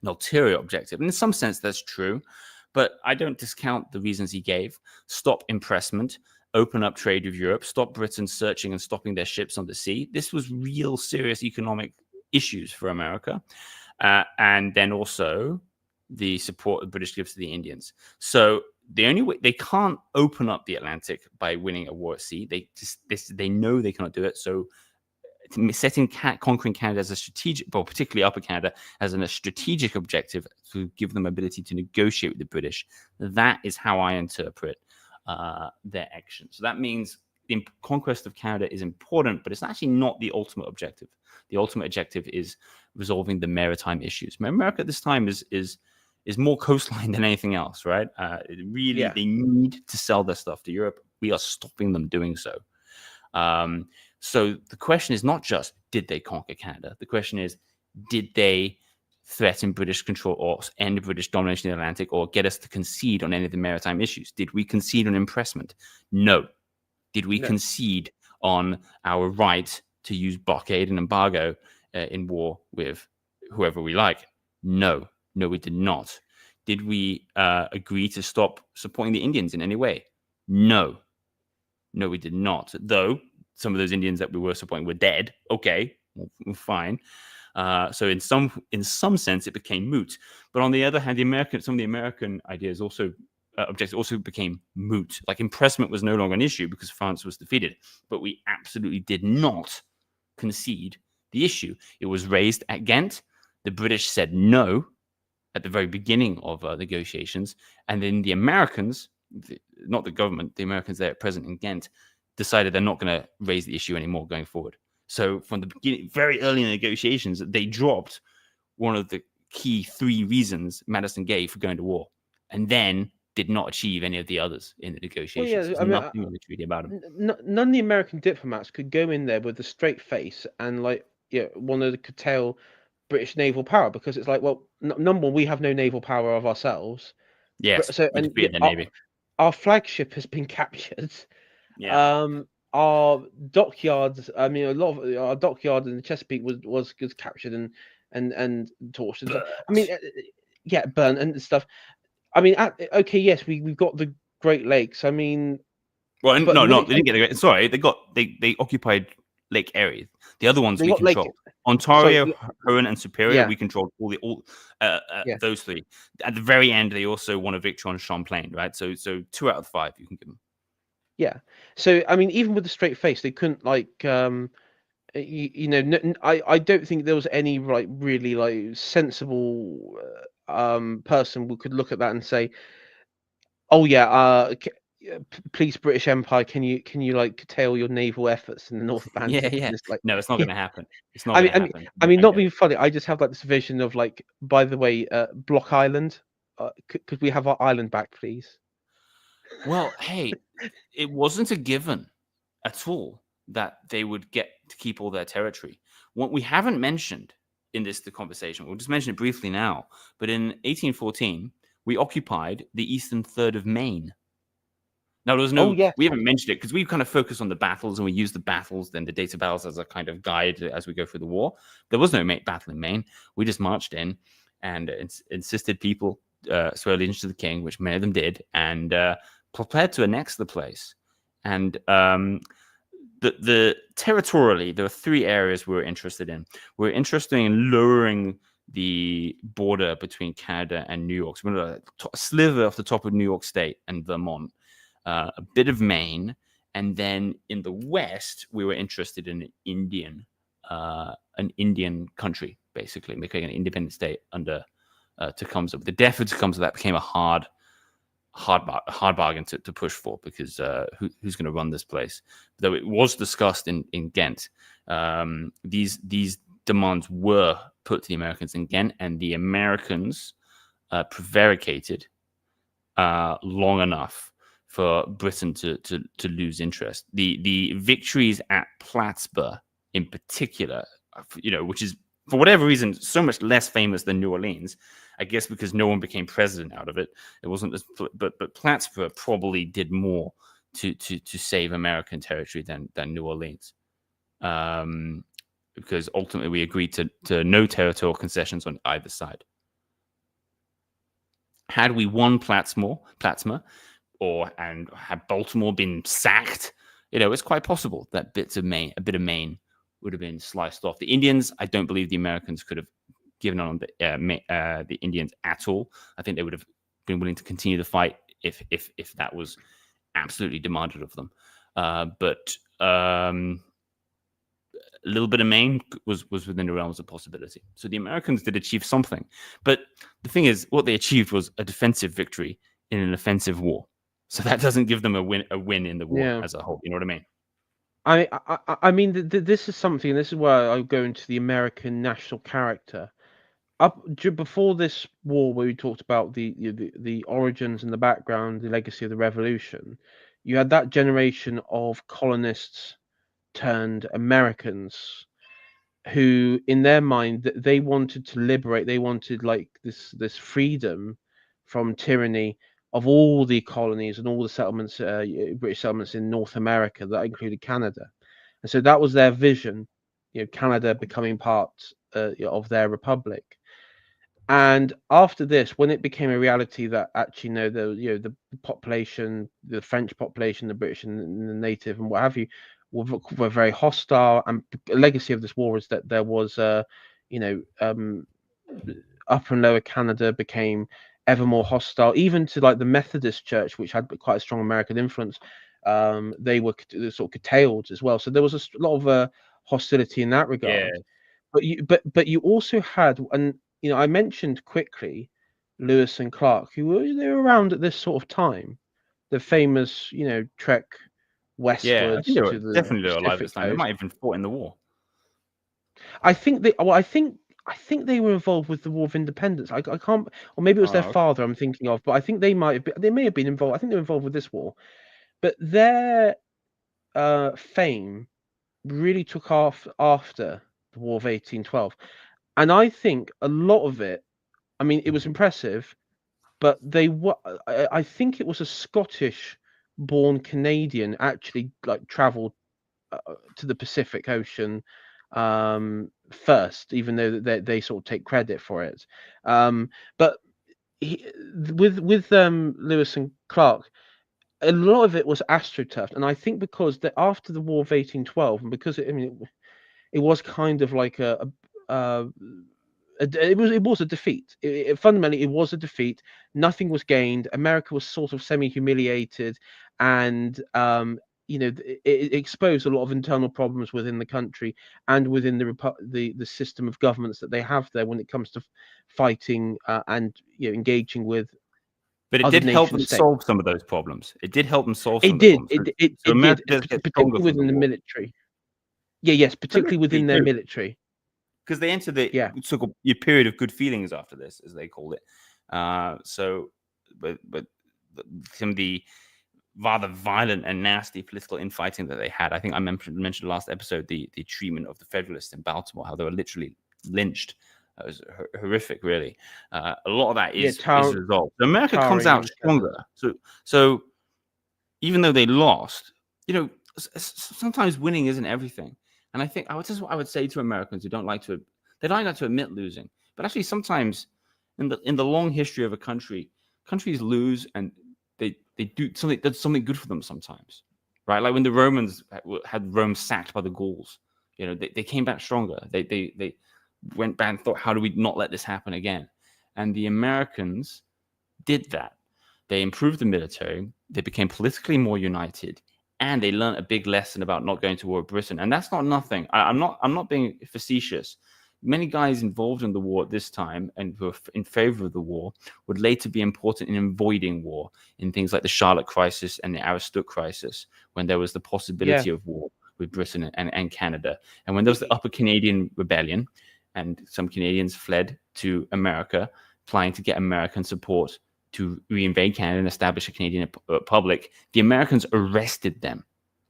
B: ulterior objective. And in some sense, that's true. But I don't discount the reasons he gave. Stop impressment, open up trade with Europe, stop Britain searching and stopping their ships on the sea. This was real serious economic issues for America. And then also the support the British gives to the Indians. So the only way they can't open up the Atlantic by winning a war at sea. They know they cannot do it. So conquering Canada as a strategic, well, particularly Upper Canada, as a strategic objective to give them ability to negotiate with the British. That is how I interpret their action. So that means the conquest of Canada is important, but it's actually not the ultimate objective. The ultimate objective is resolving the maritime issues. America at this time is more coastline than anything else, right?
A: Yeah.
B: They need to sell their stuff to Europe. We are stopping them doing so. So the question is not just did they conquer Canada? The question is, did they threaten British control or end British domination in the Atlantic or get us to concede on any of the maritime issues? Did we concede on impressment? No. Did we
A: No.
B: concede on our right to use blockade and embargo in war with whoever we like? No. No, we did not. Did we agree to stop supporting the Indians in any way? No. No, we did not. Though some of those Indians that we were supporting were dead. Okay, well, fine. So in some sense, it became moot. But on the other hand, some of the American ideas also objectives also became moot. Like impressment was no longer an issue because France was defeated. But we absolutely did not concede the issue. It was raised at Ghent. The British said no at the very beginning of negotiations, and then the Americans, not the government, the Americans there at present in Ghent, decided they're not going to raise the issue anymore going forward. So from the beginning, very early in the negotiations, they dropped one of the key three reasons Madison gave for going to war, and then did not achieve any of the others in the
A: Well,
B: negotiations.
A: yeah.
B: There's
A: I mean,
B: nothing in the treaty about them.
A: none of the American diplomats could go in there with a straight face and like, yeah, want to curtail British naval power because it's like, well, number one, we have no naval power of ourselves.
B: Yes,
A: So,
B: we
A: and yeah,
B: defeated their navy.
A: our flagship has been captured.
B: Yeah,
A: Our dockyards. I mean, a lot of our dockyard in the Chesapeake was captured and torched and stuff. I mean,
B: but
A: yeah, burnt and stuff. I mean, okay, yes, we've got the Great Lakes. I mean,
B: well,
A: but
B: no,
A: when
B: no,
A: it
B: they didn't get the. Sorry, they occupied Lake Erie. The other ones
A: they
B: we
A: got Lake,
B: controlled.
A: sorry,
B: Ontario, Huron, and Superior,
A: yeah,
B: we controlled all
A: yeah,
B: those three. At the very end, they also won a victory on Champlain, right? So 2 out of 5 you can give them.
A: yeah. So I mean, even with the straight face, they couldn't like I don't think there was any like really like sensible person who could look at that and say, oh yeah, please British Empire, can you like curtail your naval efforts in the North
B: Yeah,
A: Atlantic?
B: yeah.
A: And it's like,
B: No, it's not
A: yeah.
B: going to happen. It's not
A: I
B: going
A: mean,
B: to
A: I mean,
B: happen.
A: I mean,
B: I
A: not
B: get
A: being
B: it.
A: funny. I just have like this vision of like, by the way, Block Island. Could we have our island back, please?
B: Well, hey, it wasn't a given at all that they would get to keep all their territory. What we haven't mentioned in the conversation, we'll just mention it briefly now, but in 1814, we occupied the eastern third of Maine. Now,
A: Oh yes,
B: we haven't mentioned it because we kind of focus on the battles and we use the battles, then the data battles as a kind of guide as we go through the war. There was no battle in Maine. We just marched in and insisted people swear allegiance to the king, which many of them did, and prepared to annex the place. And the territorially, there are 3 areas we were interested in. We're interested in lowering the border between Canada and New York. So we're a sliver off the top of New York State and Vermont, a bit of Maine, and then in the west, we were interested in an Indian country, basically making an independent state under Tecumseh. The death of Tecumseh that became a hard bargain to push for because who's going to run this place? Though it was discussed in Ghent, these demands were put to the Americans in Ghent, and the Americans prevaricated long enough for Britain to lose interest. The victories at Plattsburgh, in particular, which is for whatever reason so much less famous than New Orleans. I guess because no one became president out of it. It wasn't as, but Plattsburgh probably did more to save American territory than New Orleans, because ultimately we agreed to no territorial concessions on either side. Had we won Plattsmore, and had Baltimore been sacked, it's quite possible that a bit of Maine would have been sliced off. The Indians, I don't believe the Americans could have given on the Indians at all. I think they would have been willing to continue the fight if that was absolutely demanded of them. But a little bit of Maine was within the realms of possibility. So the Americans did achieve something. But the thing is, what they achieved was a defensive victory in an offensive war. So that doesn't give them a win in the war
A: yeah.
B: as a whole. You know what I mean?
A: I mean, this is something. This is where I go into the American national character. Before this war, where we talked about the origins and the background, the legacy of the revolution, you had that generation of colonists turned Americans who, in their mind, they wanted to liberate. They wanted like this freedom from tyranny of all the colonies and all the settlements, British settlements in North America that included Canada, and so that was their vision. Canada becoming part of their republic. And after this, when it became a reality that actually no, the population, the French population, the British and the native and what have you, were very hostile. And the legacy of this war is that there was you know um, Upper and Lower Canada became ever more hostile, even to like the Methodist Church, which had quite a strong American influence. They were sort of curtailed as well. So there was a lot of hostility in that
B: Yeah,
A: regard. But you also had, and I mentioned quickly Lewis and Clark, they were around at this sort of time, the famous trek
B: yeah. I think
A: westwards
B: they were
A: to the
B: definitely they were alive at this
A: Pacific
B: time. They
A: coast.
B: might have even fought in the war.
A: I think they, well, I think they were involved with the War of Independence. I can't, or maybe it was their
B: Oh, okay.
A: father I'm thinking of, but I think they may have been involved. I think they were involved with this war, but their fame really took off after the War of 1812, and I think a lot of it. I mean, it was impressive, but they were. I think it was a Scottish-born Canadian actually like travelled to the Pacific Ocean first, even though they sort of take credit for it. But he, with Lewis and Clark, a lot of it was astroturfed, and I think because after the War of 1812, and because I mean it was kind of like a it was a defeat. Fundamentally, it was a defeat. Nothing was gained. America was sort of semi-humiliated, and it exposed a lot of internal problems within the country and within the system of governments that they have there when it comes to fighting and engaging with
B: But it
A: other
B: did help
A: nation
B: them
A: states.
B: solve some of those problems. It did help them solve some
A: It
B: of the
A: did.
B: problems.
A: It
B: So,
A: it
B: so
A: it did,
B: America does get stronger
A: particularly
B: from the
A: within the
B: war.
A: military. Yeah, yes,
B: But
A: particularly
B: literally
A: within their
B: too,
A: military.
B: because they entered the
A: Yeah,
B: so-called your period of good feelings after this, as they called it. So, but some of the rather violent and nasty political infighting that they had. I think I mentioned last episode the treatment of the Federalists in Baltimore, how they were literally lynched. It was horrific, really. A lot of that
A: yeah,
B: is resolved. So America comes
A: towering
B: out
A: incident.
B: stronger. So even though they lost, sometimes winning isn't everything. And I think this is what I would say to Americans who they don't like to admit losing, but actually sometimes in the long history of a country, countries lose and they do something that's something good for them sometimes, right? Like when the Romans had Rome sacked by the Gauls, they came back stronger. They went back and thought, how do we not let this happen again? And the Americans did that. They improved the military, they became politically more united, and they learned a big lesson about not going to war with Britain. And that's not nothing. I'm not being facetious. Many guys involved in the war at this time and who are in favor of the war would later be important in avoiding war in things like the Charlotte crisis and the Aroostook crisis, when there was the
A: Yeah,
B: possibility of war with Britain and Canada. And when there was the Upper Canadian Rebellion, and some Canadians fled to America, trying to get American support to reinvade Canada and establish a Canadian republic, the Americans arrested them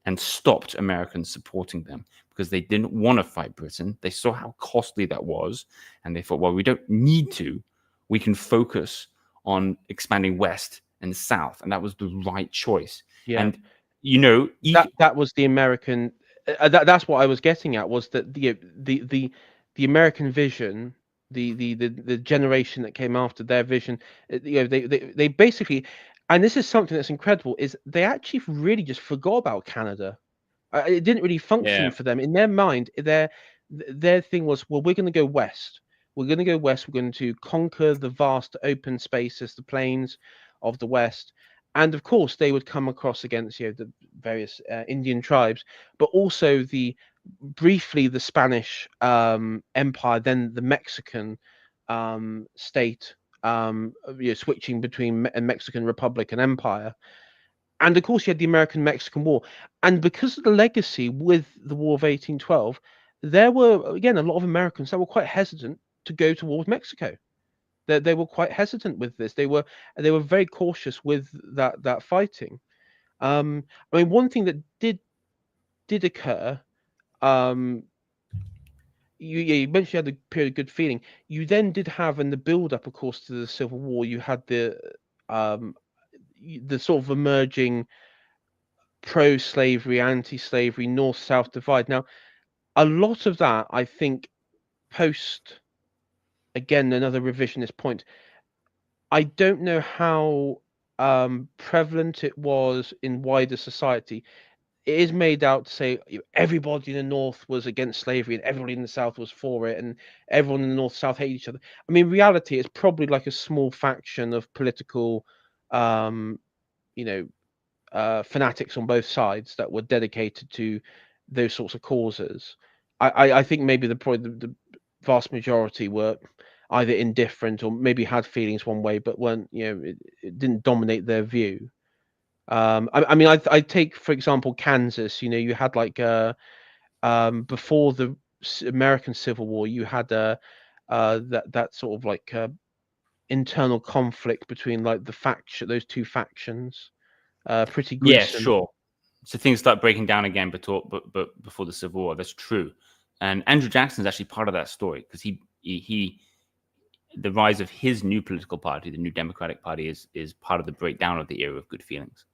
B: and stopped Americans supporting them because they didn't want to fight Britain. They saw how costly that was, and they thought, well, we don't need to. We can focus on expanding west and south, and that was the right choice.
A: yeah.
B: And if
A: That was the American. That's what I was getting at, was that the American vision, the generation that came after their vision, they basically, and this is something that's incredible, is they actually really just forgot about Canada. It didn't really
B: yeah,
A: function for them in their mind. Their thing was, well, we're going to go west. We're going to go west. We're going to conquer the vast open spaces, the plains of the west, and of course they would come across against the various Indian tribes, but also briefly the Spanish Empire, then the Mexican state, switching between Mexican Republic and Empire, and of course, you had the American-Mexican War. And because of the legacy with the War of 1812, there were, again, a lot of Americans that were quite hesitant to go to war with Mexico. They were quite hesitant with this. They were very cautious with that fighting. I mean, one thing that did occur. um, you mentioned you had a period of good feeling. You then did have, in the build up, of course, to the Civil War, you had um, the sort of emerging pro-slavery, anti-slavery, North-South divide. Now, a lot of that, I think, post again another revisionist point. I don't know how prevalent it was in wider society. It is made out to say everybody in the North was against slavery and everybody in the South was for it, and everyone in the North South hated each other. I mean, reality, it's probably like a small faction of political, um, you know, fanatics on both sides that were dedicated to those sorts of causes. I think maybe probably the vast majority were either indifferent or maybe had feelings one way, but weren't, it didn't dominate their view. I mean, I take, for example, Kansas. You had like before the American Civil War, you had that sort of like internal conflict between like those two factions. Pretty
B: Yeah,
A: gruesome.
B: sure. So things start breaking down again, but before the Civil War, that's true. And Andrew Jackson is actually part of that story because he the rise of his new political party, the New Democratic Party, is part of the breakdown of the era of good feelings.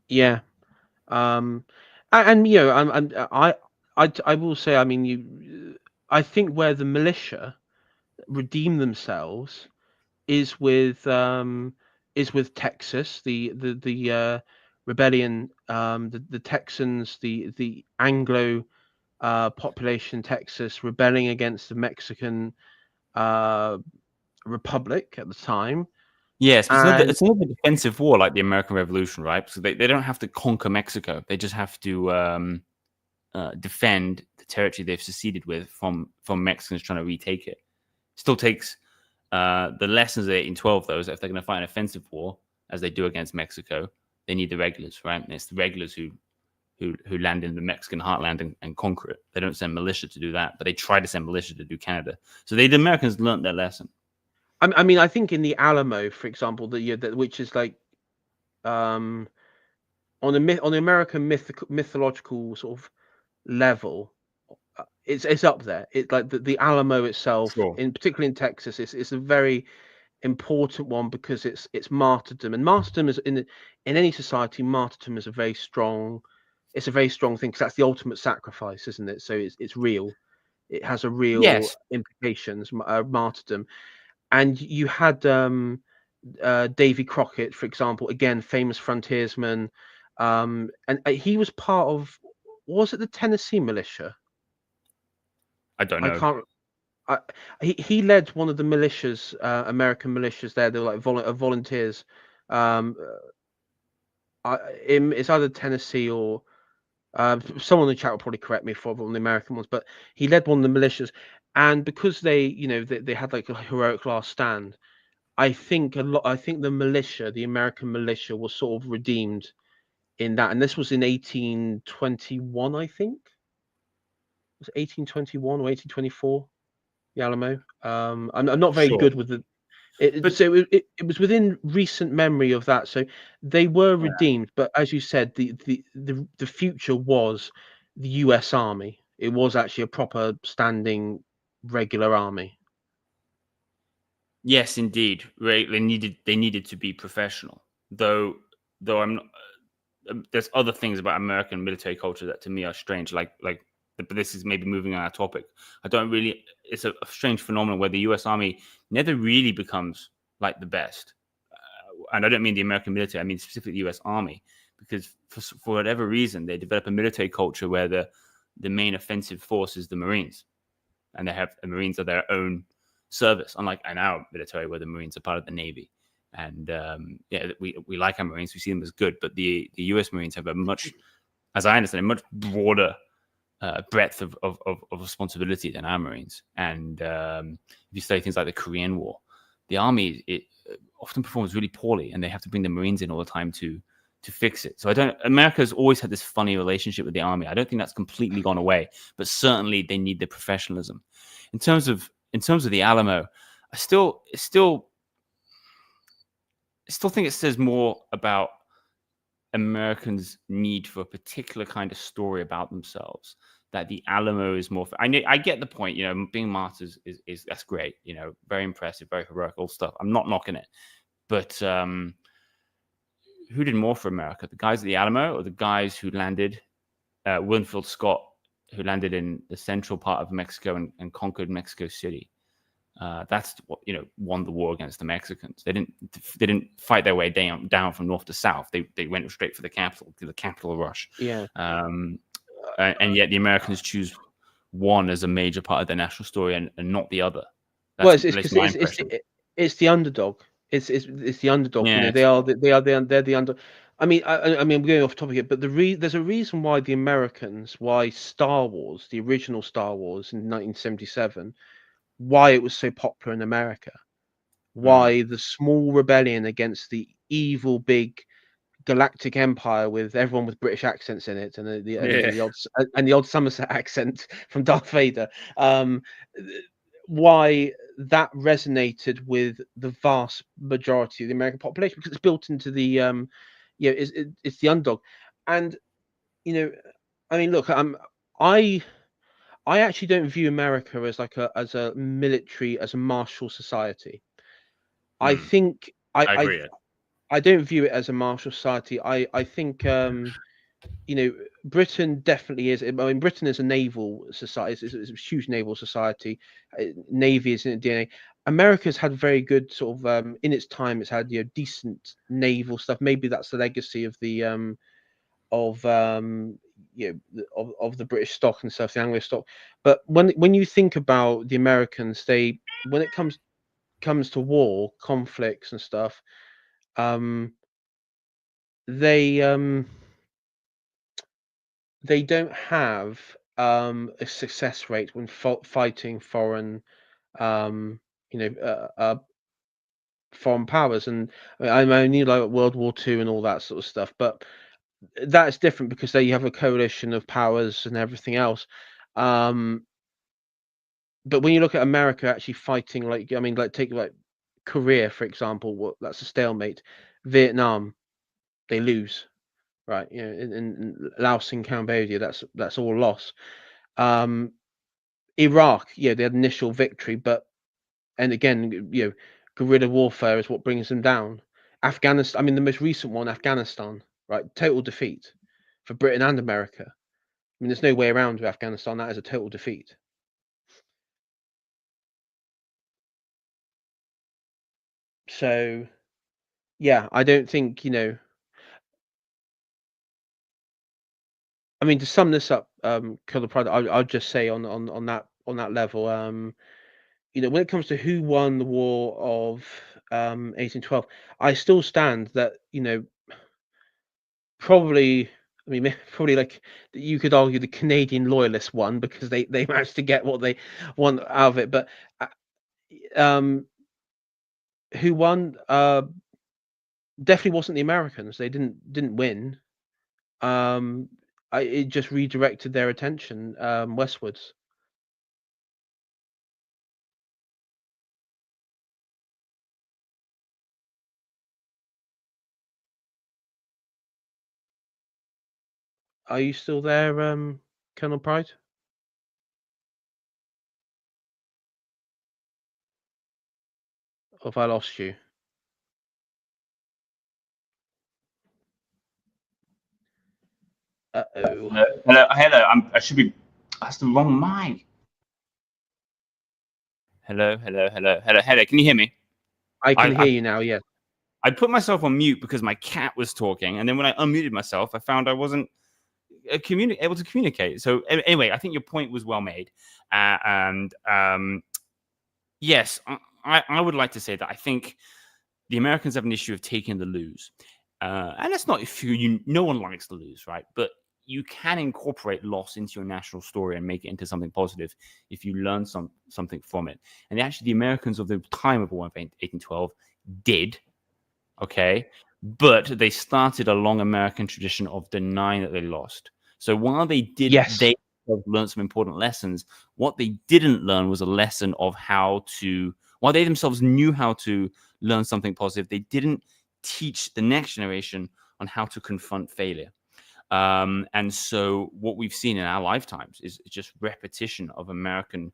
A: Yeah. Um, and I will say, I mean, I think where the militia redeem themselves is with Texas, the rebellion, the Texans, the Anglo population in Texas rebelling against the Mexican uh, Republic at the time,
B: Yes, but
A: and
B: it's another defensive war like the American Revolution, right? So they don't have to conquer Mexico; they just have to defend the territory they've seceded with from Mexicans trying to retake it. Still takes the lessons of 1812, though, is that if they're going to fight an offensive war, as they do against Mexico, they need the regulars, right? And it's the regulars who land in the Mexican heartland and conquer it. They don't send militia to do that, but they try to send militia to do Canada. So the Americans learned their lesson.
A: I mean, I think in the Alamo, for example, which is like um, on the American mythological sort of level, it's up there. It's like the Alamo itself,
B: Sure.
A: in particularly in Texas, it's a very important one because it's martyrdom, and martyrdom is in any society. Martyrdom is it's a very strong thing because that's the ultimate sacrifice, isn't it? So it's real. It has a real
B: Yes.
A: implications. Martyrdom, and you had Davy Crockett, for example, again famous frontiersman, and he was part of, was it the Tennessee militia?
B: I don't
A: I
B: know.
A: can't. He led one of the militias, American militias. There, they were like volunteers. Um, it's either Tennessee or someone in the chat will probably correct me for one of the American ones, but he led one of the militias, and because they had like a heroic last stand. I think a lot. I think the militia, the American militia, was sort of redeemed in that, and this was in 1821. I think it was 1821 or 1824. The Alamo. I'm not very
B: Sure.
A: good with the.
B: But
A: So it was within recent memory of that. So they were redeemed, but as you said, the future was the U.S. Army. It was actually a proper standing regular army.
B: yes, indeed, right. They needed to be professional. Though I'm not, there's other things about American military culture that to me are strange. Like, but this is maybe moving on our topic. I don't really. It's a strange phenomenon where the U.S. Army never really becomes like the best, and I don't mean the American military. I mean specifically the U.S. Army, because for whatever reason they develop a military culture where the main offensive force is the Marines, and they have the Marines are their own service, unlike in our military where the Marines are part of the Navy. And yeah, we like our Marines, we see them as good, but the U.S. Marines have a much, as I understand, a much broader breadth of responsibility than our Marines. And if you study things like the Korean War, the Army it often performs really poorly, and they have to bring the Marines in all the time to fix it. So America's always had this funny relationship with the Army. I don't think that's completely gone away, but certainly they need the professionalism. In terms of the Alamo, I still think it says more about Americans need for a particular kind of story about themselves. That the Alamo is more. I get the point. Being martyrs is that's great. Very impressive, very heroic, all stuff. I'm not knocking it, but who did more for America? The guys at the Alamo, or the guys who landed? Winfield Scott, who landed in the central part of Mexico and conquered Mexico City. That's what won the war against the Mexicans. They didn't fight their way down from north to south. They went straight for the capital rush.
A: Yeah.
B: And yet the Americans choose one as a major part of their national story and not the other.
A: Well,
B: That's at least my impression.
A: it's the underdog. It's the underdog.
B: Yeah.
A: They're the under. I mean, we're going off topic here, but there's a reason why the Americans, why Star Wars, the original Star Wars in 1977, why it was so popular in America, why the small rebellion against the evil big galactic empire with everyone with British accents in it, and the odd Somerset accent from Darth Vader. Why that resonated with the vast majority of the American population, because it's built into the it's the underdog. And I mean, look, I actually don't view America as like as a military, as a martial society. I think
B: I agree.
A: I don't view it as a martial society. I think Britain definitely is. I mean, Britain is a naval society. It's a huge naval society. Navy is in its DNA. America's had very good sort of in its time. It's had decent naval stuff. Maybe that's the legacy of the of the British stock and stuff, the Anglo stock. But when you think about the Americans, when it comes to war, conflicts and stuff, they don't have a success rate when fighting foreign foreign powers. And I only like World War II and all that sort of stuff, but that's different because there you have a coalition of powers and everything else. But when you look at America actually fighting, take like Korea for example, that's a stalemate. Vietnam, they lose. Right, in Laos and Cambodia, that's all loss. Iraq, they had initial victory, and again, guerrilla warfare is what brings them down. Afghanistan, I mean, the most recent one, Afghanistan, right, total defeat for Britain and America. I mean, there's no way around with Afghanistan. That is a total defeat. So, yeah, I don't think I mean, to sum this up, Colonel Pride, I'll just say on that level, when it comes to who won the War of 1812, I still stand that probably. I mean, probably like you could argue the Canadian loyalists won because they managed to get what they want out of it. But who won? Definitely wasn't the Americans. They didn't win. It just redirected their attention westwards. Are you still there, Colonel Pride? Or have I lost you? Uh-oh.
B: Hello. I should be. That's the wrong mic. Hello. Can you hear me?
A: I can hear you now. Yes.
B: I put myself on mute because my cat was talking, and then when I unmuted myself, I found I wasn't able to communicate. So anyway, I think your point was well made, and yes, I would like to say that I think the Americans have an issue of taking the lose, and that's not if no one likes to lose, right? But you can incorporate loss into your national story and make it into something positive if you learn something from it. And actually, the Americans of the time of War of 1812 did, okay, but they started a long American tradition of denying that they lost. So while they did, they learned some important lessons. What they didn't learn was a lesson of how to. While they themselves knew how to learn something positive, they didn't teach the next generation on how to confront failure. And so what we've seen in our lifetimes is just repetition of American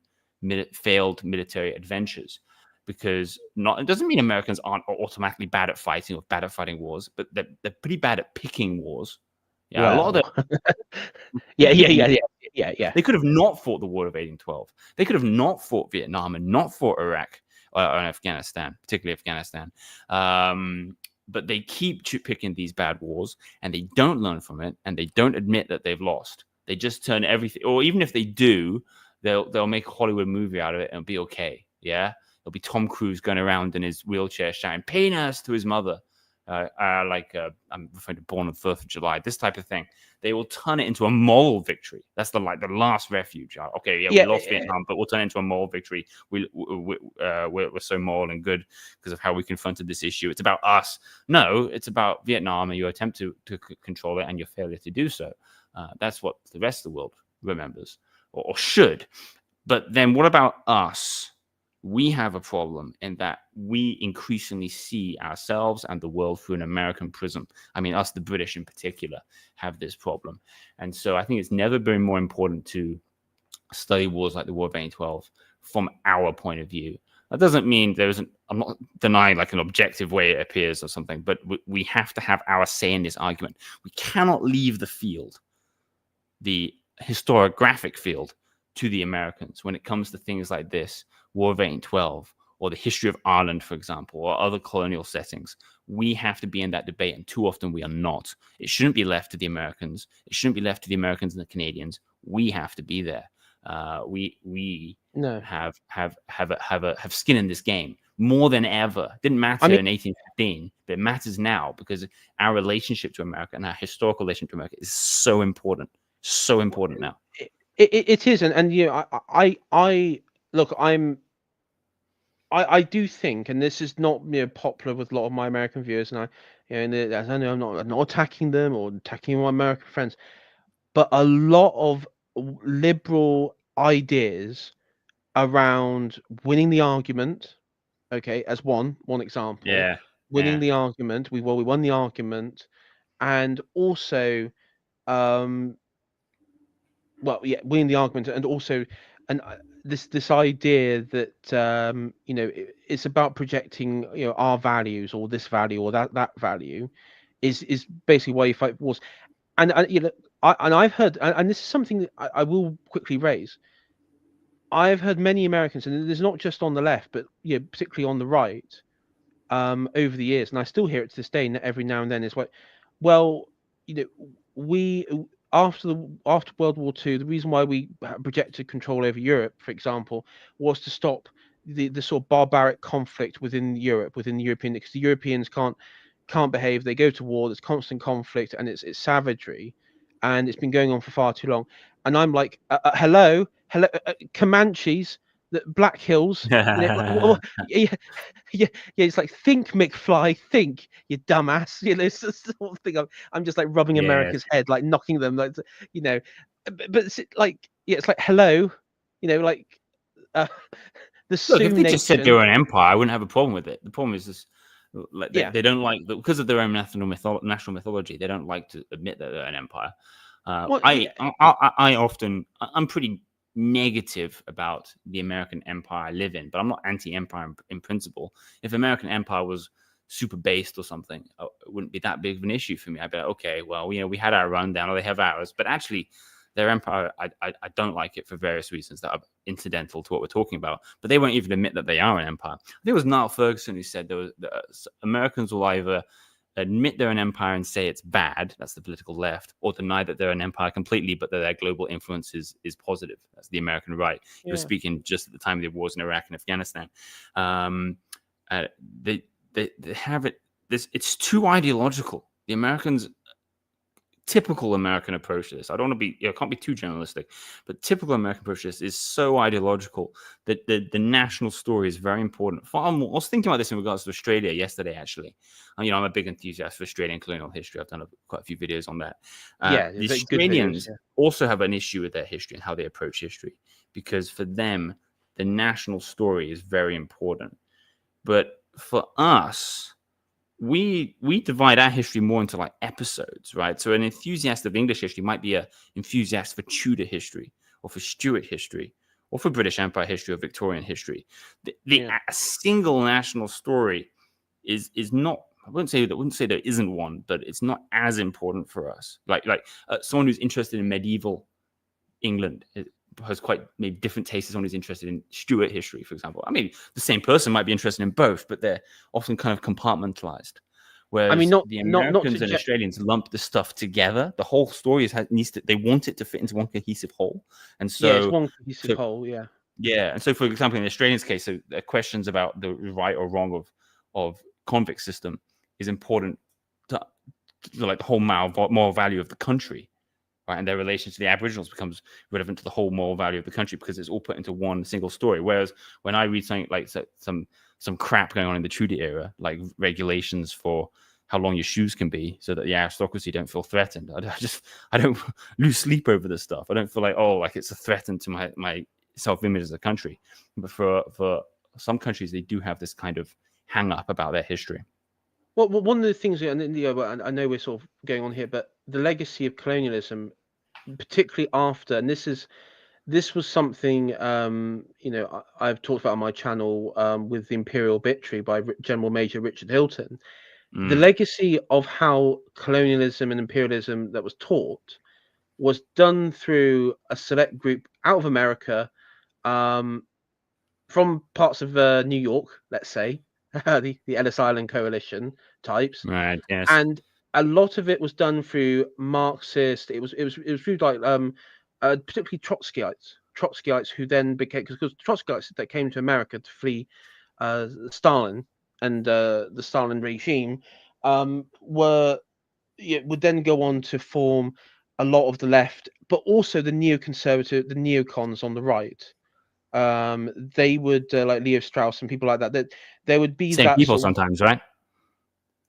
B: failed military adventures. Because it doesn't mean Americans aren't automatically bad at fighting or bad at fighting wars, but they're pretty bad at picking wars. Yeah, a lot of
A: Well, yeah, yeah,
B: completely.
A: yeah, yeah, yeah, yeah.
B: They could have not fought the War of 1812. They could have not fought Vietnam and not fought Iraq or Afghanistan, particularly Afghanistan. But they keep picking these bad wars, and they don't learn from it, and they don't admit that they've lost. They just turn everything, or even if they do, they'll make a Hollywood movie out of it and it'll be okay. Yeah, it'll be Tom Cruise going around in his wheelchair shouting "Pay us" to his mother. I'm referring to Born on the 4th of July, this type of thing. They will turn it into a moral victory. That's the last refuge. Okay, yeah, we
A: Yeah,
B: lost Vietnam, but we'll turn it into a moral victory. We're so moral and good because of how we confronted this issue. It's about us. No, it's about Vietnam and your attempt to control it and your failure to do so. That's what the rest of the world remembers or should. But then what about us? We have a problem in that we increasingly see ourselves and the world through an American prism. I mean, us, the British in particular, have this problem. And so I think it's never been more important to study wars like the War of 1812 from our point of view. That doesn't mean I'm not denying like an objective way it appears or something, but we have to have our say in this argument. We cannot leave the field, the historiographic field, to the Americans when it comes to things like this, War of 1812, or the history of Ireland, for example, or other colonial settings. We have to be in that debate, and too often we are not. It shouldn't be left to the Americans. It shouldn't be left to the Americans and the Canadians. We have to be there. We
A: no.
B: have skin in this game more than ever. It didn't matter in 1815, but it matters now because our relationship to America and our historical relationship to America is so important. So important now.
A: It is, and you know, I look, I do think, and this is not popular with a lot of my American viewers, and as I know, I'm not attacking them or attacking my American friends, but a lot of liberal ideas around winning the argument, okay, as one example, winning the argument, we won the argument, and also winning the argument, and also, and this idea that it's about projecting our values or this value or that value is basically why you fight wars. And I've heard, and this is something that I will quickly raise. I've heard many Americans, and there's not just on the left, but particularly on the right, over the years, and I still hear it to this day. Every now and then, is like, well, we after World War II, the reason why we projected control over Europe, for example, was to stop the sort of barbaric conflict within Europe, within the European, because the Europeans can't behave. They go to war. There's constant conflict, and it's savagery, and it's been going on for far too long. And I'm like, hello, Comanches, the Black Hills, yeah, yeah, it's like, think, McFly, think, you dumbass. It's the sort of thing. I'm just like rubbing America's head, like knocking them, like, but it's like, it's like, hello, like the
B: Look,
A: Sioux
B: if they just said they
A: Nation.
B: were an empire, I wouldn't have a problem with it. The problem is this. Like
A: Yeah.
B: they don't like because of their own national mythology. They don't like to admit that they're an empire.
A: Well, yeah,
B: I'm pretty negative about the American empire I live in, but I'm not anti-empire in principle. If American empire was super based or something, it wouldn't be that big of an issue for me. I'd be like, okay, well, we had our rundown, or they have ours, but actually, their empire, I don't like it for various reasons that are incidental to what we're talking about. But they won't even admit that they are an empire. I think it was Niall Ferguson who said Americans will either admit they're an empire and say it's bad, that's the political left, or deny that they're an empire completely, but that their global influence is positive. That's the American right. He was speaking just at the time of the wars in Iraq and Afghanistan. They have it. It's too ideological. The Americans. Typical American approach to this. I don't want to be, can't be too generalistic, but typical American approach to this is so ideological that the national story is very important. I was thinking about this in regards to Australia yesterday, actually. I'm a big enthusiast for Australian colonial history. I've done quite a few videos on that. The Australians also have an issue with their history and how they approach history, because for them, the national story is very important. But for us, we divide our history more into like episodes, right? So an enthusiast of English history might be a enthusiast for Tudor history, or for Stuart history, or for British Empire history, or Victorian history. The
A: Yeah.
B: a single national story is not. I wouldn't say there isn't one, but it's not as important for us. Like someone who's interested in medieval England has quite maybe different tastes as someone who's interested in Stuart history, for example. I mean, the same person might be interested in both, but they're often kind of compartmentalized.
A: I mean,
B: Whereas
A: not
B: the
A: not to
B: Americans and Australians lump the stuff together. The whole story needs to, they want it to fit into one cohesive whole. And
A: yeah, it's
B: so,
A: one cohesive
B: so
A: whole. Yeah.
B: yeah. And so, for example, in the Australians' case, so questions about the right or wrong of convict system is important to like the whole moral value of the country, right? And their relation to the Aboriginals becomes relevant to the whole moral value of the country because it's all put into one single story. Whereas when I read something like some crap going on in the Tudor era, like regulations for how long your shoes can be, so that the aristocracy don't feel threatened, I don't lose sleep over this stuff. I don't feel like, oh, like it's a threat to my self image as a country. But for some countries, they do have this kind of hang up about their history.
A: Well, one of the things, and I know we're sort of going on here, but the legacy of colonialism, particularly after, and this was something I've talked about on my channel with the Imperial Obituary by General Major Richard Hilton. The
B: Mm,
A: legacy of how colonialism and imperialism that was taught was done through a select group out of America, um, from parts of New York, let's say, the Ellis Island Coalition types,
B: right. Yes.
A: and a lot of it was done through Marxist. It was through like particularly Trotskyites who then became, because Trotskyites that came to America to flee Stalin and the Stalin regime, were yeah, would then go on to form a lot of the left, but also the neoconservative, the neocons on the right. They would like Leo Strauss and people like that. That there would be
B: Same
A: that
B: people
A: sort of
B: sometimes, right?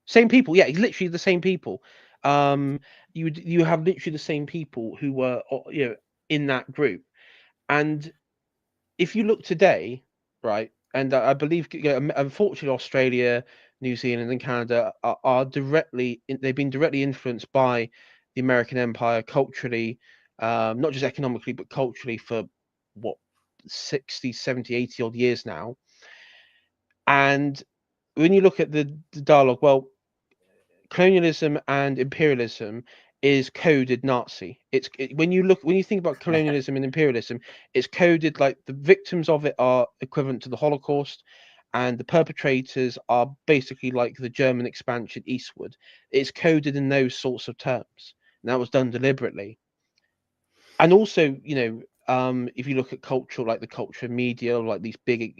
A: same people. Yeah, literally the same people. You have literally the same people who were in that group. And if you look today, right, and I believe unfortunately Australia, New Zealand, and Canada are they've been directly influenced by the American Empire culturally, not just economically but culturally for what 60, 70, 80 odd years now. And when you look at the dialogue, well, colonialism and imperialism is coded Nazi. When you think about colonialism and imperialism, it's coded like the victims of it are equivalent to the Holocaust, and the perpetrators are basically like the German expansion eastward. It's coded in those sorts of terms, and that was done deliberately. And also, if you look at culture, like the culture of media, like these big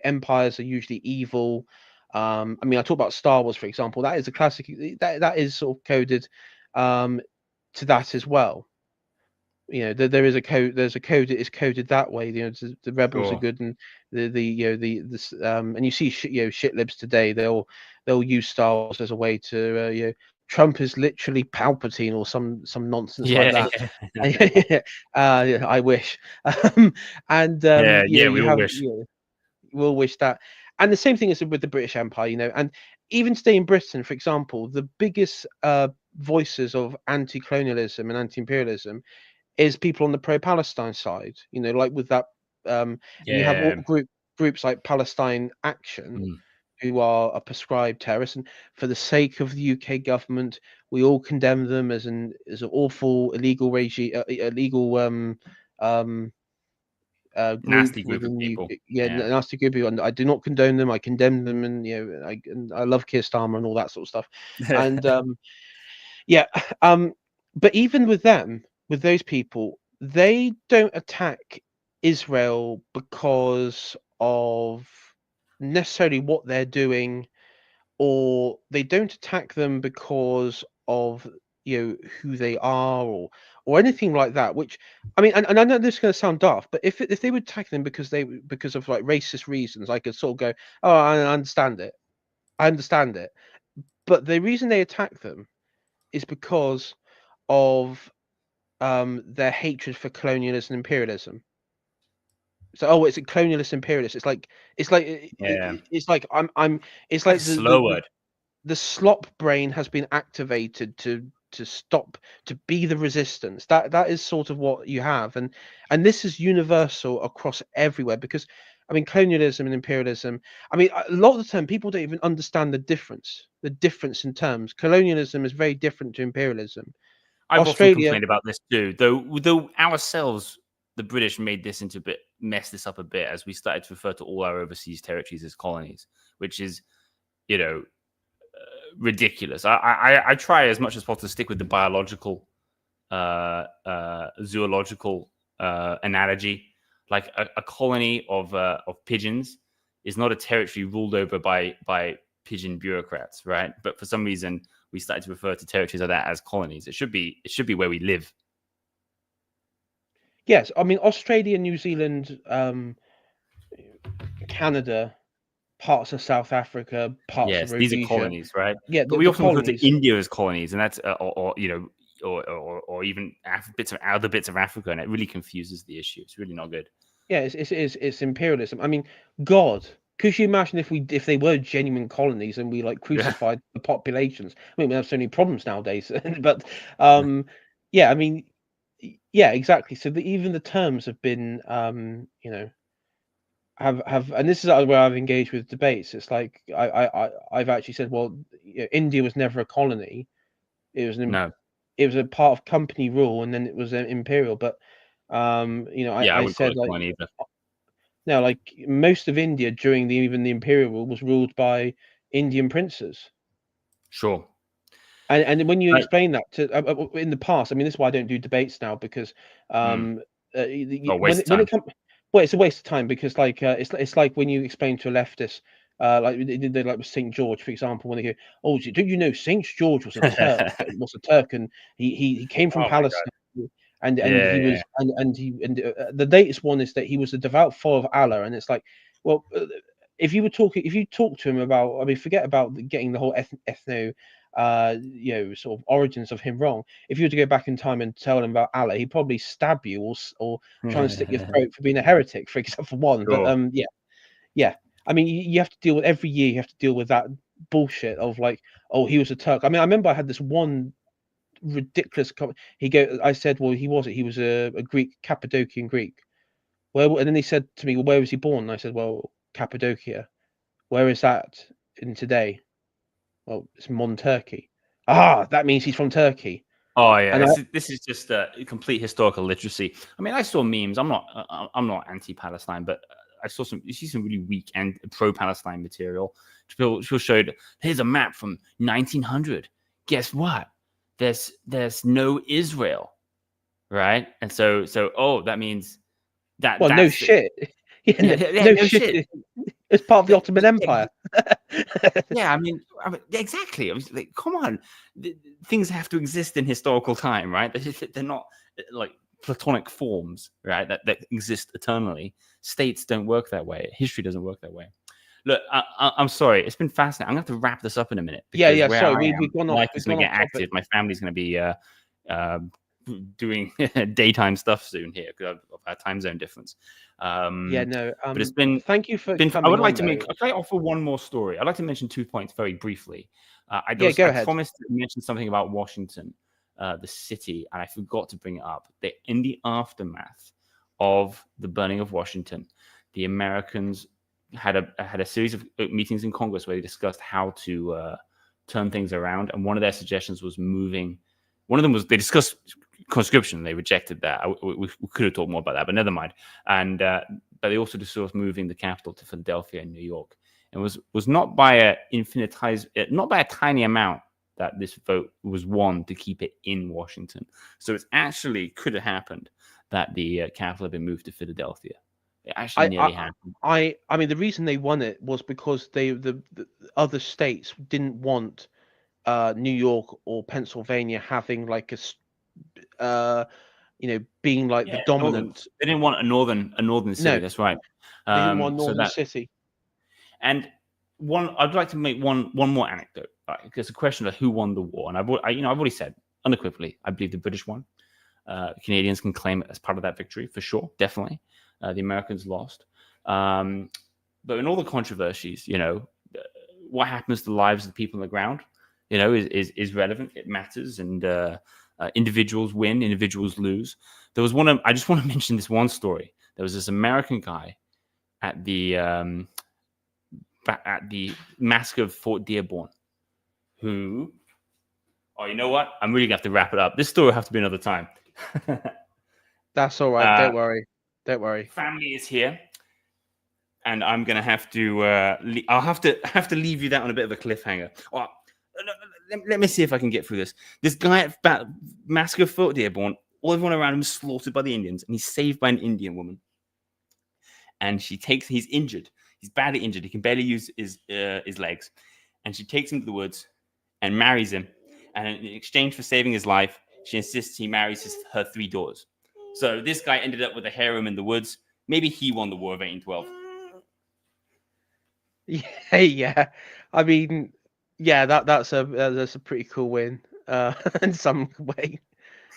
A: empires are usually evil. I mean, I talk about Star Wars, for example. That is a classic. That is sort of coded um, to that as well. There is a code. There's a code that is coded that way. The rebels are
B: Sure.
A: good, and and you see shit libs today. They'll use Star Wars as a way to Trump is literally Palpatine or some nonsense like
B: Yeah,
A: that.
B: yeah.
A: Yeah, I wish. And
B: Yeah, yeah, we
A: you
B: all
A: have
B: wish.
A: will wish that. And the same thing is with the British Empire, and even today in Britain, for example, the biggest voices of anti-colonialism and anti-imperialism is people on the pro-Palestine side. Like with that, and you have
B: Yeah.
A: groups like Palestine Action,
B: Mm.
A: who are a prescribed terrorist, and for the sake of the UK government, we all condemn them as an awful illegal regime, illegal um, group
B: Nasty group of
A: within the
B: people.
A: UK. Yeah,
B: Yeah.
A: nasty group. And I do not condone them. I condemn them, and I love Keir Starmer and all that sort of stuff. And yeah, but even with them, with those people, they don't attack Israel because of necessarily what they're doing, or they don't attack them because of who they are, or anything like that. Which I mean, and I know this is going to sound daft, but if they would attack them because of like racist reasons, I could sort of go, oh, I understand it, I understand it. But the reason they attack them is because of their hatred for colonialism and imperialism. So, oh, it's a colonialist imperialist. It's like
B: Yeah.
A: it's like I'm it's
B: Like a
A: like
B: slow
A: the
B: word.
A: the slop brain has been activated to stop, to be the resistance. That is sort of what you have, and this is universal across everywhere, because I mean colonialism and imperialism, I mean a lot of the time people don't even understand the difference in terms. Colonialism is very different to imperialism.
B: I've often
A: Australia,
B: complained about this too, though ourselves, the British made this into a bit, messed this up a bit as we started to refer to all our overseas territories as colonies, which is, you know, ridiculous. I try as much as possible to stick with the biological, zoological analogy. Like a colony of pigeons is not a territory ruled over by pigeon bureaucrats, right? But for some reason, we started to refer to territories like that as colonies. It should be where we live.
A: yes, I mean Australia, New Zealand, Canada, parts of South Africa, parts of
B: Yes, these are
A: Rhodesia.
B: colonies, right?
A: Yeah,
B: But
A: the
B: we often refer to
A: colonies.
B: India as colonies, and that's or you know, or even bits of other bits of Africa, and it really confuses the issue. It's really not good.
A: Yeah, it's imperialism. I mean, God, could you imagine if they were genuine colonies and we like
B: Yeah.
A: crucified the populations? I mean, we have so many problems nowadays. But um, yeah, I mean, yeah, exactly. So even the terms have been have, and this is where I've engaged with debates. It's like I've actually said, well, India was never a colony. It was
B: No.
A: it was a part of company rule, and then it was imperial. But
B: Yeah, I
A: I
B: wouldn't call
A: said
B: it
A: like
B: colony either.
A: now, like most of India during even the imperial rule was ruled by Indian princes.
B: Sure.
A: And when you
B: Right.
A: explain that to in the past, I mean, this is why I don't do debates now, because
B: Mm. Oh,
A: when
B: waste of
A: when it
B: time.
A: comes, well, it's a waste of time, because like it's like when you explain to a leftist, like they like with Saint George, for example, when they go, "Oh, did you know Saint George was a Turk? And he came from
B: Oh my god.
A: Palestine, and
B: Yeah,
A: he
B: yeah.
A: was and the latest one is that he was a devout follower of Allah." And it's like, well, if you talk to him about, I mean, forget about getting the whole ethno sort of origins of him wrong. If you were to go back in time and tell him about Allah, he'd probably stab you, or try and slit your
B: Yeah.
A: throat for being a heretic, for example, one. But
B: Sure.
A: yeah, yeah. I mean, you have to deal with every year. You have to deal with that bullshit of like, oh, he was a Turk. I mean, I remember I had this one ridiculous comment. I said, well, he wasn't. He was a Greek, Cappadocian Greek. Well, and then he said to me, well, where was he born? And I said, well, Cappadocia. Where is that in today? Well, it's modern Turkey. Ah, that means he's from Turkey.
B: Oh yeah,
A: And I,
B: this is just complete historical literacy. I mean, I saw memes. I'm not anti-Palestine, but I saw you see some really weak and pro-Palestine material. People showed, here's a map from 1900. Guess what? There's no Israel, right? And so that means
A: well, no
B: that's
A: shit. Yeah,
B: yeah,
A: no,
B: yeah, yeah,
A: no
B: no
A: shit.
B: shit.
A: It's part of the
B: Like,
A: Ottoman Empire.
B: yeah, I mean, exactly. I was like, come on, things have to exist in historical time, right? They're not like platonic forms, right? That exist eternally. States don't work that way. History doesn't work that way. Look, I'm sorry. It's been fascinating. I'm going to have to wrap this up in a minute
A: Yeah,
B: because
A: yeah.
B: where
A: Sorry,
B: I am, life
A: we've
B: is going
A: gone
B: to
A: off
B: get
A: topic.
B: active. My family's going to be uh, doing daytime stuff soon here because of our time zone difference.
A: Yeah, no.
B: But it's been
A: Thank you for
B: I
A: coming
B: would like
A: on,
B: to
A: though.
B: can I offer one more story? I'd like to mention 2 points very briefly.
A: Yeah, go
B: I
A: ahead.
B: promised to mention something about Washington, the city, and I forgot to bring it up. In the aftermath of the burning of Washington, the Americans had a series of meetings in Congress where they discussed how to turn things around, and one of their suggestions was moving. One of them was they discussed conscription. They rejected that. We could have talked more about that, but never mind. And but they also discussed moving the capital to Philadelphia and New York. And was not by not by a tiny amount that this vote was won to keep it in Washington. So it actually could have happened that the capital had been moved to Philadelphia. It actually
A: I,
B: nearly
A: I,
B: happened.
A: I mean, the reason they won it was because the other states didn't want New York or Pennsylvania having like being like the
B: Yeah, northern.
A: dominant.
B: They didn't want a northern city.
A: No,
B: That's right.
A: they didn't want
B: So
A: northern
B: that
A: city.
B: and I'd like to make one more anecdote. Right? It's a question of who won the war, and I've already said unequivocally, I believe the British won. Canadians can claim it as part of that victory for sure, definitely. The Americans lost, but in all the controversies, what happens to the lives of the people on the ground, is relevant. It matters, and individuals win, individuals lose. There was one. I just want to mention this one story. There was this American guy at the massacre of Fort Dearborn, who, oh, you know what? I'm really gonna have to wrap it up. This story will have to be another time.
A: That's all right.
B: uh,
A: Don't worry. Don't worry.
B: family is here, and I'm gonna have to. I'll have to leave you that on a bit of a cliffhanger. Oh, let me see if I can get through this. This guy at massacre of Fort Dearborn, all everyone around him is slaughtered by the Indians, and he's saved by an Indian woman. And he's injured. He's badly injured. He can barely use his legs. And she takes him to the woods and marries him. And in exchange for saving his life, she insists he marries her 3 daughters. So this guy ended up with a harem in the woods. Maybe he won the War of 1812.
A: Yeah, yeah. I mean, yeah, that's a pretty cool win, in some way.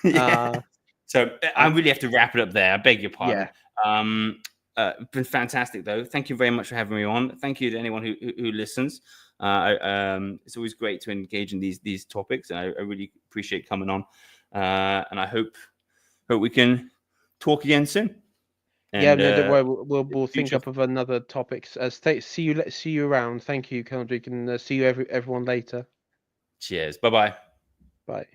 B: Yeah. So I
A: Um,
B: really have to wrap it up there. I beg your pardon.
A: yeah,
B: Been fantastic though. Thank you very much for having me on. Thank you to anyone who listens. It's always great to engage in these topics, and I really appreciate coming on. And I hope we can talk again soon.
A: yeah.
B: And
A: No, don't worry. We'll think
B: future.
A: up of another topics. See you around. Thank you, Kendrick, and see you everyone later.
B: Cheers. Bye bye.
A: Bye.